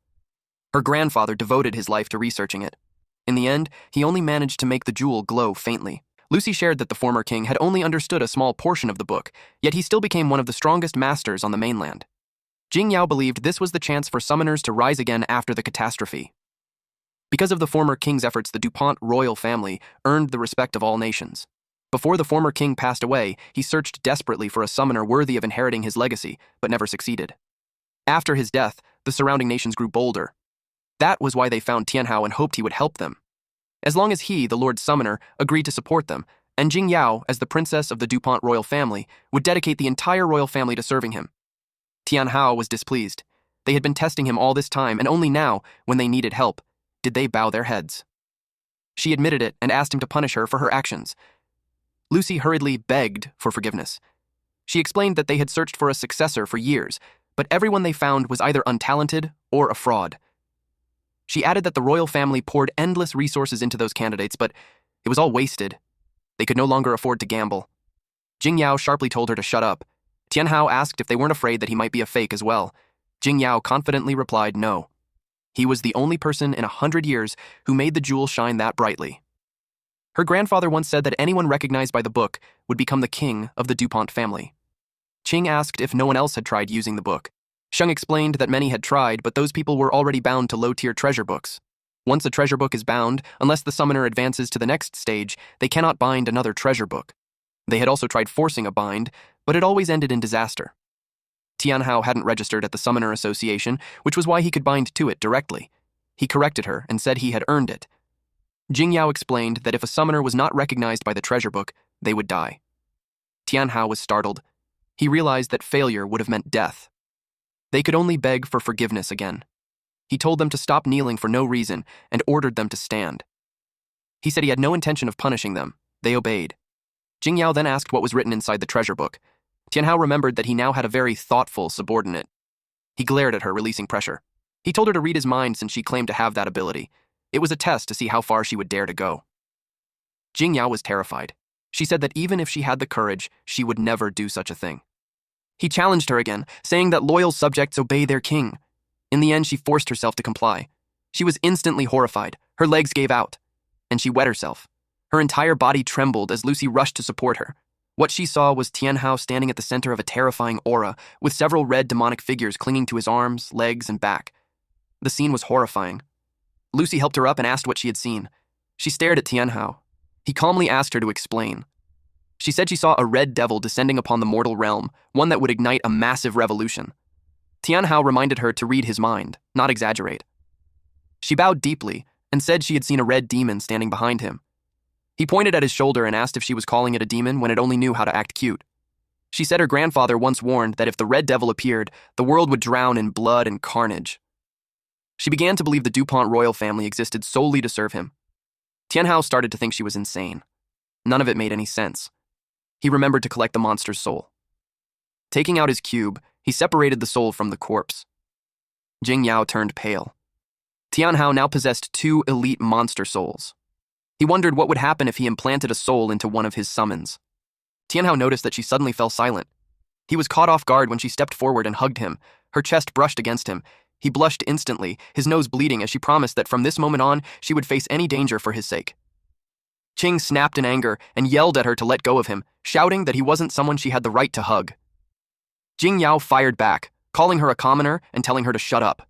Her grandfather devoted his life to researching it. In the end, he only managed to make the jewel glow faintly. Lucy shared that the former king had only understood a small portion of the book, yet he still became one of the strongest masters on the mainland. Jingyao believed this was the chance for summoners to rise again after the catastrophe. Because of the former king's efforts, the DuPont royal family earned the respect of all nations. Before the former king passed away, he searched desperately for a summoner worthy of inheriting his legacy, but never succeeded. After his death, the surrounding nations grew bolder. That was why they found Tianhao and hoped he would help them. As long as he, the Lord Summoner, agreed to support them, and Jingyao, as the princess of the DuPont royal family, would dedicate the entire royal family to serving him. Tianhao was displeased. They had been testing him all this time, and only now, when they needed help, did they bow their heads. She admitted it and asked him to punish her for her actions. Lucy hurriedly begged for forgiveness. She explained that they had searched for a successor for years, but everyone they found was either untalented or a fraud. She added that the royal family poured endless resources into those candidates, but it was all wasted. They could no longer afford to gamble. Jingyao sharply told her to shut up. Tianhao asked if they weren't afraid that he might be a fake as well. Jingyao confidently replied no. He was the only person in 100 years who made the jewel shine that brightly. Her grandfather once said that anyone recognized by the book would become the king of the DuPont family. Qing asked if no one else had tried using the book. Sheng explained that many had tried, but those people were already bound to low-tier treasure books. Once a treasure book is bound, unless the summoner advances to the next stage, they cannot bind another treasure book. They had also tried forcing a bind, but it always ended in disaster. Tianhao hadn't registered at the Summoner Association, which was why he could bind to it directly. He corrected her and said he had earned it. Jingyao explained that if a summoner was not recognized by the treasure book, they would die. Tianhao was startled. He realized that failure would have meant death. They could only beg for forgiveness again. He told them to stop kneeling for no reason and ordered them to stand. He said he had no intention of punishing them. They obeyed. Jingyao then asked what was written inside the treasure book. Tianhao remembered that he now had a very thoughtful subordinate. He glared at her, releasing pressure. He told her to read his mind since she claimed to have that ability. It was a test to see how far she would dare to go. Jingyao was terrified. She said that even if she had the courage, she would never do such a thing. He challenged her again, saying that loyal subjects obey their king. In the end, she forced herself to comply. She was instantly horrified. Her legs gave out, and she wet herself. Her entire body trembled as Lucy rushed to support her. What she saw was Tianhao standing at the center of a terrifying aura, with several red demonic figures clinging to his arms, legs, and back. The scene was horrifying. Lucy helped her up and asked what she had seen. She stared at Tianhao. He calmly asked her to explain. She said she saw a red devil descending upon the mortal realm, one that would ignite a massive revolution. Tianhao reminded her to read his mind, not exaggerate. She bowed deeply and said she had seen a red demon standing behind him. He pointed at his shoulder and asked if she was calling it a demon when it only knew how to act cute. She said her grandfather once warned that if the Red Devil appeared, the world would drown in blood and carnage. She began to believe the DuPont royal family existed solely to serve him. Tianhao started to think she was insane. None of it made any sense. He remembered to collect the monster's soul. Taking out his cube, he separated the soul from the corpse. Jingyao turned pale. Tianhao now possessed 2 elite monster souls. He wondered what would happen if he implanted a soul into one of his summons. Tianhao noticed that she suddenly fell silent. He was caught off guard when she stepped forward and hugged him. Her chest brushed against him. He blushed instantly, his nose bleeding as she promised that from this moment on, she would face any danger for his sake. Qing snapped in anger and yelled at her to let go of him, shouting that he wasn't someone she had the right to hug. Jingyao fired back, calling her a commoner and telling her to shut up.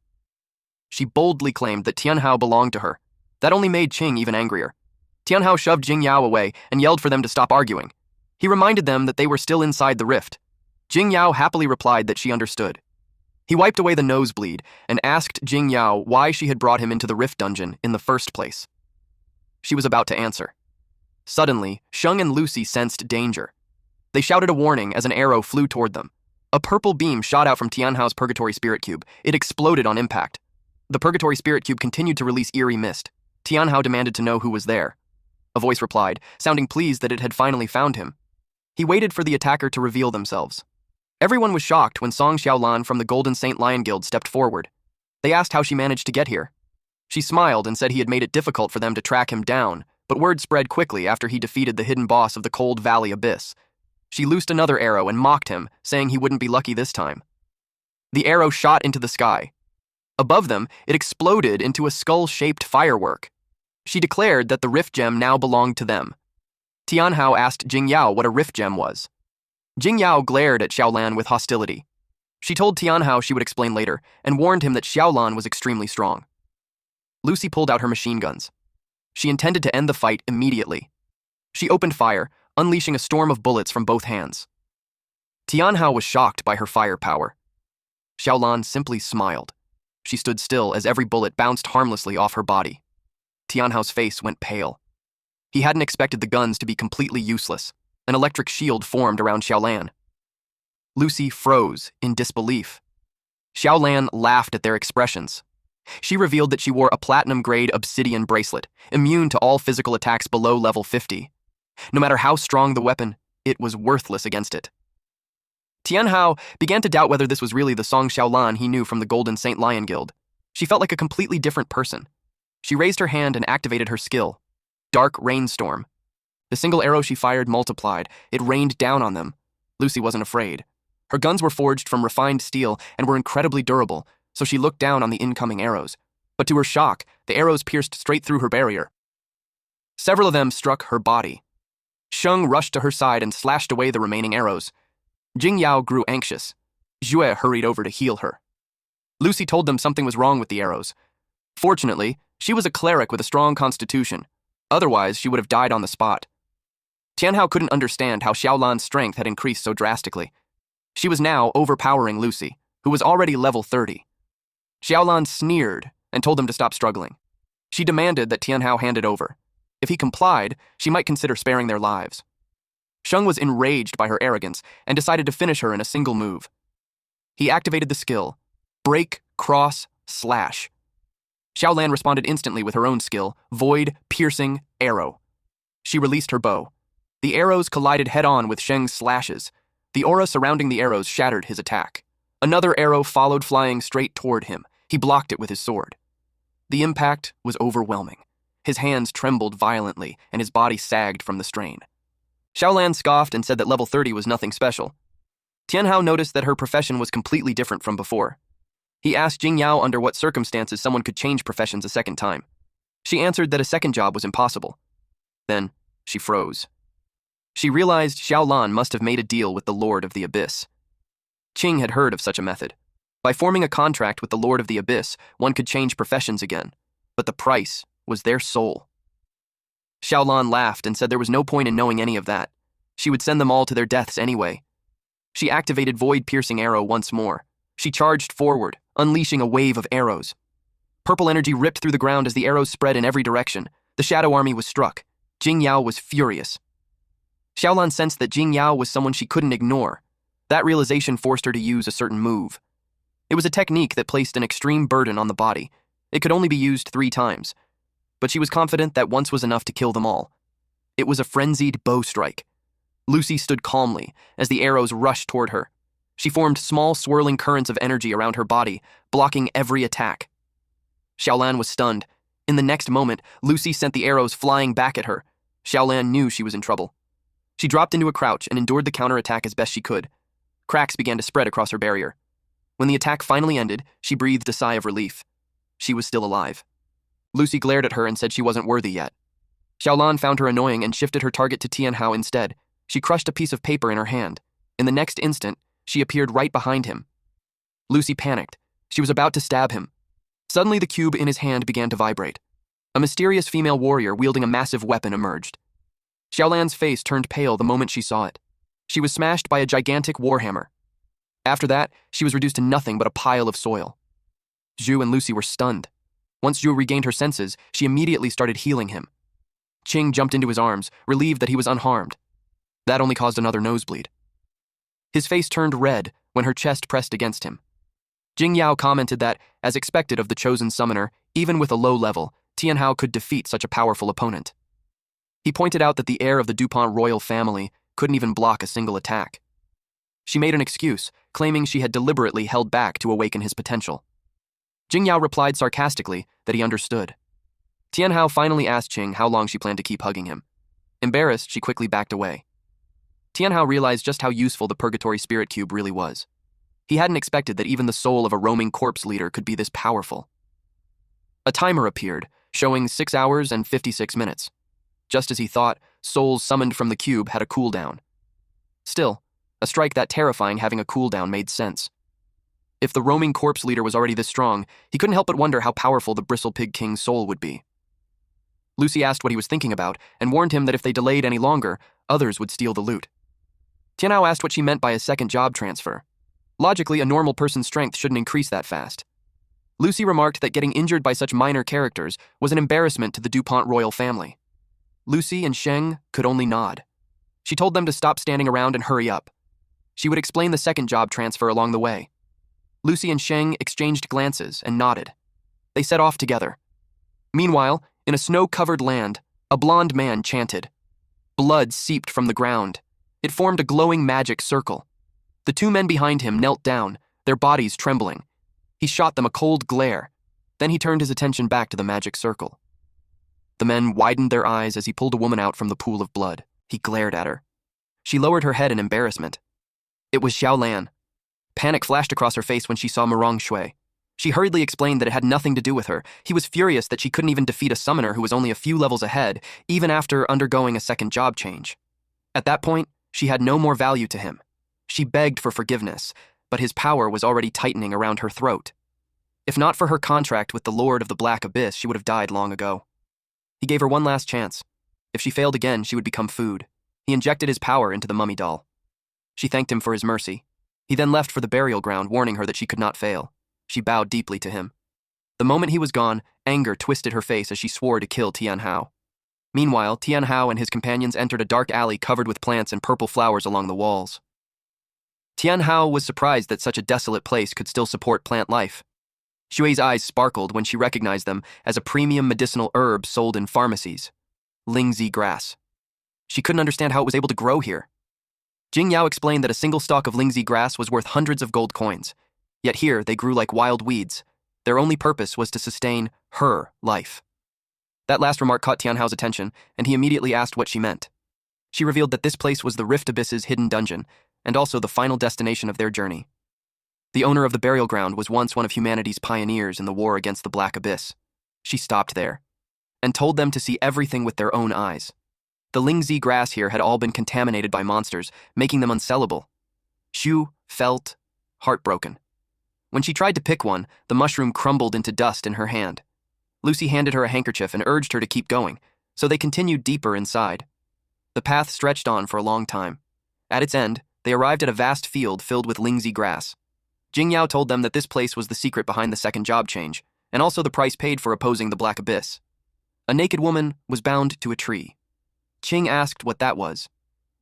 She boldly claimed that Tianhao belonged to her. That only made Qing even angrier. Tianhao shoved Jingyao away and yelled for them to stop arguing. He reminded them that they were still inside the rift. Jingyao happily replied that she understood. He wiped away the nosebleed and asked Jingyao why she had brought him into the rift dungeon in the first place. She was about to answer. Suddenly, Sheng and Lucy sensed danger. They shouted a warning as an arrow flew toward them. A purple beam shot out from Tianhao's Purgatory Spirit Cube. It exploded on impact. The Purgatory Spirit Cube continued to release eerie mist. Tianhao demanded to know who was there. A voice replied, sounding pleased that it had finally found him. He waited for the attacker to reveal themselves. Everyone was shocked when Song Xiaolan from the Golden Saint Lion Guild stepped forward. They asked how she managed to get here. She smiled and said he had made it difficult for them to track him down, but word spread quickly after he defeated the hidden boss of the Cold Valley Abyss. She loosed another arrow and mocked him, saying he wouldn't be lucky this time. The arrow shot into the sky. Above them, it exploded into a skull-shaped firework. She declared that the rift gem now belonged to them. Tianhao asked Jingyao what a rift gem was. Jingyao glared at Xiaolan with hostility. She told Tianhao she would explain later, and warned him that Xiaolan was extremely strong. Lucy pulled out her machine guns. She intended to end the fight immediately. She opened fire, unleashing a storm of bullets from both hands. Tianhao was shocked by her firepower. Xiaolan simply smiled. She stood still as every bullet bounced harmlessly off her body. Tianhao's face went pale. He hadn't expected the guns to be completely useless. An electric shield formed around Xiaolan. Lucy froze in disbelief. Xiaolan laughed at their expressions. She revealed that she wore a platinum-grade obsidian bracelet, immune to all physical attacks below level 50. No matter how strong the weapon, it was worthless against it. Tianhao began to doubt whether this was really the Song Xiaolan he knew from the Golden Saint Lion Guild. She felt like a completely different person. She raised her hand and activated her skill, Dark Rainstorm. The single arrow she fired multiplied. It rained down on them. Lucy wasn't afraid. Her guns were forged from refined steel and were incredibly durable, so she looked down on the incoming arrows. But to her shock, the arrows pierced straight through her barrier. Several of them struck her body. Sheng rushed to her side and slashed away the remaining arrows. Jingyao grew anxious. Jue hurried over to heal her. Lucy told them something was wrong with the arrows. Fortunately, she was a cleric with a strong constitution. Otherwise, she would have died on the spot. Tianhao couldn't understand how Xiaolan's strength had increased so drastically. She was now overpowering Lucy, who was already level 30. Xiaolan sneered and told them to stop struggling. She demanded that Tianhao hand it over. If he complied, she might consider sparing their lives. Sheng was enraged by her arrogance and decided to finish her in a single move. He activated the skill, Break, Cross, Slash. Xiaolan responded instantly with her own skill, Void, Piercing, Arrow. She released her bow. The arrows collided head-on with Sheng's slashes. The aura surrounding the arrows shattered his attack. Another arrow followed, flying straight toward him. He blocked it with his sword. The impact was overwhelming. His hands trembled violently, and his body sagged from the strain. Xiaolan scoffed and said that level 30 was nothing special. Tianhao noticed that her profession was completely different from before. He asked Jingyao under what circumstances someone could change professions a second time. She answered that a second job was impossible. Then, she froze. She realized Xiaolan must have made a deal with the Lord of the Abyss. Qing had heard of such a method. By forming a contract with the Lord of the Abyss, one could change professions again, but the price was their soul. Xiaolan laughed and said there was no point in knowing any of that. She would send them all to their deaths anyway. She activated Void Piercing Arrow once more. She charged forward, unleashing a wave of arrows. Purple energy ripped through the ground as the arrows spread in every direction. The Shadow Army was struck. Jingyao was furious. Xiaolan sensed that Jingyao was someone she couldn't ignore. That realization forced her to use a certain move. It was a technique that placed an extreme burden on the body. It could only be used 3 times, but she was confident that once was enough to kill them all. It was a frenzied bow strike. Lucy stood calmly as the arrows rushed toward her. She formed small swirling currents of energy around her body, blocking every attack. Xiaolan was stunned. In the next moment, Lucy sent the arrows flying back at her. Xiaolan knew she was in trouble. She dropped into a crouch and endured the counterattack as best she could. Cracks began to spread across her barrier. When the attack finally ended, she breathed a sigh of relief. She was still alive. Lucy glared at her and said she wasn't worthy yet. Xiaolan found her annoying and shifted her target to Tianhao instead. She crushed a piece of paper in her hand. In the next instant, she appeared right behind him. Lucy panicked. She was about to stab him. Suddenly, the cube in his hand began to vibrate. A mysterious female warrior wielding a massive weapon emerged. Xiaolan's face turned pale the moment she saw it. She was smashed by a gigantic warhammer. After that, she was reduced to nothing but a pile of soil. Zhu and Lucy were stunned. Once Zhu regained her senses, she immediately started healing him. Qing jumped into his arms, relieved that he was unharmed. That only caused another nosebleed. His face turned red when her chest pressed against him. Jing Yao commented that, as expected of the chosen summoner, even with a low level, Tianhao could defeat such a powerful opponent. He pointed out that the heir of the DuPont royal family couldn't even block a single attack. She made an excuse, claiming she had deliberately held back to awaken his potential. Jing Yao replied sarcastically that he understood. Tianhao finally asked Qing how long she planned to keep hugging him. Embarrassed, she quickly backed away. Tianhao realized just how useful the Purgatory Spirit Cube really was. He hadn't expected that even the soul of a roaming corpse leader could be this powerful. A timer appeared, showing 6 hours and 56 minutes. Just as he thought, souls summoned from the cube had a cooldown. Still, a strike that terrifying having a cooldown made sense. If the roaming corpse leader was already this strong, he couldn't help but wonder how powerful the Bristlepig King's soul would be. Lucy asked what he was thinking about and warned him that if they delayed any longer, others would steal the loot. Tianhao asked what she meant by a second job transfer. Logically, a normal person's strength shouldn't increase that fast. Lucy remarked that getting injured by such minor characters was an embarrassment to the DuPont royal family. Lucy and Sheng could only nod. She told them to stop standing around and hurry up. She would explain the second job transfer along the way. Lucy and Sheng exchanged glances and nodded. They set off together. Meanwhile, in a snow-covered land, a blond man chanted. Blood seeped from the ground. It formed a glowing magic circle. The 2 men behind him knelt down, their bodies trembling. He shot them a cold glare. Then he turned his attention back to the magic circle. The men widened their eyes as he pulled a woman out from the pool of blood. He glared at her. She lowered her head in embarrassment. It was Xiaolan. Panic flashed across her face when she saw Murong Shui. She hurriedly explained that it had nothing to do with her. He was furious that she couldn't even defeat a summoner who was only a few levels ahead, even after undergoing a second job change. At that point, she had no more value to him. She begged for forgiveness, but his power was already tightening around her throat. If not for her contract with the Lord of the Black Abyss, she would have died long ago. He gave her one last chance. If she failed again, she would become food. He injected his power into the mummy doll. She thanked him for his mercy. He then left for the burial ground, warning her that she could not fail. She bowed deeply to him. The moment he was gone, anger twisted her face as she swore to kill Tianhao. Meanwhile, Tianhao and his companions entered a dark alley covered with plants and purple flowers along the walls. Tianhao was surprised that such a desolate place could still support plant life. Xue's eyes sparkled when she recognized them as a premium medicinal herb sold in pharmacies. Lingzi grass. She couldn't understand how it was able to grow here. Jing Yao explained that a single stalk of Lingzi grass was worth hundreds of gold coins. Yet here, they grew like wild weeds. Their only purpose was to sustain her life. That last remark caught Tianhao's attention, and he immediately asked what she meant. She revealed that this place was the Rift Abyss's hidden dungeon, and also the final destination of their journey. The owner of the burial ground was once one of humanity's pioneers in the war against the Black Abyss. She stopped there, and told them to see everything with their own eyes. The Lingzi grass here had all been contaminated by monsters, making them unsellable. Xu felt heartbroken. When she tried to pick one, the mushroom crumbled into dust in her hand. Lucy handed her a handkerchief and urged her to keep going, so they continued deeper inside. The path stretched on for a long time. At its end, they arrived at a vast field filled with Lingzi grass. Jing Yao told them that this place was the secret behind the second job change, and also the price paid for opposing the Black Abyss. A naked woman was bound to a tree. Qing asked what that was.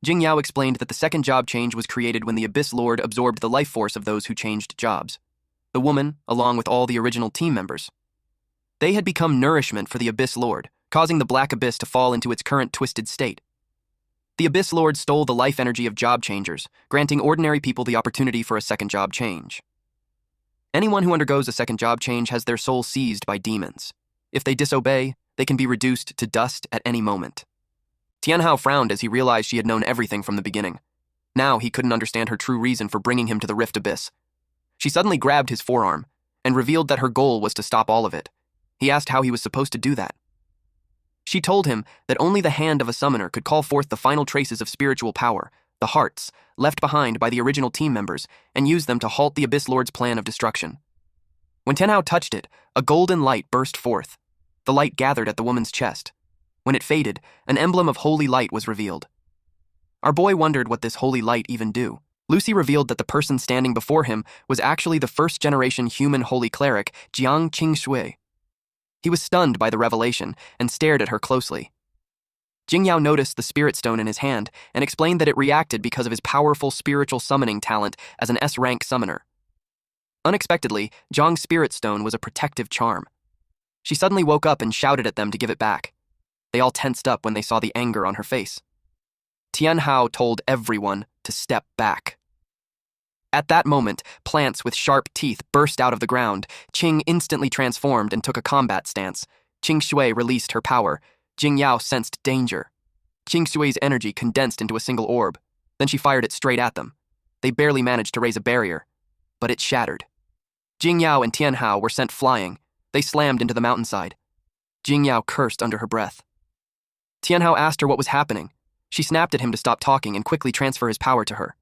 Jing Yao explained that the second job change was created when the Abyss Lord absorbed the life force of those who changed jobs. The woman, along with all the original team members. They had become nourishment for the Abyss Lord, causing the Black Abyss to fall into its current twisted state. The Abyss Lord stole the life energy of job changers, granting ordinary people the opportunity for a second job change. Anyone who undergoes a second job change has their soul seized by demons. If they disobey, they can be reduced to dust at any moment. Tianhao frowned as he realized she had known everything from the beginning. Now he couldn't understand her true reason for bringing him to the Rift Abyss. She suddenly grabbed his forearm and revealed that her goal was to stop all of it. He asked how he was supposed to do that. She told him that only the hand of a summoner could call forth the final traces of spiritual power, the hearts, left behind by the original team members, and use them to halt the Abyss Lord's plan of destruction. When Tianhao touched it, a golden light burst forth. The light gathered at the woman's chest. When it faded, an emblem of holy light was revealed. Our boy wondered what this holy light even do. Lucy revealed that the person standing before him was actually the first-generation human holy cleric, Jiang Qingshui. He was stunned by the revelation and stared at her closely. Jing Yao noticed the spirit stone in his hand and explained that it reacted because of his powerful spiritual summoning talent as an S-rank summoner. Unexpectedly, Zhang's spirit stone was a protective charm. She suddenly woke up and shouted at them to give it back. They all tensed up when they saw the anger on her face. Tianhao told everyone to step back. At that moment, plants with sharp teeth burst out of the ground. Qing instantly transformed and took a combat stance. Qingshui released her power. Jing Yao sensed danger. Qingshui's energy condensed into a single orb. Then she fired it straight at them. They barely managed to raise a barrier, but it shattered. Jing Yao and Tianhao were sent flying. They slammed into the mountainside. Jing Yao cursed under her breath. Tianhao asked her what was happening. She snapped at him to stop talking and quickly transfer his power to her.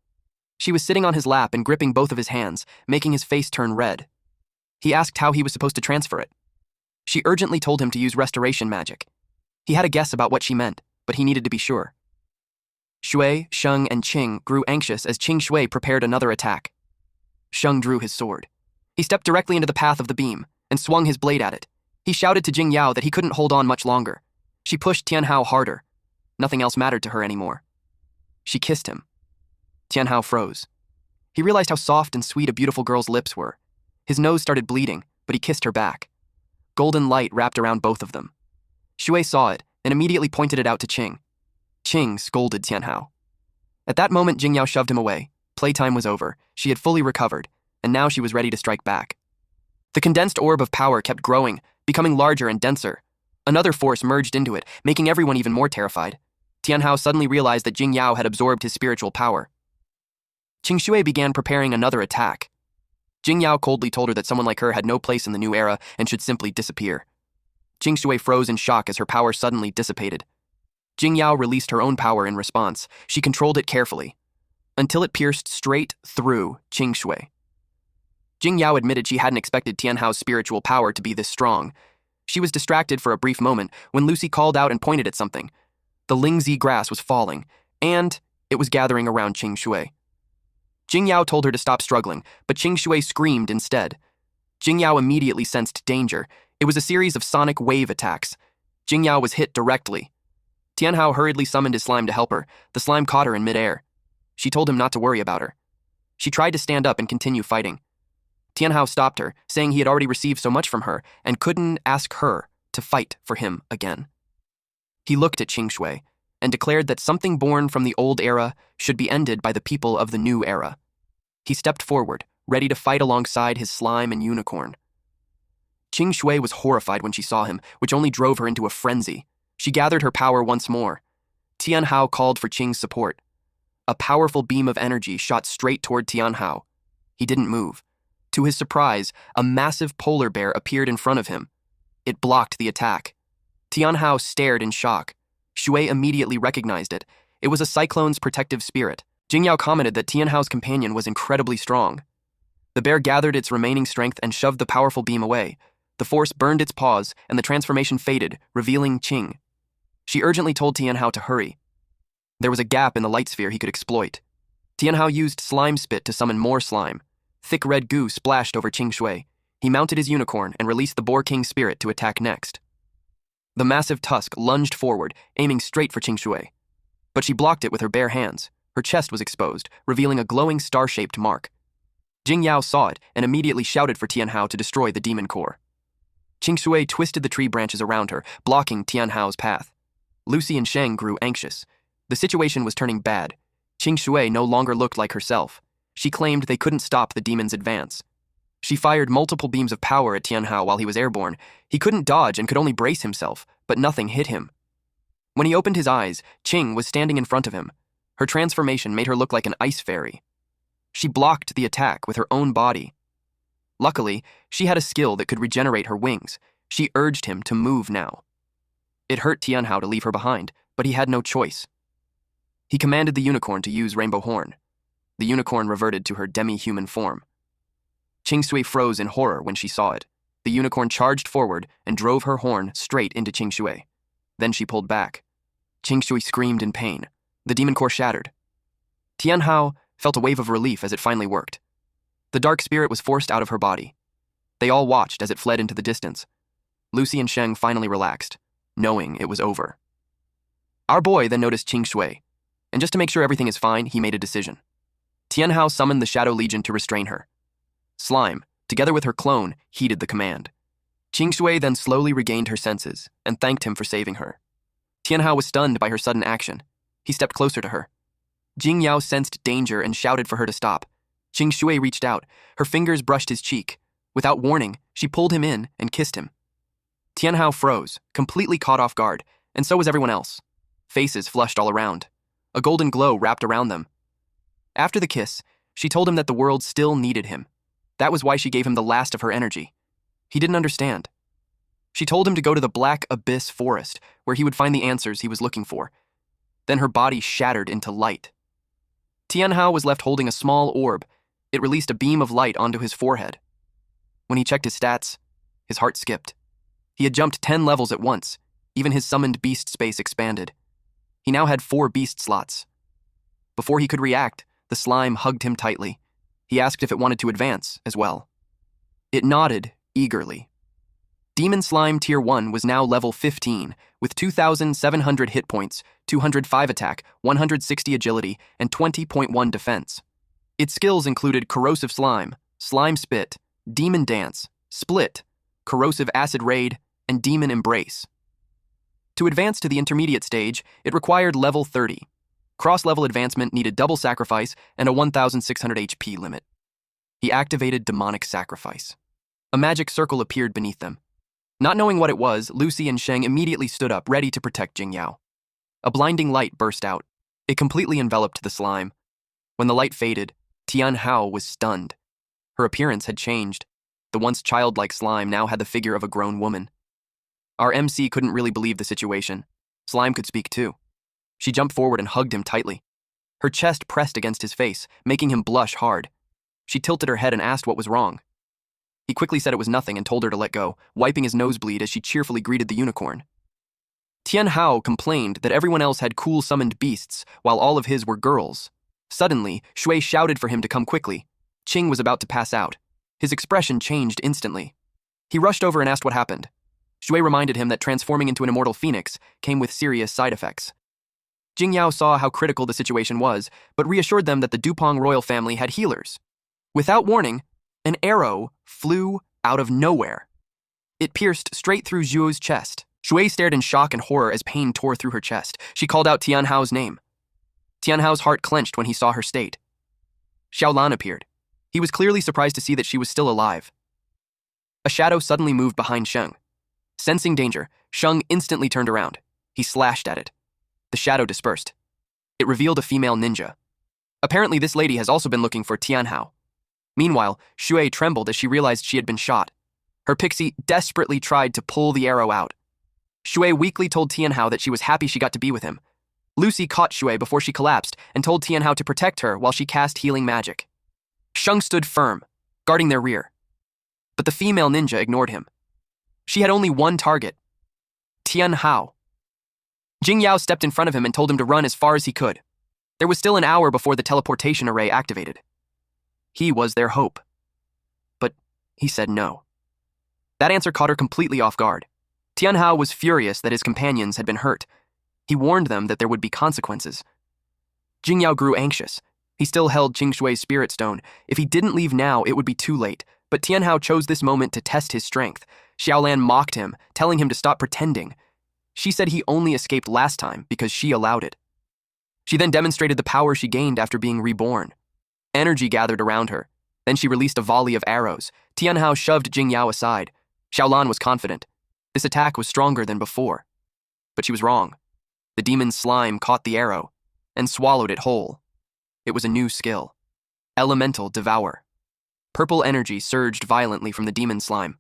She was sitting on his lap and gripping both of his hands, making his face turn red. He asked how he was supposed to transfer it. She urgently told him to use restoration magic. He had a guess about what she meant, but he needed to be sure. Shui, Sheng, and Qing grew anxious as Qingshui prepared another attack. Sheng drew his sword. He stepped directly into the path of the beam and swung his blade at it. He shouted to Jing Yao that he couldn't hold on much longer. She pushed Tianhao harder. Nothing else mattered to her anymore. She kissed him. Tianhao froze. He realized how soft and sweet a beautiful girl's lips were. His nose started bleeding, but he kissed her back. Golden light wrapped around both of them. Shui saw it and immediately pointed it out to Qing. Qing scolded Tianhao. At that moment, Jing Yao shoved him away. Playtime was over. She had fully recovered, and now she was ready to strike back. The condensed orb of power kept growing, becoming larger and denser. Another force merged into it, making everyone even more terrified. Tianhao suddenly realized that Jing Yao had absorbed his spiritual power. Qingshui began preparing another attack. Jing Yao coldly told her that someone like her had no place in the new era and should simply disappear. Qingshui froze in shock as her power suddenly dissipated. Jing Yao released her own power in response. She controlled it carefully, until it pierced straight through Qingshui. Jing Yao admitted she hadn't expected Tianhao's spiritual power to be this strong. She was distracted for a brief moment when Lucy called out and pointed at something. The Lingzi grass was falling, and it was gathering around Qingshui. Jing Yao told her to stop struggling, but Qingshui screamed instead. Jing Yao immediately sensed danger. It was a series of sonic wave attacks. Jing Yao was hit directly. Tianhao hurriedly summoned his slime to help her. The slime caught her in midair. She told him not to worry about her. She tried to stand up and continue fighting. Tianhao stopped her, saying he had already received so much from her and couldn't ask her to fight for him again. He looked at Qingshui and declared that something born from the old era should be ended by the people of the new era. He stepped forward, ready to fight alongside his slime and unicorn. Qingshui was horrified when she saw him, which only drove her into a frenzy. She gathered her power once more. Tianhao called for Qing's support. A powerful beam of energy shot straight toward Tianhao. He didn't move. To his surprise, a massive polar bear appeared in front of him. It blocked the attack. Tianhao stared in shock. Shui immediately recognized it. It was a cyclone's protective spirit. Jing Yao commented that Tianhao's companion was incredibly strong. The bear gathered its remaining strength and shoved the powerful beam away. The force burned its paws, and the transformation faded, revealing Qing. She urgently told Tianhao to hurry. There was a gap in the light sphere he could exploit. Tianhao used slime spit to summon more slime. Thick red goo splashed over Qingshui. He mounted his unicorn and released the Boar King spirit to attack next. The massive tusk lunged forward, aiming straight for Qingshui. but she blocked it with her bare hands. Her chest was exposed, revealing a glowing star-shaped mark. Jing Yao saw it and immediately shouted for Tianhao to destroy the demon core. Qing Shui twisted the tree branches around her, blocking Tianhao's path. Lucy and Sheng grew anxious. The situation was turning bad. Qing Shui no longer looked like herself. She claimed they couldn't stop the demon's advance. She fired multiple beams of power at Tianhao while he was airborne. He couldn't dodge and could only brace himself, but nothing hit him. When he opened his eyes, Qing was standing in front of him. Her transformation made her look like an ice fairy. She blocked the attack with her own body. Luckily, she had a skill that could regenerate her wings. She urged him to move now. It hurt Tianhao to leave her behind, but he had no choice. He commanded the unicorn to use Rainbow Horn. The unicorn reverted to her demi-human form. Qing Shui froze in horror when she saw it. The unicorn charged forward and drove her horn straight into Qing Shui. Then she pulled back. Qing Shui screamed in pain. The demon core shattered. Tianhao felt a wave of relief as it finally worked. The dark spirit was forced out of her body. They all watched as it fled into the distance. Lucy and Sheng finally relaxed, knowing it was over. Our boy then noticed Qing Shui, and just to make sure everything is fine, he made a decision. Tianhao summoned the Shadow Legion to restrain her. Slime, together with her clone, heeded the command. Qing Shui then slowly regained her senses and thanked him for saving her. Tianhao was stunned by her sudden action. He stepped closer to her. Jing Yao sensed danger and shouted for her to stop. Qing Shui reached out. Her fingers brushed his cheek. Without warning, she pulled him in and kissed him. Tianhao froze, completely caught off guard, and so was everyone else. Faces flushed all around. A golden glow wrapped around them. After the kiss, she told him that the world still needed him. That was why she gave him the last of her energy. He didn't understand. She told him to go to the Black Abyss Forest, where he would find the answers he was looking for. Then her body shattered into light. Tianhao was left holding a small orb. It released a beam of light onto his forehead. When he checked his stats, his heart skipped. He had jumped 10 levels at once. Even his summoned beast space expanded. He now had 4 beast slots. Before he could react, the slime hugged him tightly. He asked if it wanted to advance as well. It nodded eagerly. Demon Slime Tier 1 was now level 15, with 2,700 hit points, 205 attack, 160 agility, and 20.1 defense. Its skills included Corrosive Slime, Slime Spit, Demon Dance, Split, Corrosive Acid Raid, and Demon Embrace. To advance to the intermediate stage, it required level 30. Cross-level advancement needed double sacrifice and a 1,600 HP limit. He activated Demonic Sacrifice. A magic circle appeared beneath them. Not knowing what it was, Lucy and Sheng immediately stood up, ready to protect Jing Yao. A blinding light burst out. It completely enveloped the slime. When the light faded, Tianhao was stunned. Her appearance had changed. The once childlike slime now had the figure of a grown woman. Our MC couldn't really believe the situation. Slime could speak too. She jumped forward and hugged him tightly. Her chest pressed against his face, making him blush hard. She tilted her head and asked what was wrong. He quickly said it was nothing and told her to let go, wiping his nosebleed as she cheerfully greeted the unicorn. Tianhao complained that everyone else had cool summoned beasts, while all of his were girls. Suddenly, Shui shouted for him to come quickly. Qing was about to pass out. His expression changed instantly. He rushed over and asked what happened. Shui reminded him that transforming into an immortal phoenix came with serious side effects. Jing Yao saw how critical the situation was, but reassured them that the Dupong royal family had healers. Without warning, an arrow flew out of nowhere. It pierced straight through Zhuo's chest. Shui stared in shock and horror as pain tore through her chest. She called out Tianhao's name. Tianhao's heart clenched when he saw her state. Xiaolan appeared. He was clearly surprised to see that she was still alive. A shadow suddenly moved behind Sheng. Sensing danger, Sheng instantly turned around. He slashed at it. The shadow dispersed. It revealed a female ninja. Apparently, this lady has also been looking for Tianhao. Meanwhile, Shui trembled as she realized she had been shot. Her pixie desperately tried to pull the arrow out. Shui weakly told Tianhao that she was happy she got to be with him. Lucy caught Shui before she collapsed and told Tianhao to protect her while she cast healing magic. Sheng stood firm, guarding their rear. But the female ninja ignored him. She had only one target: Tianhao. Jing Yao stepped in front of him and told him to run as far as he could. There was still an hour before the teleportation array activated. He was their hope. But he said no. That answer caught her completely off guard. Tianhao was furious that his companions had been hurt. He warned them that there would be consequences. Jingyao grew anxious. He still held Qingshui's spirit stone. If he didn't leave now, it would be too late. But Tianhao chose this moment to test his strength. Xiaolan mocked him, telling him to stop pretending. She said he only escaped last time because she allowed it. She then demonstrated the power she gained after being reborn. Energy gathered around her. Then she released a volley of arrows. Tianhao shoved Jingyao aside. Xiaolan was confident. This attack was stronger than before. But she was wrong. The demon's slime caught the arrow and swallowed it whole. It was a new skill. Elemental Devour. Purple energy surged violently from the demon slime.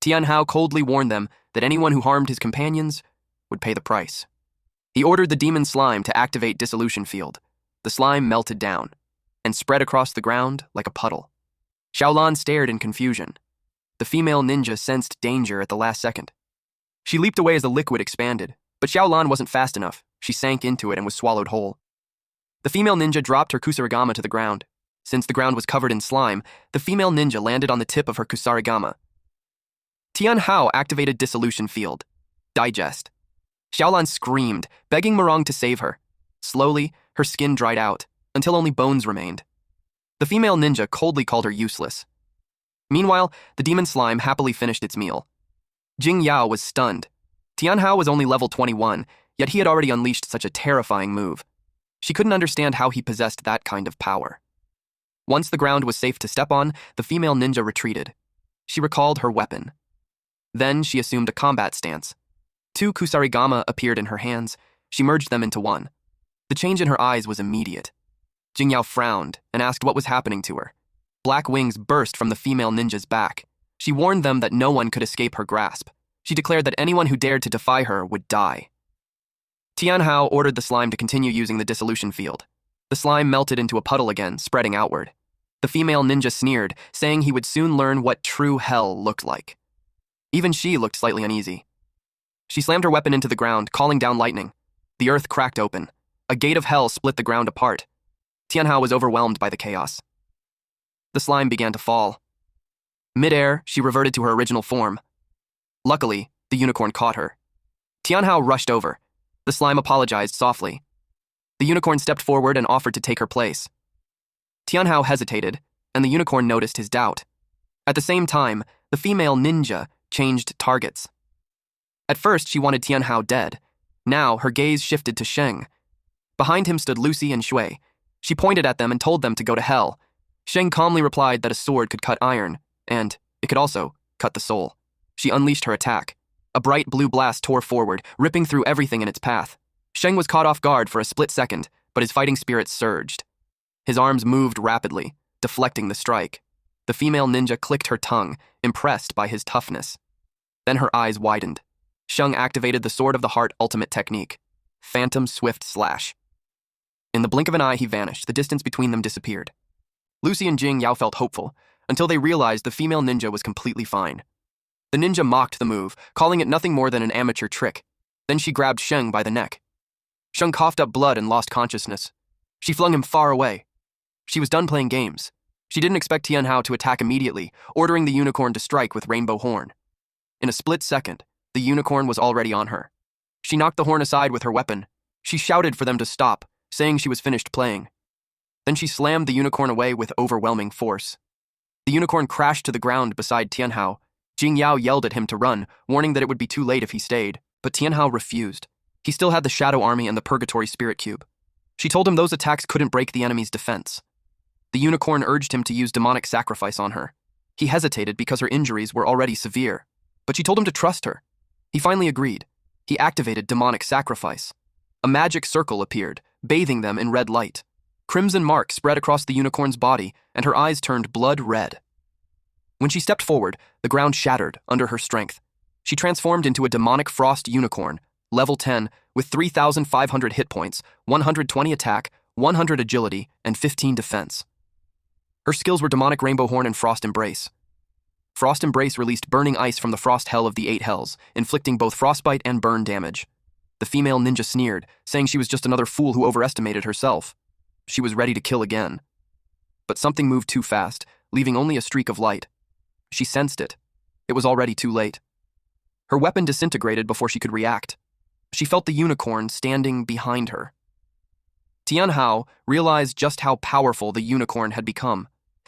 Tianhao coldly warned them that anyone who harmed his companions would pay the price. He ordered the demon slime to activate Dissolution Field. The slime melted down and spread across the ground like a puddle. Xiaolan stared in confusion. The female ninja sensed danger at the last second. She leaped away as the liquid expanded, but Xiaolan wasn't fast enough. She sank into it and was swallowed whole. The female ninja dropped her kusarigama to the ground. Since the ground was covered in slime, the female ninja landed on the tip of her kusarigama. Tianhao activated Dissolution Field. Digest. Xiaolan screamed, begging Murong to save her. Slowly, her skin dried out, until only bones remained. The female ninja coldly called her useless. Meanwhile, the demon slime happily finished its meal. Jing Yao was stunned. Tianhao was only level 21, yet he had already unleashed such a terrifying move. She couldn't understand how he possessed that kind of power. Once the ground was safe to step on, the female ninja retreated. She recalled her weapon. Then she assumed a combat stance. 2 kusarigama appeared in her hands. She merged them into one. The change in her eyes was immediate. Jingyao frowned and asked what was happening to her. Black wings burst from the female ninja's back. She warned them that no one could escape her grasp. She declared that anyone who dared to defy her would die. Tianhao ordered the slime to continue using the Dissolution Field. The slime melted into a puddle again, spreading outward. The female ninja sneered, saying he would soon learn what true hell looked like. Even she looked slightly uneasy. She slammed her weapon into the ground, calling down lightning. The earth cracked open. A gate of hell split the ground apart. Tianhao was overwhelmed by the chaos. The slime began to fall. Mid-air, she reverted to her original form. Luckily, the unicorn caught her. Tianhao rushed over. The slime apologized softly. The unicorn stepped forward and offered to take her place. Tianhao hesitated, and the unicorn noticed his doubt. At the same time, the female ninja changed targets. At first, she wanted Tianhao dead. Now, her gaze shifted to Sheng. Behind him stood Lucy and Shui. She pointed at them and told them to go to hell. Sheng calmly replied that a sword could cut iron, and it could also cut the soul. She unleashed her attack. A bright blue blast tore forward, ripping through everything in its path. Sheng was caught off guard for a split second, but his fighting spirit surged. His arms moved rapidly, deflecting the strike. The female ninja clicked her tongue, impressed by his toughness. Then her eyes widened. Sheng activated the Sword of the Heart ultimate technique, Phantom Swift Slash. In the blink of an eye, he vanished. The distance between them disappeared. Lucy and Jing Yao felt hopeful, until they realized the female ninja was completely fine. The ninja mocked the move, calling it nothing more than an amateur trick. Then she grabbed Sheng by the neck. Sheng coughed up blood and lost consciousness. She flung him far away. She was done playing games. She didn't expect Tianhao to attack immediately, ordering the unicorn to strike with Rainbow Horn. In a split second, the unicorn was already on her. She knocked the horn aside with her weapon. She shouted for them to stop, saying she was finished playing. Then she slammed the unicorn away with overwhelming force. The unicorn crashed to the ground beside Tianhao. Jing Yao yelled at him to run, warning that it would be too late if he stayed, but Tianhao refused. He still had the Shadow Army and the Purgatory Spirit Cube. She told him those attacks couldn't break the enemy's defense. The unicorn urged him to use demonic sacrifice on her. He hesitated because her injuries were already severe, but she told him to trust her. He finally agreed. He activated demonic sacrifice. A magic circle appeared, bathing them in red light. Crimson marks spread across the unicorn's body, and her eyes turned blood red. When she stepped forward, the ground shattered under her strength. She transformed into a demonic frost unicorn, level 10, with 3,500 hit points, 120 attack, 100 agility, and 15 defense. Her skills were Demonic Rainbow Horn and Frost Embrace. Frost Embrace released burning ice from the frost hell of the 8 hells, inflicting both frostbite and burn damage. The female ninja sneered, saying she was just another fool who overestimated herself. She was ready to kill again. But something moved too fast, leaving only a streak of light. She sensed it. It was already too late. Her weapon disintegrated before she could react. She felt the unicorn standing behind her. Tianhao realized just how powerful the unicorn had become.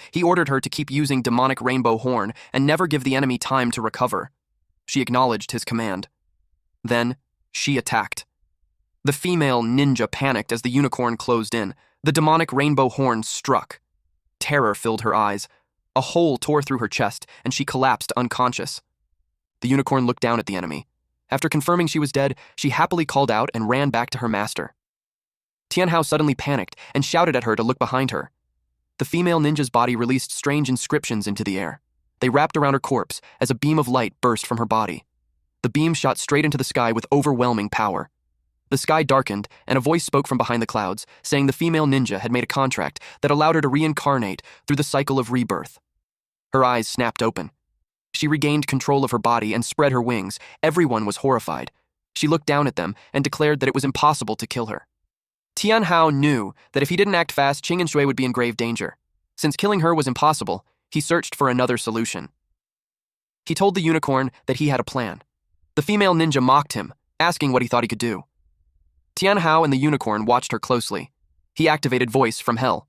He ordered her to keep using demonic rainbow horn and never give the enemy time to recover. She acknowledged his command. Then, she attacked. The female ninja panicked as the unicorn closed in. The demonic rainbow horn struck. Terror filled her eyes. A hole tore through her chest, and she collapsed unconscious. The unicorn looked down at the enemy. After confirming she was dead, she happily called out and ran back to her master. Tianhao suddenly panicked and shouted at her to look behind her. The female ninja's body released strange inscriptions into the air. They wrapped around her corpse as a beam of light burst from her body. The beam shot straight into the sky with overwhelming power. The sky darkened, and a voice spoke from behind the clouds, saying the female ninja had made a contract that allowed her to reincarnate through the cycle of rebirth. Her eyes snapped open. She regained control of her body and spread her wings. Everyone was horrified. She looked down at them and declared that it was impossible to kill her. Tianhao knew that if he didn't act fast, Qing and Shui would be in grave danger. Since killing her was impossible, he searched for another solution. He told the unicorn that he had a plan. The female ninja mocked him, asking what he thought he could do. Tianhao and the unicorn watched her closely. He activated Voice from Hell.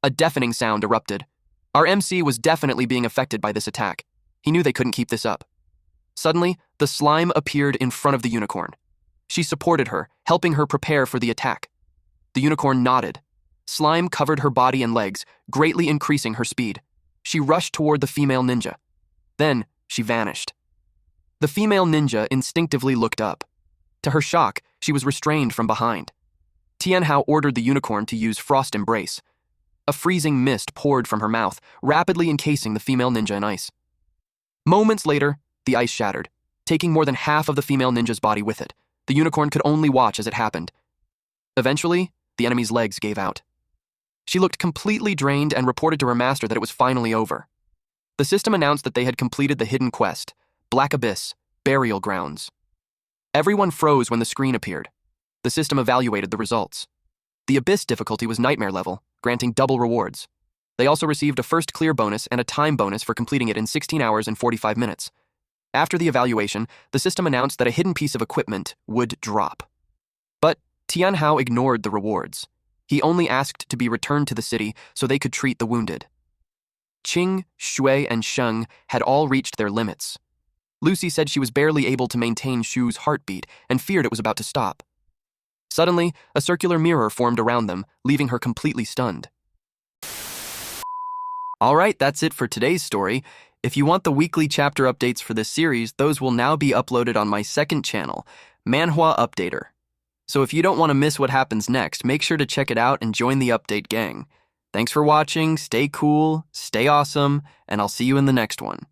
A deafening sound erupted. Our MC was definitely being affected by this attack. He knew they couldn't keep this up. Suddenly, the slime appeared in front of the unicorn. She supported her, helping her prepare for the attack. The unicorn nodded. Slime covered her body and legs, greatly increasing her speed. She rushed toward the female ninja. Then, she vanished. The female ninja instinctively looked up. To her shock, she was restrained from behind. Tianhao ordered the unicorn to use Frost Embrace. A freezing mist poured from her mouth, rapidly encasing the female ninja in ice. Moments later, the ice shattered, taking more than half of the female ninja's body with it. The unicorn could only watch as it happened. Eventually, the enemy's legs gave out. She looked completely drained and reported to her master that it was finally over. The system announced that they had completed the hidden quest, Black Abyss, Burial Grounds. Everyone froze when the screen appeared. The system evaluated the results. The Abyss difficulty was Nightmare level, granting double rewards. They also received a first clear bonus and a time bonus for completing it in 16 hours and 45 minutes. After the evaluation, the system announced that a hidden piece of equipment would drop. But Tianhao ignored the rewards. He only asked to be returned to the city so they could treat the wounded. Qing, Shui, and Sheng had all reached their limits. Lucy said she was barely able to maintain Shu's heartbeat and feared it was about to stop. Suddenly, a circular mirror formed around them, leaving her completely stunned. Alright, that's it for today's story. If you want the weekly chapter updates for this series, those will now be uploaded on my second channel, Manhwa Updater. So if you don't want to miss what happens next, make sure to check it out and join the update gang. Thanks for watching, stay cool, stay awesome, and I'll see you in the next one.